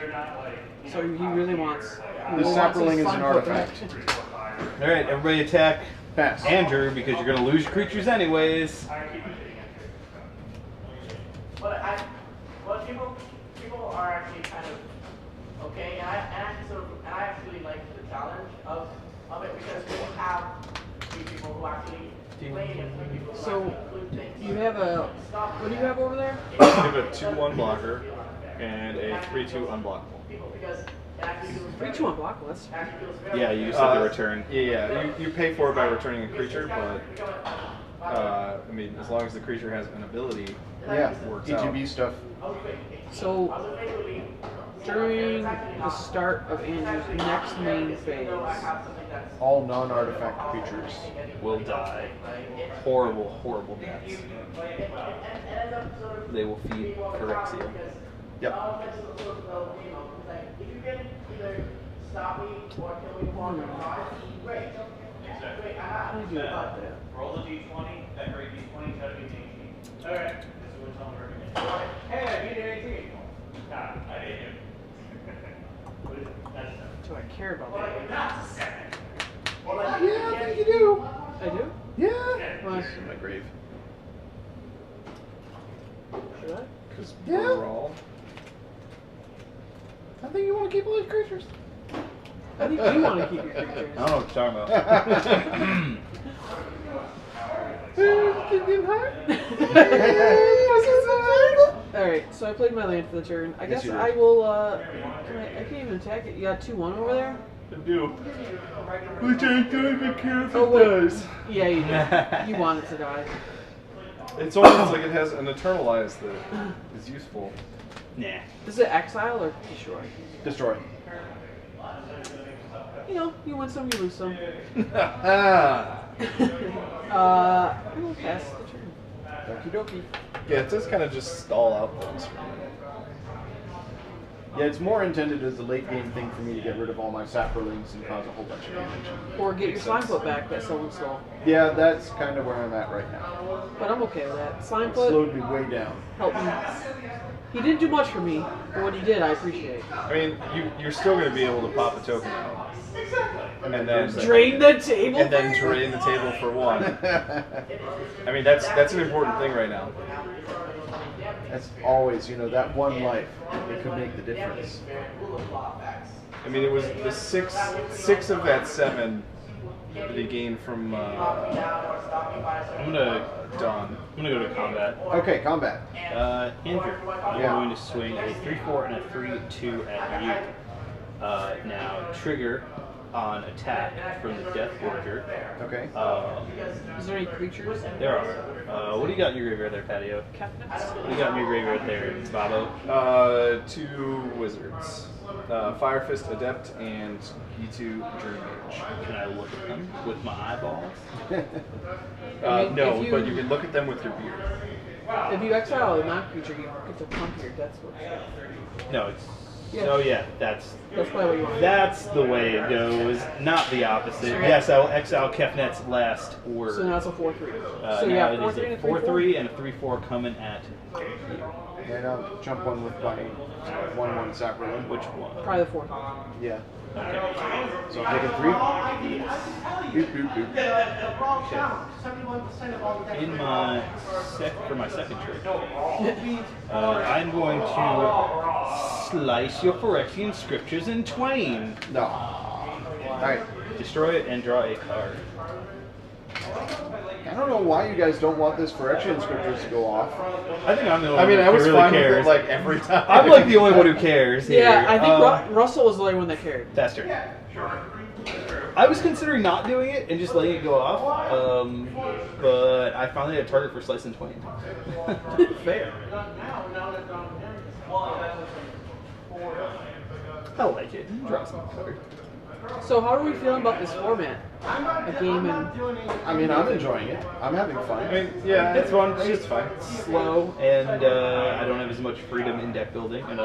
So he really wants. The sapling is an artifact. Alright, everybody attack Pass. Andrew because you're going to lose your creatures anyways. But people are actually kind of okay, and I actually like the challenge of it because we have 3 people who actually play and 3 people who So, actually include things. You have a. What do you have over there? I have a 2/1 blocker and a 3/2 unblockable. Because it actually feels 3-2 on block list. Yeah, you said the return. Yeah, you pay for it by returning a creature, but I mean, as long as the creature has an ability, Yeah, works out. ETB stuff. So, during the start of Andrew's next main phase, All non-artifact creatures. Will die. Horrible, horrible deaths. They will feed Phyrexia. Yep. If you can either stop me or kill me one or not, great. Great, how do you do about that? Roll the d20, decorate d20, try to be d20. Alright, this is what Tom recommends. Hey, I beat an 18. Nah, I didn't. What is it? That's Do I care about that? Yeah, I think you do. I do? Yeah. Well, This is my grave. should I? Because Yeah. Brawl. I think you want to keep all these creatures. I think you want to keep your creatures. I don't know what you're talking Alright, so I played my land for the turn. I Yes, guess you did. I will, I can't even attack it. You got 2-1 over there? I do. Which I don't even care if Oh, it wait. does. Yeah, you do. You want it to die. It's almost like it has an eternalize that is useful. Nah. Is it exile or destroy? Destroy. You know, you win some, you lose some. Ah. I will pass the turn. Okie dokie. Yeah, it does kind of just stall out things. Yeah, it's more intended as a late game thing for me to get rid of all my saprolings and cause a whole bunch of damage. Or get your Makes slime sense. foot back that someone stole. Yeah, that's kind of where I'm at right now. But I'm okay with that. Slime It foot slowed me way down. helped me. He didn't do much for me, but what he did, I appreciate. I mean, you're still going to be able to pop a token out. And then Drain the table. and then drain the table for 1. I mean, that's an important thing right now. That's always, that one life. It could make the difference. I mean, it was the six of that 7 that he gained from I'm gonna Dawn. go to combat. Okay, combat. Andrew, I'm Yeah. going to swing a 3/4 and a 3/2 at you. Now trigger on attack from the Death Forger. Okay. Is there any creatures? There are. What do you got in your graveyard there, Patio? What do you got in your graveyard there, Babo? 2 wizards. Fire Fist Adept and E2 Dream Mage. Can I look at them with my eyeballs? No, if but you can look at them with your beard. If you exile a non-creature, you get to pump your death switch. No, it's. Yeah. Oh yeah, that's That's probably what you want. that's the way it goes, not the opposite. Okay. Yes, I will exile Kefnet's last word. So now it's a 4-3. So now yeah, it is 4-3 a and a 4/3 and a 3/4 coming at And I'll jump one with my 1/1 saproling. which one? Probably the 4th. Yeah. Okay. So I'm taking 3. Boop, boop, boop. In my for my second turn, I'm going to slice your Phyrexian scriptures in twain. No. Alright. Destroy it and draw a card. I don't know why you guys don't want this Phyrexian Scriptures to go off. I think I'm the only I mean, one I was who really fine cares. with it like every time. I'm like the only one who cares here. Yeah, I think Russell was the only one that cared. Faster. I was considering not doing it and just letting it go off, but I finally had a target for Slice and Twain. Fair. I like it. Draw some card. So how are we feeling about this format? A game and I mean, I'm enjoying it. I'm having fun. I mean, yeah, it's fun. It's fine. Slow, and I don't have as much freedom in deck building, and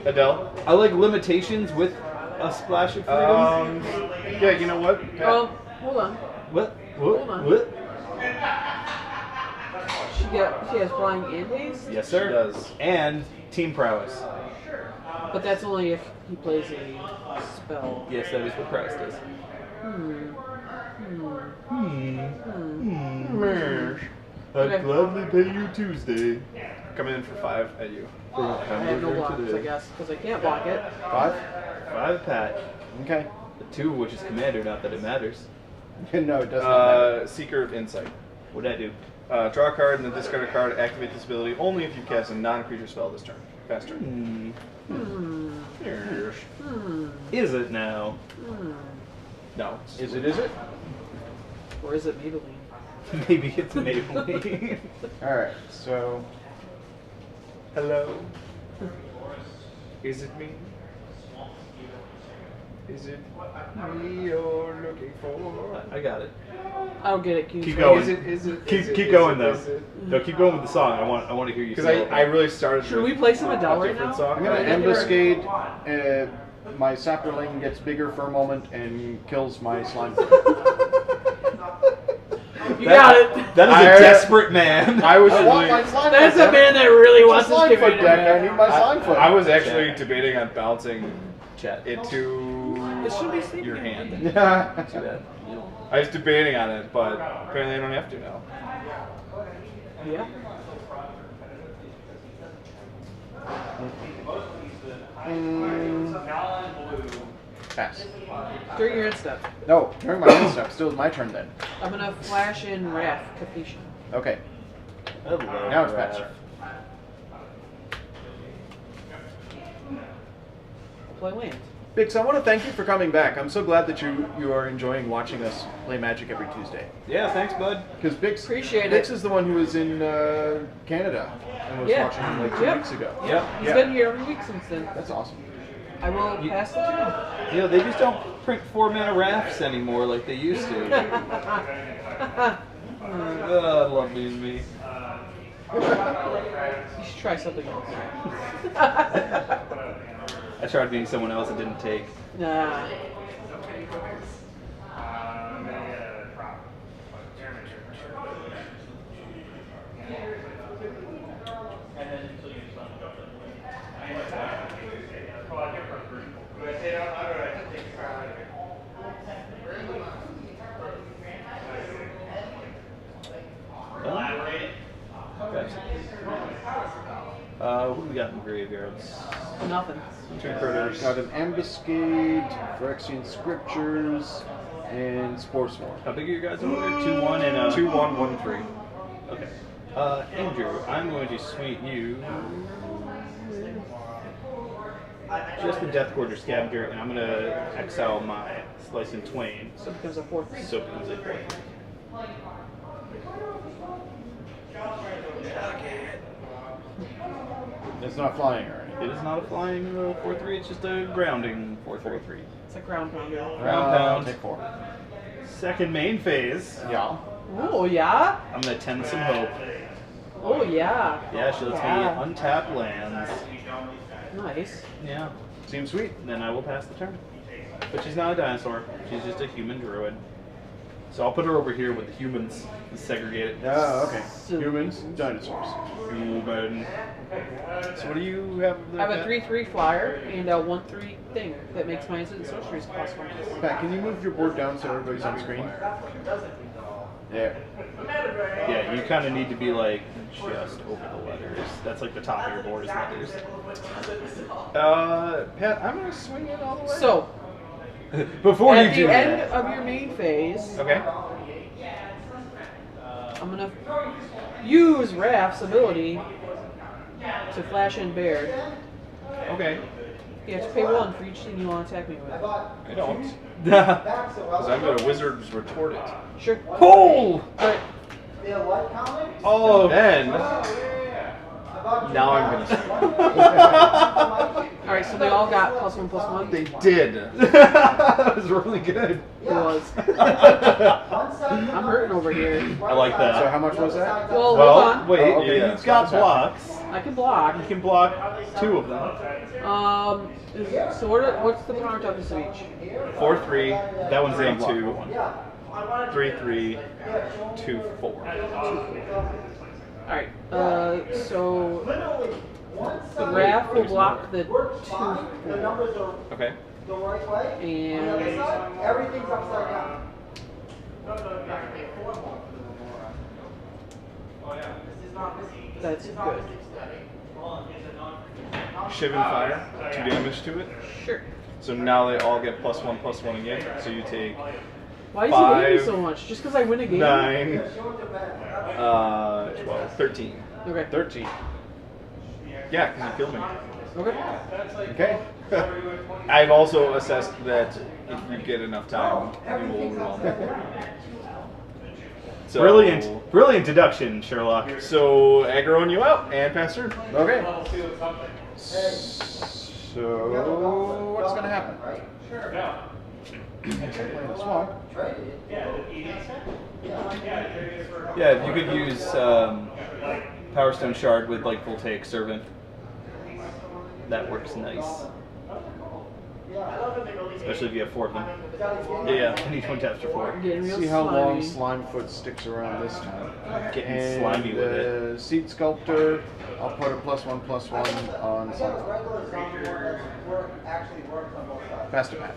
Adele. I like limitations with a splash of freedom. Yeah, you know what? Pat? hold on. What? Hold on. What? She has flying and haste, Yes, sir. She does. And team prowess. but that's only if he plays a spell. Yes, that is what prowess does. I'd Okay. gladly pay you Tuesday. Coming in for 5 at you. I have no blocks, I guess, because I can't block it. 5? 5 pat. Okay. The 2 of which is commander, not that it matters. No, it doesn't matter. Seeker of Insight. What'd I do? Draw a card and then discard a card. Activate this ability only if you cast a non-creature spell this turn. Fast turn. Yes. Is it now? No. Is it? Or is it Maybelline? Maybe it's Maybelline. Alright, so... Hello. Is it me? Is it me you're looking for? I got it. I don't get it. Can you Keep explain going. it? Is it? Keep going though. No, keep going with the song. I want to hear you. Because say I really started. Should with we play some Adele a right different now? song. I'm gonna ambuscade. My sapperling gets bigger for a moment and kills my slime. You got it. That is I- a desperate man. I was I want really. my slime. That's foot, a man that really It's a wants his slime foot commander deck. I back. need my slime foot. I was actually debating on bouncing Chat. it to It should be sleeping. Your hand. Yeah. Too bad. I was debating on it, but apparently I don't have to now. Yeah. Pass. During your end step, No, during my end step. Still my turn then. I'm gonna flash in Wrath Capition. Okay. Hello, Now it's Pat's Raph. turn. I'll play land. Bix, I want to thank you for coming back. I'm so glad that you are enjoying watching us play Magic every Tuesday. Yeah, thanks, bud. Because Bix, Appreciate Bix it. is the one who was in Canada and was Yeah. watching like 2 Yep. weeks ago. Yep. He's Yeah. been here every week since then. That's awesome. I will pass the turn. You know, they just don't print 4-mana rafts anymore like they used to. I love being me. You should try something else. I tried being someone else and didn't take. Nah. What do we got in the graveyards? Nothing. 2 critters. Got an Ambuscade, Phyrexian Scriptures, and Spore Swarm. How big are your guys over there? 2-1 and 2-1-1-3. Okay. Andrew, I'm going to swing at you. Just the Death Quarter Scavenger, and I'm going to exile my Slice and Twain. So it becomes a 4/3. So it becomes a 4. It's not flying or anything. It is not a flying 4/3, it's just a grounding 4/3. It's a ground pounder. Ground pound. Take 4. Second main phase. Yeah. Oh yeah. I'm going to tend some hope. Oh yeah. Yeah, she lets Yeah. me untap lands. Nice. Yeah. Seems sweet. Then I will pass the turn. But she's not a dinosaur. She's just a human druid. So I'll put her over here with the humans segregated. Oh, okay. So- Humans, dinosaurs. Human. So what do you have over I there? have a Pat? 3/3 flyer and a 1/3 thing that makes my instant sorceries cost 1. Pat, can you move your board down so everybody's on screen? There. Yeah, you kind of need to be like just over the letters. That's like the top of your board is letters. Pat, I'm gonna swing it all the way. So Before at you the do end that, of your main phase, Okay. I'm gonna use Raph's ability to flash in Baird. Okay. You have to pay 1 for each thing you want to attack me with. I don't. Because I'm going to Wizard's Retort it. Sure. Oh! Alright. Oh! Then, now I'm going to Alright, so they all got +1/+1. They did. That was really good. It was. I'm hurting over here. I like that. So how much was that? Well, Well, hold on. wait, Oh, okay, you've got blocks. I can block. You can block 2 of them. So what's the power toughness of each? 4-3. That one's Three, gonna block 2. one. 3-3. 2-4. Alright, so the Wrath will block the 2. Okay. And Everything's upside down. that's good. Shiv and Fire. 2 damage to it. Sure. So now they all get +1/+1 again. So you take Why does he hate me 5, so much? Just because I win a game? 9, 12, 13. Okay. 13. Yeah, because you killed me. Okay. Okay. I've also assessed that if you get enough time, you will overwhelm me. So, Brilliant deduction, Sherlock. So aggroing you out and pass turn. Okay. So what's gonna happen? Play the swamp. Yeah, you could use Power Stone Shard with like Voltaic Servant. That works nice. Especially if you have 4 of them. Yeah, and each one taps for 4. Getting real See how long slimy. Slimefoot sticks around this time. Getting And slimy with it. the Seed Sculptor, I'll put a +1/+1 on Slimefoot. Faster path.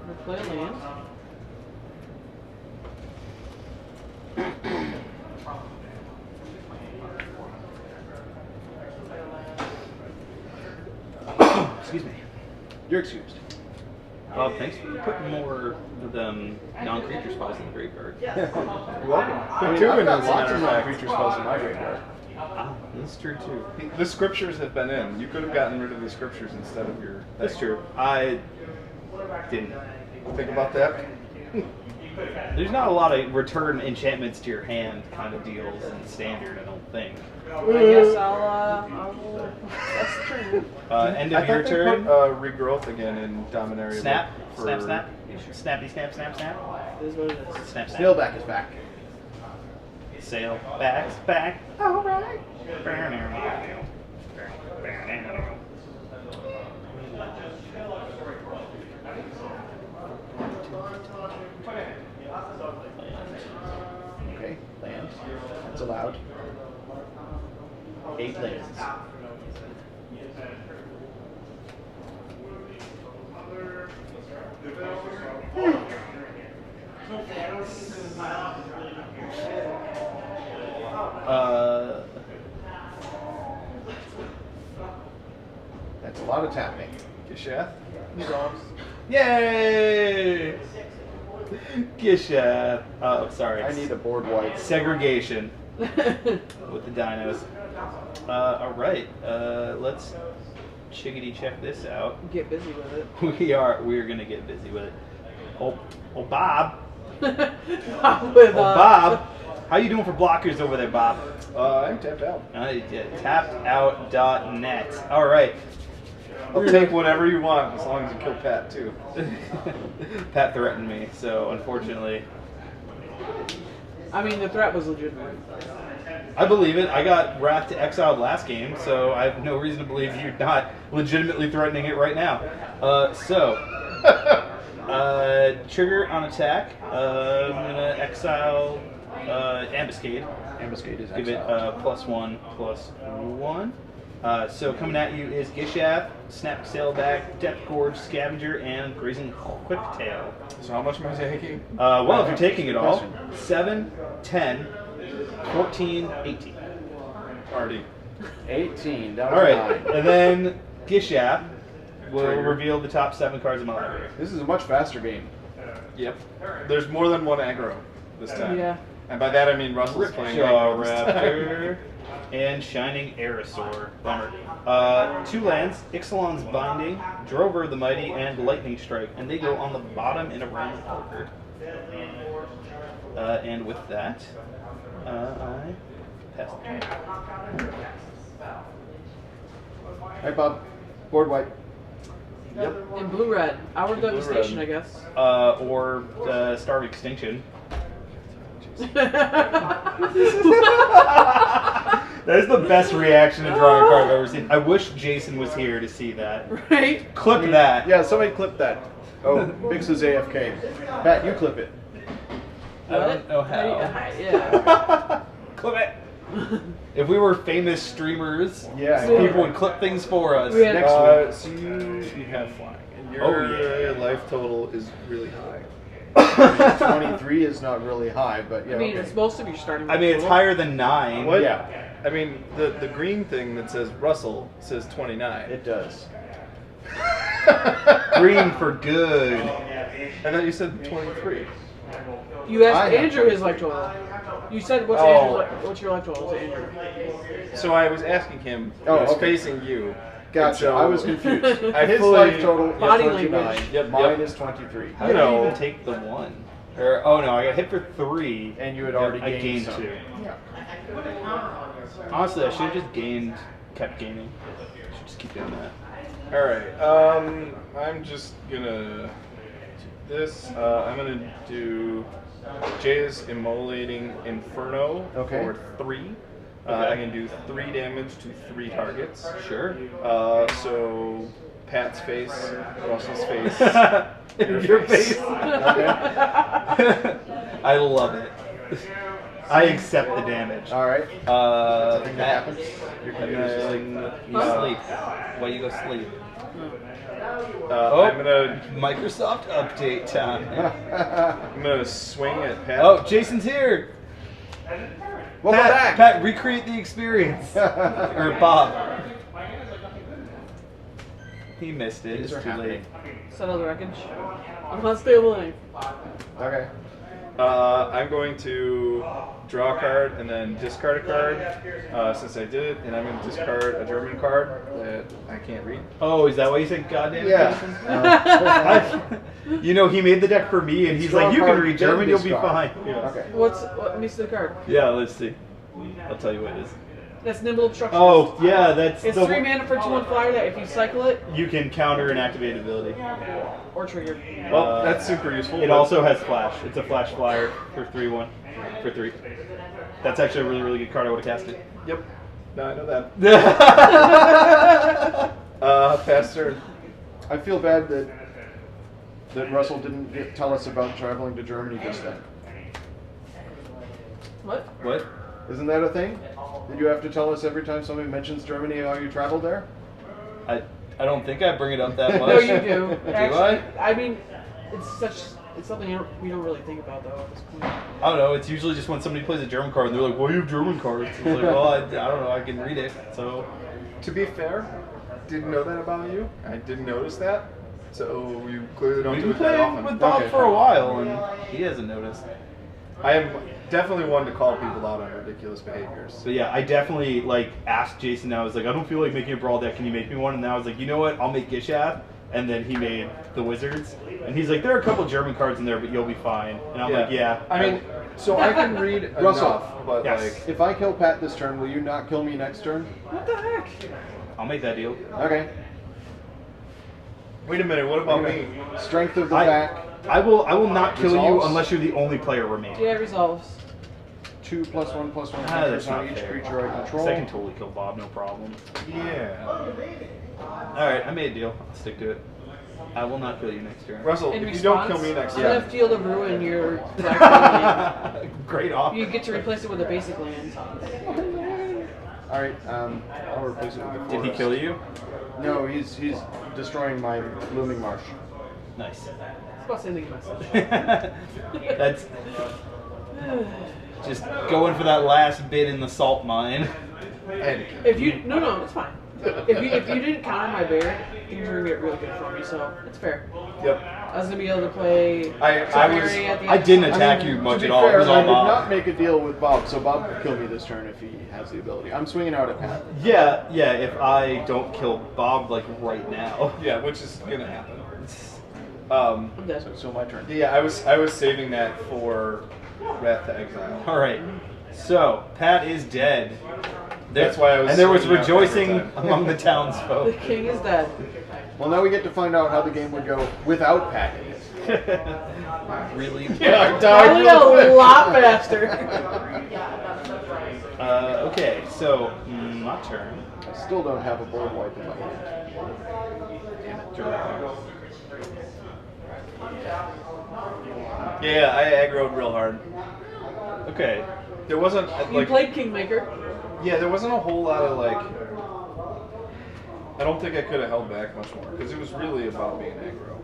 We'll play a land. Excuse me. You're excused. Thanks for putting more of them non-creature spells in the graveyard. You're welcome. Put I mean, 2 I've in got as a lots matter of of fact. non-creature spells in my graveyard. Ah, that's true too. The scriptures have been in. You could have gotten rid of the scriptures instead of your. That's true. I didn't. Think about that. There's not a lot of return enchantments to your hand kind of deals in standard, I don't think. I guess I will. That's the turn. End I of your thought they turn. put regrowth again in Dominaria. Snap, for- snap, snap. Snappy, snap, snap, snap. This is what it is. Snap, snap. Snailback is back. Sail back, back. All right. Okay, land. That's allowed. 8 lands. That's a lot of tapping. Gishath. Resolves. Yay! Gisha. Oh, sorry. I need a board wipe. Segregation with the dinos. Alright, let's chickadee check this out. Get busy with it. We're gonna get busy with it. Oh Bob. With, Bob. How you doing for blockers over there, Bob? I'm tapped out. Tappedout.net. Alright. I'll take whatever you want as long as you kill Pat too. Pat threatened me, so unfortunately. I mean, the threat was legitimate. I believe it. I got Wrath to exiled last game, so I have no reason to believe you're not legitimately threatening it right now. Trigger on attack. I'm gonna exile Ambuscade. Ambuscade is Give it exiled. +1/+1. So coming at you is Gishath, Snap Sailback, Depth Gorge, Scavenger, and Grazing Quicktail. So how much am I taking? Well, if you're taking it all, Question. 7, 10, 14, 18. Already. 18. That All was right, 9. and then Gishath will Trigger. reveal the top 7 cards of my library. This is a much faster game. Yep. There's more than one aggro this time. Yeah. And by that I mean Russell's playing Jaw aggro this time. Raptor and Shining Aerosaur. Bummer. 2 lands, Ixalan's Binding, Drover the Mighty, and Lightning Strike. And they go on the bottom in a random order. And with that, I pass the turn. Hey, Bob. Board wipe. Yep. In blue-red. Outward Blue-red. devastation, I guess. Or Star of Extinction. That is the best reaction to drawing a card I've ever seen. I wish Jason was here to see that. Right? Clip that. Yeah, somebody clip that. Oh, Bix is AFK. Pat, you clip it. I don't know how. Yeah. Clip it. If we were famous streamers, Yeah. people would clip things for us. We had- Next So you have flying, and your Oh, yeah. life total is really high. 23 is not really high, but yeah. I mean, okay. it's most of your starting. I mean, it's total. higher than 9. What? Yeah. I mean, the green thing that says Russell says 29. It does. Green for good. I thought you said 23. You asked I have Andrew his life total. You said what's what's your life total? To Andrew. So I was asking him. Oh, I was okay. facing you. Gotcha. So I was confused. I His fully- life total is Body 29. language. Yep, Mine yep. is 23. How did I even take the 1? Or, oh no, I got hit for 3. And you had already I gained gained some. 2. Honestly, I should have just kept gaining. Should just keep doing that. All right. I'm just gonna I'm gonna do Jay's Immolating Inferno Okay. for 3. I can do 3 damage to 3 targets. Sure. So Pat's face, Russell's face, Your face. Okay. I love it. I accept the damage. All right. That that happens. Your computer's just like, you sleep. Why you go sleep? I'm gonna Microsoft update time. I'm gonna swing at Pat. Oh, Jason's here. Welcome Pat, back. Pat, recreate the experience. Or Bob. He missed it. Things It's are too late. Settle the wreckage. I'm not stable line. Okay. I'm going to draw a card and then discard a card since I did it, and I'm going to discard a German card that I can't read. Oh, is that why you said goddamn Yeah. Jason? You know, he made the deck for me, and he's Draw like, you a can card, read then German, you'll be discard. fine. Yeah. Okay. What makes the card? Yeah, let's see. I'll tell you what it is. That's Nimble Obstruction. Oh, yeah, that's It's the 3 mana for 2/1 flyer that if you cycle it You can counter an activate ability. or trigger. Well, that's super useful. It but- also has flash. It's a flash flyer for 3/1. For 3. That's actually a really, really good card. I would have cast it. Yep. No, I know that. Fast turn. I feel bad that Russell didn't tell us about traveling to Germany just then. What? What? Isn't that a thing? Did you have to tell us every time somebody mentions Germany how you traveled there? I don't think I bring it up that much. No, you do. Do Actually, I? I mean, it's something we don't really think about though at this point. I don't know. It's usually just when somebody plays a German card and they're like, "Well, you have German cards." It's like, well, I don't know. I can read it. So To be fair, didn't know that about you. I didn't notice that. So you clearly don't we've do been it that playing often. with Bob Okay. for a while, and he hasn't noticed. I am definitely one to call people out on ridiculous behaviors. So yeah, I definitely like asked Jason. I was like, I don't feel like making a Brawl deck. Can you make me one? And I was like, you know what? I'll make Gishath. And then he made the Wizards. And he's like, there are a couple German cards in there, but you'll be fine. And I'm like, yeah. I mean, so I can read Russell. enough, but Yes. like, If I kill Pat this turn, will you not kill me next turn? What the heck? I'll make that deal. Okay. wait a minute, what about me? Strength of the I- back. I will not kill you Resolves? unless you're the only player remaining. Yeah, it resolves. 2+1/+1 That's counters on not each fair. creature I control. I can totally kill Bob, no problem. Yeah. Alright, I made a deal. I'll stick to it. I will not kill you next turn. Russell, In if you response, don't kill me next I'm turn, gonna Field of Ruin your black land. Great offer. You get to replace it with a basic land. All right. I'll replace it with the forest. Did he kill you? No, he's destroying my looming marsh. Nice. It's about sending a message. That's just going for that last bit in the salt mine. and If you no, it's fine. If you didn't counter my bear, things are gonna get really good for me. So it's fair. Yep. I was gonna be able to play. I was. Fury at the I end. didn't attack you To much be at all. fair, It was I all did Bob. not make a deal with Bob, so Bob could kill me this turn if he has the ability. I'm swinging out at Pat. Yeah, if I don't kill Bob like right now. Yeah, which is gonna happen. I'm dead. So my turn. Yeah, I was saving that for Wrath to Exile. All right. So Pat is dead. That's why I was. And there was swinging out rejoicing every time. among the The townsfolk. king is dead. Well, now we get to find out how the game would go without Pat in it. Really? Yeah, Probably a lot faster. Okay, so my turn. I still don't have a board wipe in my hand. Damn it. Yeah, I aggroed real hard. Okay. There wasn't You like. played Kingmaker. Yeah, there wasn't a whole lot of like. I don't think I could have held back much more because it was really about being aggro.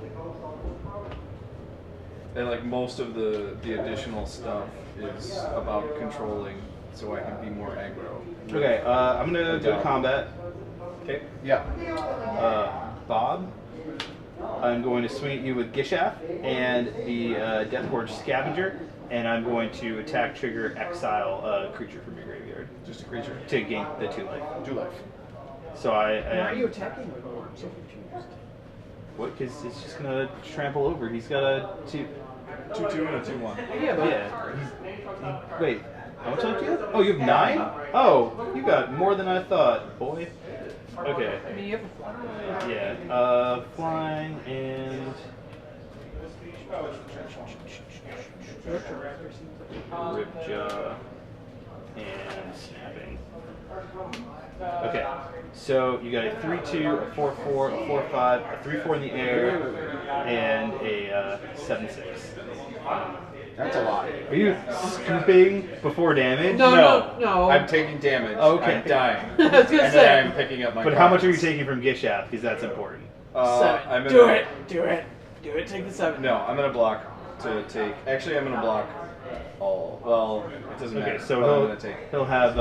And like most of the additional stuff is about controlling, so I can be more aggro. Okay, I'm gonna do combat. Okay. Yeah. Bob, I'm going to swing at you with Gishaf and the Deathforge Scavenger, and I'm going to attack, trigger, exile a creature from your graveyard. Just a creature. To gain the 2 life. 2 life. So Why are you attacking with him? I'm so confused. What? Because it's just gonna trample over. He's got a 2. 2/2 and a 2/1. Yeah, but Yeah. Wait. How much life do you have? Oh, you have 9? Oh, you got more than I thought, boy. Okay. I mean, you have a fly. Yeah. Flying and Ripjaw and snapping. Okay, so you got a 3/2, a 4/4, a 4/5, a 3/4 in the air, and a 7/6. That's a lot. Are you scooping before damage? No. I'm taking damage. Okay. I'm dying. I was gonna And say. then I'm picking up my But how much are you cards. taking from Gishaf? Because that's important. 7. I'm Do gonna- it. Do it. Do it. Take the 7. No, I'm gonna block to take. Actually, I'm gonna block all. Well, it doesn't matter. Okay, so but I'm gonna take. he'll have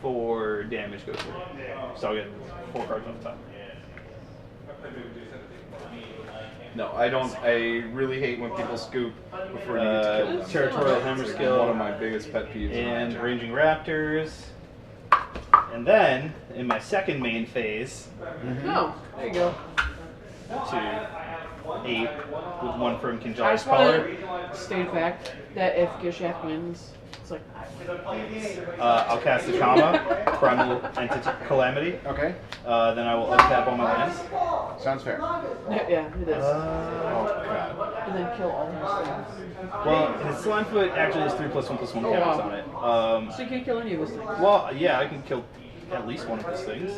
4 damage go through. So I'll get 4 cards off the top. No, I don't. I really hate when people scoop before you get to kill them. Territorial hammer It's like skill. one of my biggest pet peeves. And ranging raptors. And then, in my second main phase, No. There you go. to 8 with 1 from I Kinjali's just want Collar. to state the fact that if Gishaf wins, it's like, I'll cast the Kama, Primal Entity Calamity. Okay. Then I will untap all my lands. Sounds fair. yeah, it is. Oh, God. And then kill all his things. Well, his Slimefoot actually has 3+1/+1 Oh, counters wow. on it. So you can't kill any of his things. Well, yeah, I can kill at least one of his things.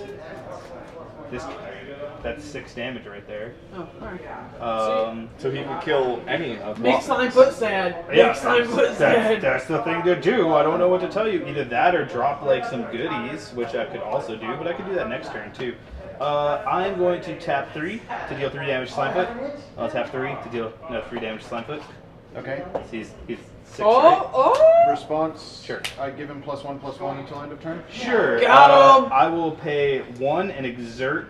That's 6 damage right there. Oh, alright. So he could kill any of Make them. Slimefoot sad. Make Slimefoot sad. That's the thing to do. I don't know what to tell you. Either that or drop like some goodies, which I could also do, but I could do that next turn too. I'm going to tap 3 to deal 3 damage to Slimefoot. I'll tap 3 to deal 3 damage to Slimefoot. Okay. He's 6, Oh, right? oh! Response. Sure. I give him +1/+1 until end of turn. Sure. Got him! I will pay 1 and exert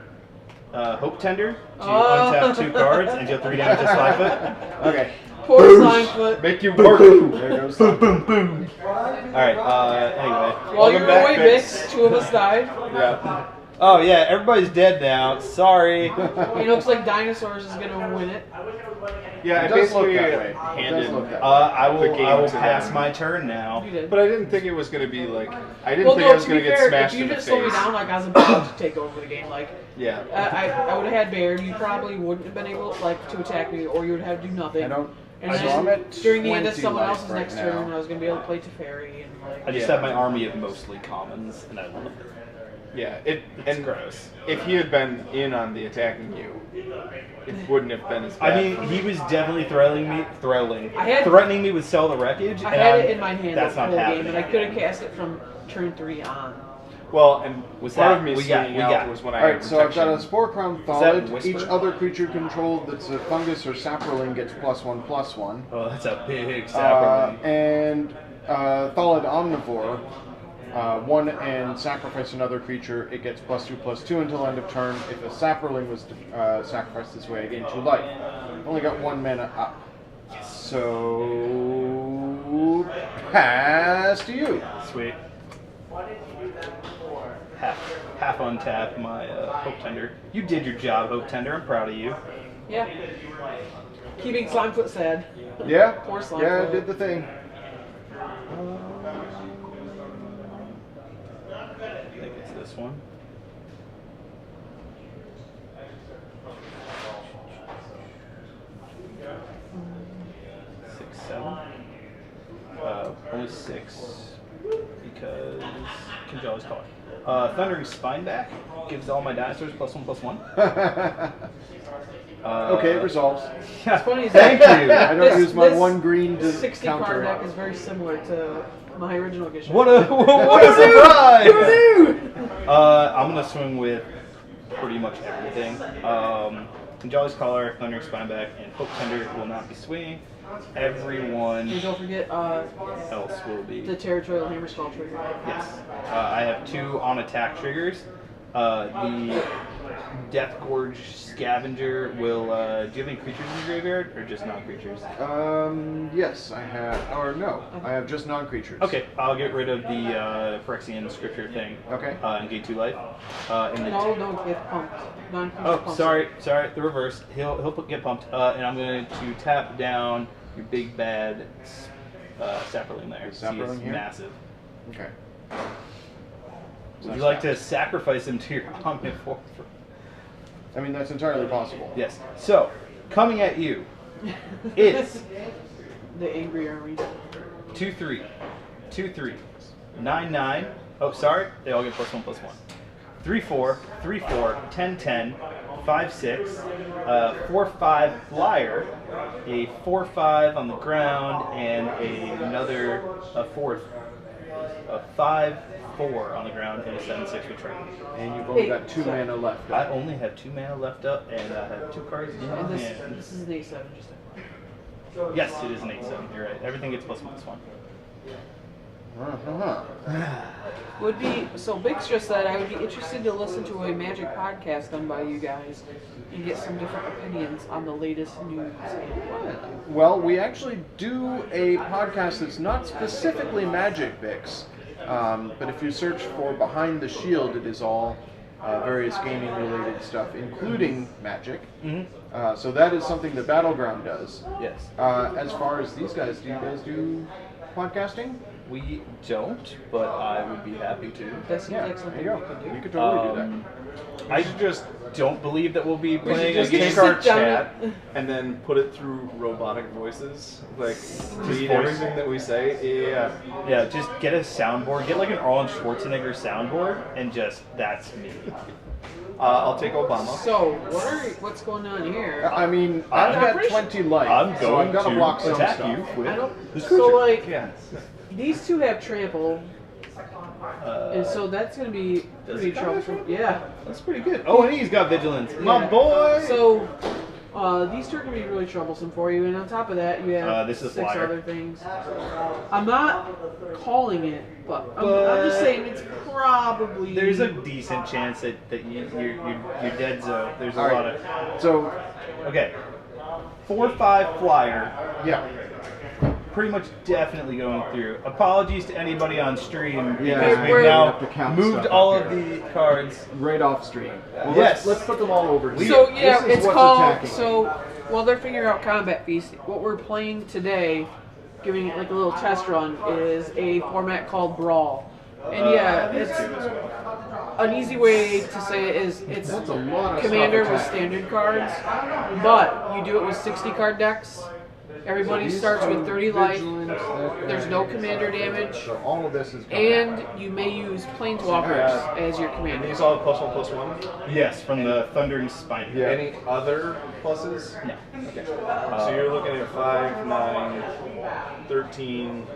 Hope Tender to Oh. untap 2 cards and deal 3 damage to Slimefoot. Okay. Poor Slimefoot. Make you work. There goes. Boom. Alright, anyway. While you Welcome were back, away, Bix. Bix, 2 of us died. Yeah. Oh yeah, everybody's dead now. Sorry. It looks like Dinosaurs is gonna win it. Yeah, I It does look basically that way. It handed. does look that way. I The will game to pass them. my turn now. You did. But I didn't think it was gonna be like. I didn't Well, think I no, was to gonna be get fair, if smashed you in the just slowed me face. down like I was about to take over the game, like Yeah. I would have had Baird, you probably wouldn't have been able to attack me, or you would have to do nothing. I don't. And so then I'm at during the end of 20 someone life else's right next now. turn, I was gonna be able to play Teferi and I like. just Yeah. have my army of mostly commons, and I love it. Yeah. It's And gross. if he had been in on the attacking you, it wouldn't have been as bad. I mean, he was definitely threatening me with Sell the Wreckage. I and had it in my hand That's the not whole happening. game, and I could have cast it from turn 3 on. Well, and Was part that- of me we got- swinging we out got- was when I All had right, so I've got a protection. Spore Crown that Thallid. Whisper? Each other creature controlled that's a fungus or sapperling gets +1/+1. Oh, that's a big sapperling. And Thallid Omnivore. 1 and sacrifice another creature, it gets +2/+2 until end of turn. If a sapperling was sacrificed this way, I gain 2 life. Only got 1 mana up. So pass to you. Sweet. Why did you do that before? Half untap my Hope Tender. You did your job, Hope Tender. I'm proud of you. Yeah. Keeping Slimefoot sad. Yeah. Poor Slimefoot. Yeah, I did the thing. I think it's this one. Six, 7. Only 6 because Kinjali's Collar. Thundering Spineback gives all my dinosaurs +1/+1. Okay, it resolves. Yeah, funny is thank that- you. I don't This- use my this 1 green to 60 counter card it. deck is very similar to my original edition. What a surprise! I'm gonna swing with pretty much everything. Jolly's Collar, Thundering Spineback, and Hope Tender will not be swinging. Everyone And don't forget else will be. the Territorial Hammer Skull trigger. Yes. I have 2 on attack triggers. The Death Gorge Scavenger will. Do you have any creatures in your graveyard, or just non-creatures? Yes, I have. Or no, I have just non-creatures. Okay, I'll get rid of the Phyrexian Scripture thing. Okay. And gain 2 life. And the No, don't get pumped. Non-creature Oh, pumps. sorry, the reverse. He'll get pumped, and I'm going to tap down your big bad sapperling there. The sapperling He's here? massive. Okay. Would you like to sacrifice him to your omnivore? I mean, that's entirely possible. Yes. So, coming at you, it's The Angry Army. 2/3, 2/3, 9/9. Oh, sorry, they all get +1/+1. 3/4, 3/4, 10/10, 5/6, 4/5 flyer, a 4/5 on the ground, and another 5/4 on the ground, and a 7/6 return. And you've only Hey, got 2 sorry. mana left. I only have 2 mana left up, and I have 2 cards in my And this hand. is an A7, just Yes, it is an 8/7. You're right. Everything gets +1/+1. Would be so. Biggs just said I would be interested to listen to a Magic podcast done by you guys and get some different opinions on the latest news. Well, we actually do a podcast that's not specifically Magic, Bix. But if you search for Behind the Shield, it is all various gaming-related stuff, including Magic. So that is something that Battleground does. Yes. As far as these guys, do you guys do podcasting? We don't, but I would be happy to. That seems like There something you go. we could do. You could totally do that. I just don't believe that we'll be playing just a game. take our sit down chat and then put it through robotic voices, like read voice. everything that we say. Yeah. Yeah, just get a soundboard. Get like an Arnold Schwarzenegger soundboard, and just that's me. I'll take Obama. So what's going on here? I mean, I've I'm got pretty 20 life, I'm so going I've got to to block some attack stuff. you with I don't. this So creature. like Yeah. these two have trample, and so that's gonna be does pretty it have troublesome. trample? Yeah. That's pretty good. Oh, and he's got vigilance. My Yeah. boy. So these two are gonna be really troublesome for you, and on top of that, you have this is a 6 flyer. other things. I'm not calling it, but I'm just saying it's probably. There's a decent chance that you're dead zone. There's a All lot right. of. So, Okay. 4/5 flyer. yeah. Pretty much definitely going through. Apologies to anybody on stream Yeah, because we're- we've now have to count moved stuff all up of here. the cards. Right off stream. Well, Yes. Let's put them all over here. So yeah, This is it's what's called. attacking. So while they're figuring out Combat Feast, what we're playing today, giving it like a little test run, is a format called Brawl. And yeah, it's an easy way to say it is it's That's a lot of Commander stuff with attacking. standard cards, but you do it with 60 card decks. Everybody These starts with are 30 life. vigilance, that There's guy. no commander damage, So all of this is coming and out. you may use Planeswalkers as your And commander. these all +1/+1. Yes, from the Thundering Spine. Yeah. Any other pluses? No. Okay. So you're looking at 5, 9, 13,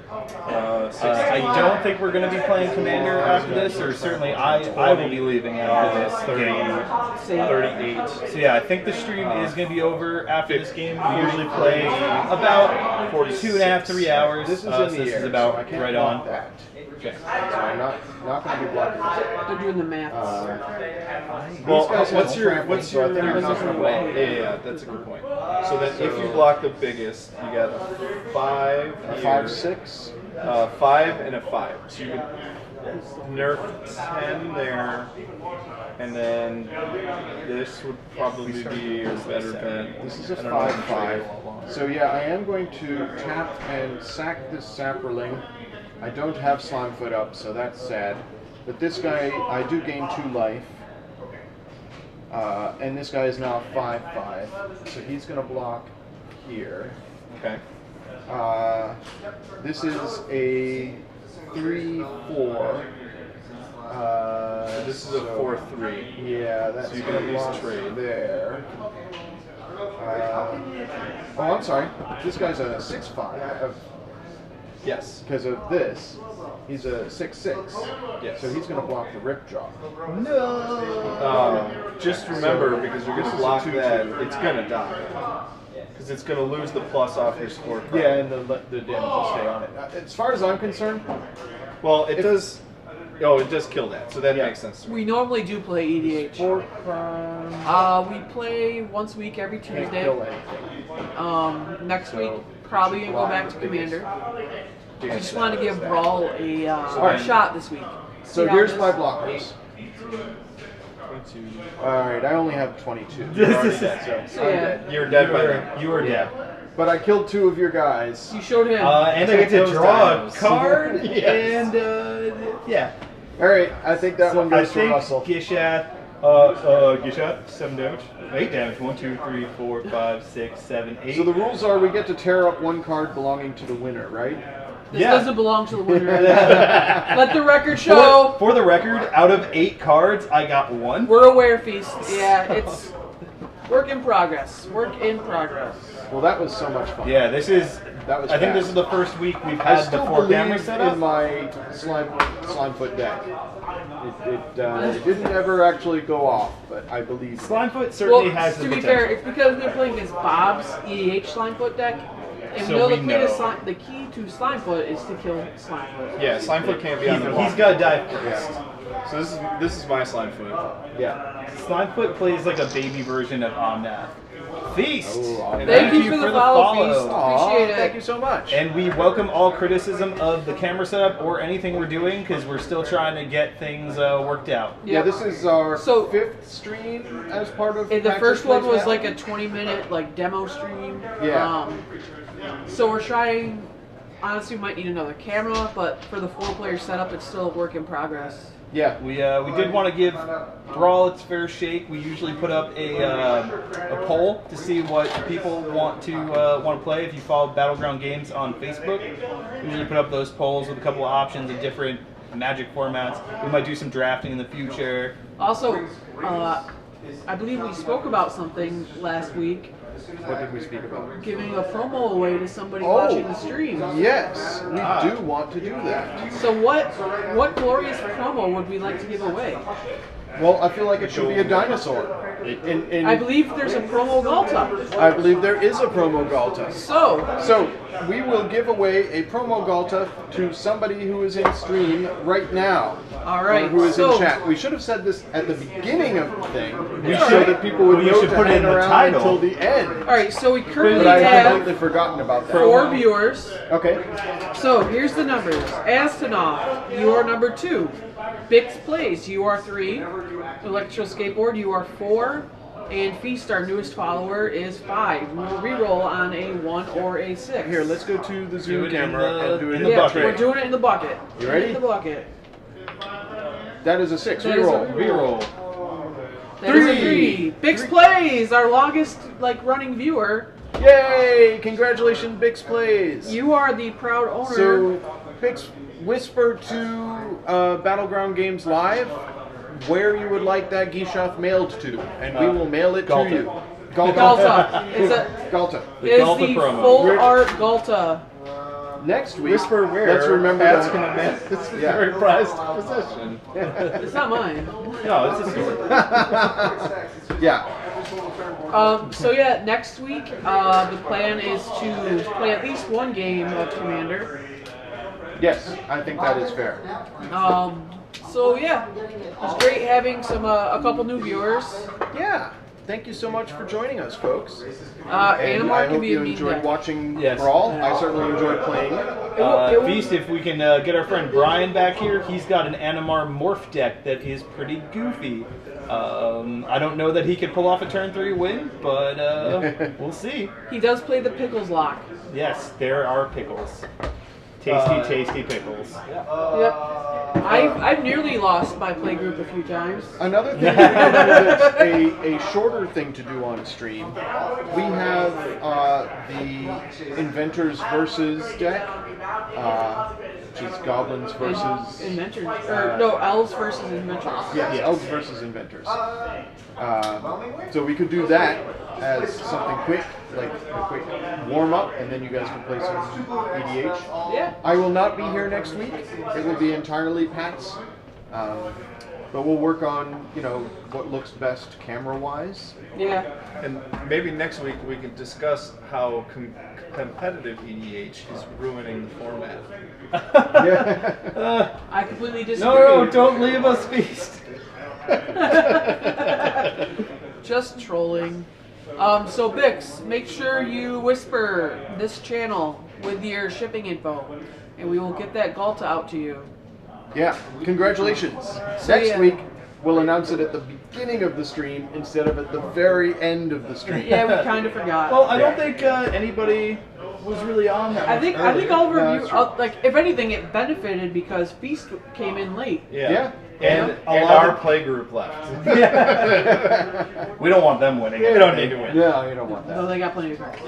16. I don't think we're going to be playing Commander after this, or certainly I will be leaving after this game. 38. 38. So yeah, I think the stream is going to be over after this game. We usually play About 46. 2.5, 3 hours. This is in so the this air, is about so I can't right block on. that. Okay. So I'm not going to be blocking this. They're doing the math. Well, These guys what's have your trampling, what's so I your think I'm not gonna block. Yeah, that's a good point. So then, if you block the biggest, you got a 5, A here, 5, 6. 5, and a 5. So you can nerf 10 there, and then this would probably be a better bet. This is a I don't know if 5, you trade 5. a lot longer. So yeah, I am going to tap and sack this Sapperling. I don't have Slimefoot up, so that's sad. But this guy, I do gain 2 life. And this guy is now 5/5, so he's going to block here. Okay. This is a 3/4. So this is a 4/3. Yeah, that's So you can at least block trade. there. Oh, I'm sorry. This guy's a 6/5 Yes. because of this. He's a 6/6. Yes. So he's going to block the Ripjaw. Just remember, So, because you're this going to is a block 2/2. that, it's going to die. Because it's going to lose the plus off your scorecard. Yeah, and the damage will stay on it. As far as I'm concerned, Well, it does. Oh, it does kill that, so that Yeah. makes sense to me. We normally do play EDH. for We play once a week every can't Tuesday. kill anything. Next week, probably gonna go back to Commander. We just wanted to give Brawl a Alright. shot this week. So See how here's it my is. blockers. Alright, I only have 22. You're already dead, so I'm Yeah. dead. You're dead by then. You are dead. But I killed 2 of your guys. You showed him. And I get to Those draw a times. card, Yes. and yeah. Alright, I think that one I goes to think Russell. Gishath, 7 damage. 8 damage. 1, 2, 3, 4, 5, 6, 7, 8. So the rules are we get to tear up 1 card belonging to the winner, right? This yeah. doesn't belong to the winner. Let the record show. For the record, out of 8 cards, I got 1. We're aware feast. Yeah, it's work in progress. Work in progress. Well, that was so much fun. Yeah, this is. That was I think fast. this is the first week we've I had the still 4 believe cameras set up. in my Slimefoot deck. It didn't ever actually go off, but I believe in it. Slimefoot certainly Well, has the to be potential. fair, it's because we're playing against Bob's EDH Slimefoot deck, and So we know we the key know. to the key to Slimefoot is to kill Slimefoot. Yeah, Slimefoot can't be on the He's block. got to die first. So this is my Slimefoot. Yeah. Slimefoot plays like a baby version of Omnath. Feast! Oh, And Thank you for the follow, Feast. Aw, Appreciate it. Thank you so much. And we welcome all criticism of the camera setup or anything we're doing because we're still trying to get things worked out. yeah, this is our So- 5th stream as part of. And the Access first one Plays was Now. like a 20-minute like demo stream. Yeah. So we're trying. Honestly, we might need another camera, but for the 4-player setup, it's still a work in progress. Yeah. We did want to give Brawl its fair shake. We usually put up a poll to see what people want to play. If you follow Battleground Games on Facebook, we usually put up those polls with a couple of options of different Magic formats. We might do some drafting in the future. Also, I believe we spoke about something last week, What did we speak about? giving a promo away to somebody Oh. watching the stream. Yes, we do want to do that. So what glorious promo would we like to give away? Well, I feel like it should be a dinosaur. I believe there's a promo Galta. I believe there is a promo Galta. So, We will give away a promo Galta to somebody who is in stream right now. all right. Or who is so, in chat. We should have said this at the beginning of the thing. We so should- that people would you know should to put it hang in the around title. until the end. all right. So we currently But I had have completely forgotten about that. 4 viewers. Okay. So here's the numbers. Astonov, you are number 2. Bix Plays, you are 3. Electro Skateboard, you are 4. And Feast, our newest follower, is 5. We will reroll on a 1 or a 6. Here, let's go to the Do Zoom it in camera the- and do it in in the the Yeah, bucket. we're doing it in the bucket. You ready? In the bucket. That is a 6. That is a Reroll. Reroll. That is a 3. 3. Bix Plays, our longest running viewer. Yay! Congratulations, Bix Plays. You are the proud owner. So, Bix, whisper to Battleground Games Live where you would like that Gishoth mailed to, and we will mail it Galta. to you. Galta. It's a Galta. is Galta the promo. full We're- art Galta. Next week, Whisper where let's remember Pat's that. gonna miss this Yeah. very prized possession. It's not mine. No, it's a sword. Yeah. So yeah, next week the plan is to play at least one game of Commander. Yes, I think that is fair. So yeah, it's great having a couple new viewers. Yeah. Thank you so much for joining us, folks. And Animar I can hope be you a mean enjoyed deck. watching Yes. Brawl. I certainly enjoyed playing it. Feast, if we can get our friend Brian back here, he's got an Animar morph deck that is pretty goofy. I don't know that he could pull off a turn 3 win, but we'll see. He does play the Pickles lock. Yes, there are pickles. Tasty, tasty pickles. Yep. I've nearly lost my playgroup a few times. Another thing that's a shorter thing to do on stream, we have the Inventors versus deck, which is Goblins versus... Inventors. Or, no, Elves versus Inventors. Yes, Elves versus Inventors. So we could do that as something quick, like a quick warm-up, and then you guys can play some EDH. Yeah. I will not be here next week. It will be entirely Pat's. But we'll work on, what looks best camera-wise. Yeah. And maybe next week we can discuss how competitive EDH is ruining the format. Yeah. I completely disagree. No, don't leave us, Feast. Just trolling. So Bix, make sure you whisper this channel with your shipping info, and we will get that Galta out to you. Yeah, congratulations. So, Next yeah. week, we'll announce it at the beginning of the stream instead of at the very end of the stream. Yeah, we kind of forgot. Well, I don't think anybody was really on that. I think earlier. all of No, our that's viewers, true. like, if anything, it benefited because Feast came in late. Yeah. And, A and lot our of- play group left. We don't want them winning. We don't need to win. No, you don't want No, that. they got plenty of cards.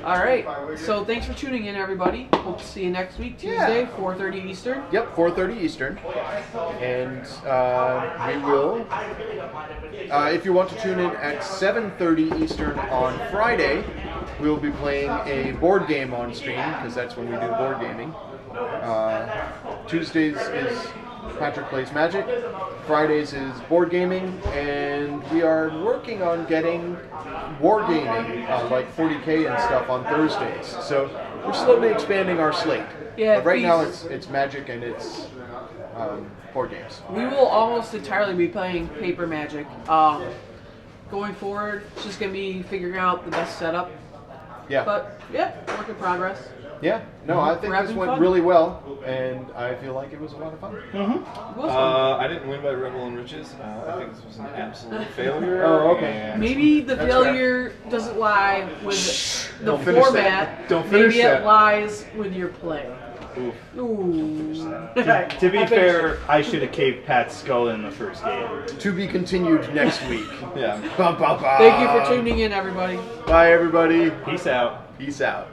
All right. So thanks for tuning in, everybody. Hope to see you next week, Tuesday, 4:30 Eastern. Yep, 4:30 Eastern. And we will, if you want to tune in at 7:30 Eastern on Friday, we'll be playing a board game on stream, because that's when we do board gaming. Tuesdays is Patrick Plays Magic. Fridays is board gaming, and we are working on getting wargaming, like 40K and stuff on Thursdays. So we're slowly expanding our slate. Yeah, but right now please. it's Magic and it's board games. We will almost entirely be playing Paper Magic. Going forward, it's just going to be figuring out the best setup. Yeah. But, yeah, work in progress. Yeah. No, I think We're this having went fun. really well, and I feel like it was a lot of fun. It was fun. I didn't win by Rebel and Riches. I think this was an absolute failure. Oh, okay. and- Maybe the That's failure doesn't lie with the Don't finish format. that. Don't finish Maybe that. it lies with your play. Oof. Ooh. To be fair, I should have caved Pat's skull in the first game. To be continued next week. Yeah. Bum, bum, bum. Thank you for tuning in, everybody. Bye, everybody. Peace out. Peace out.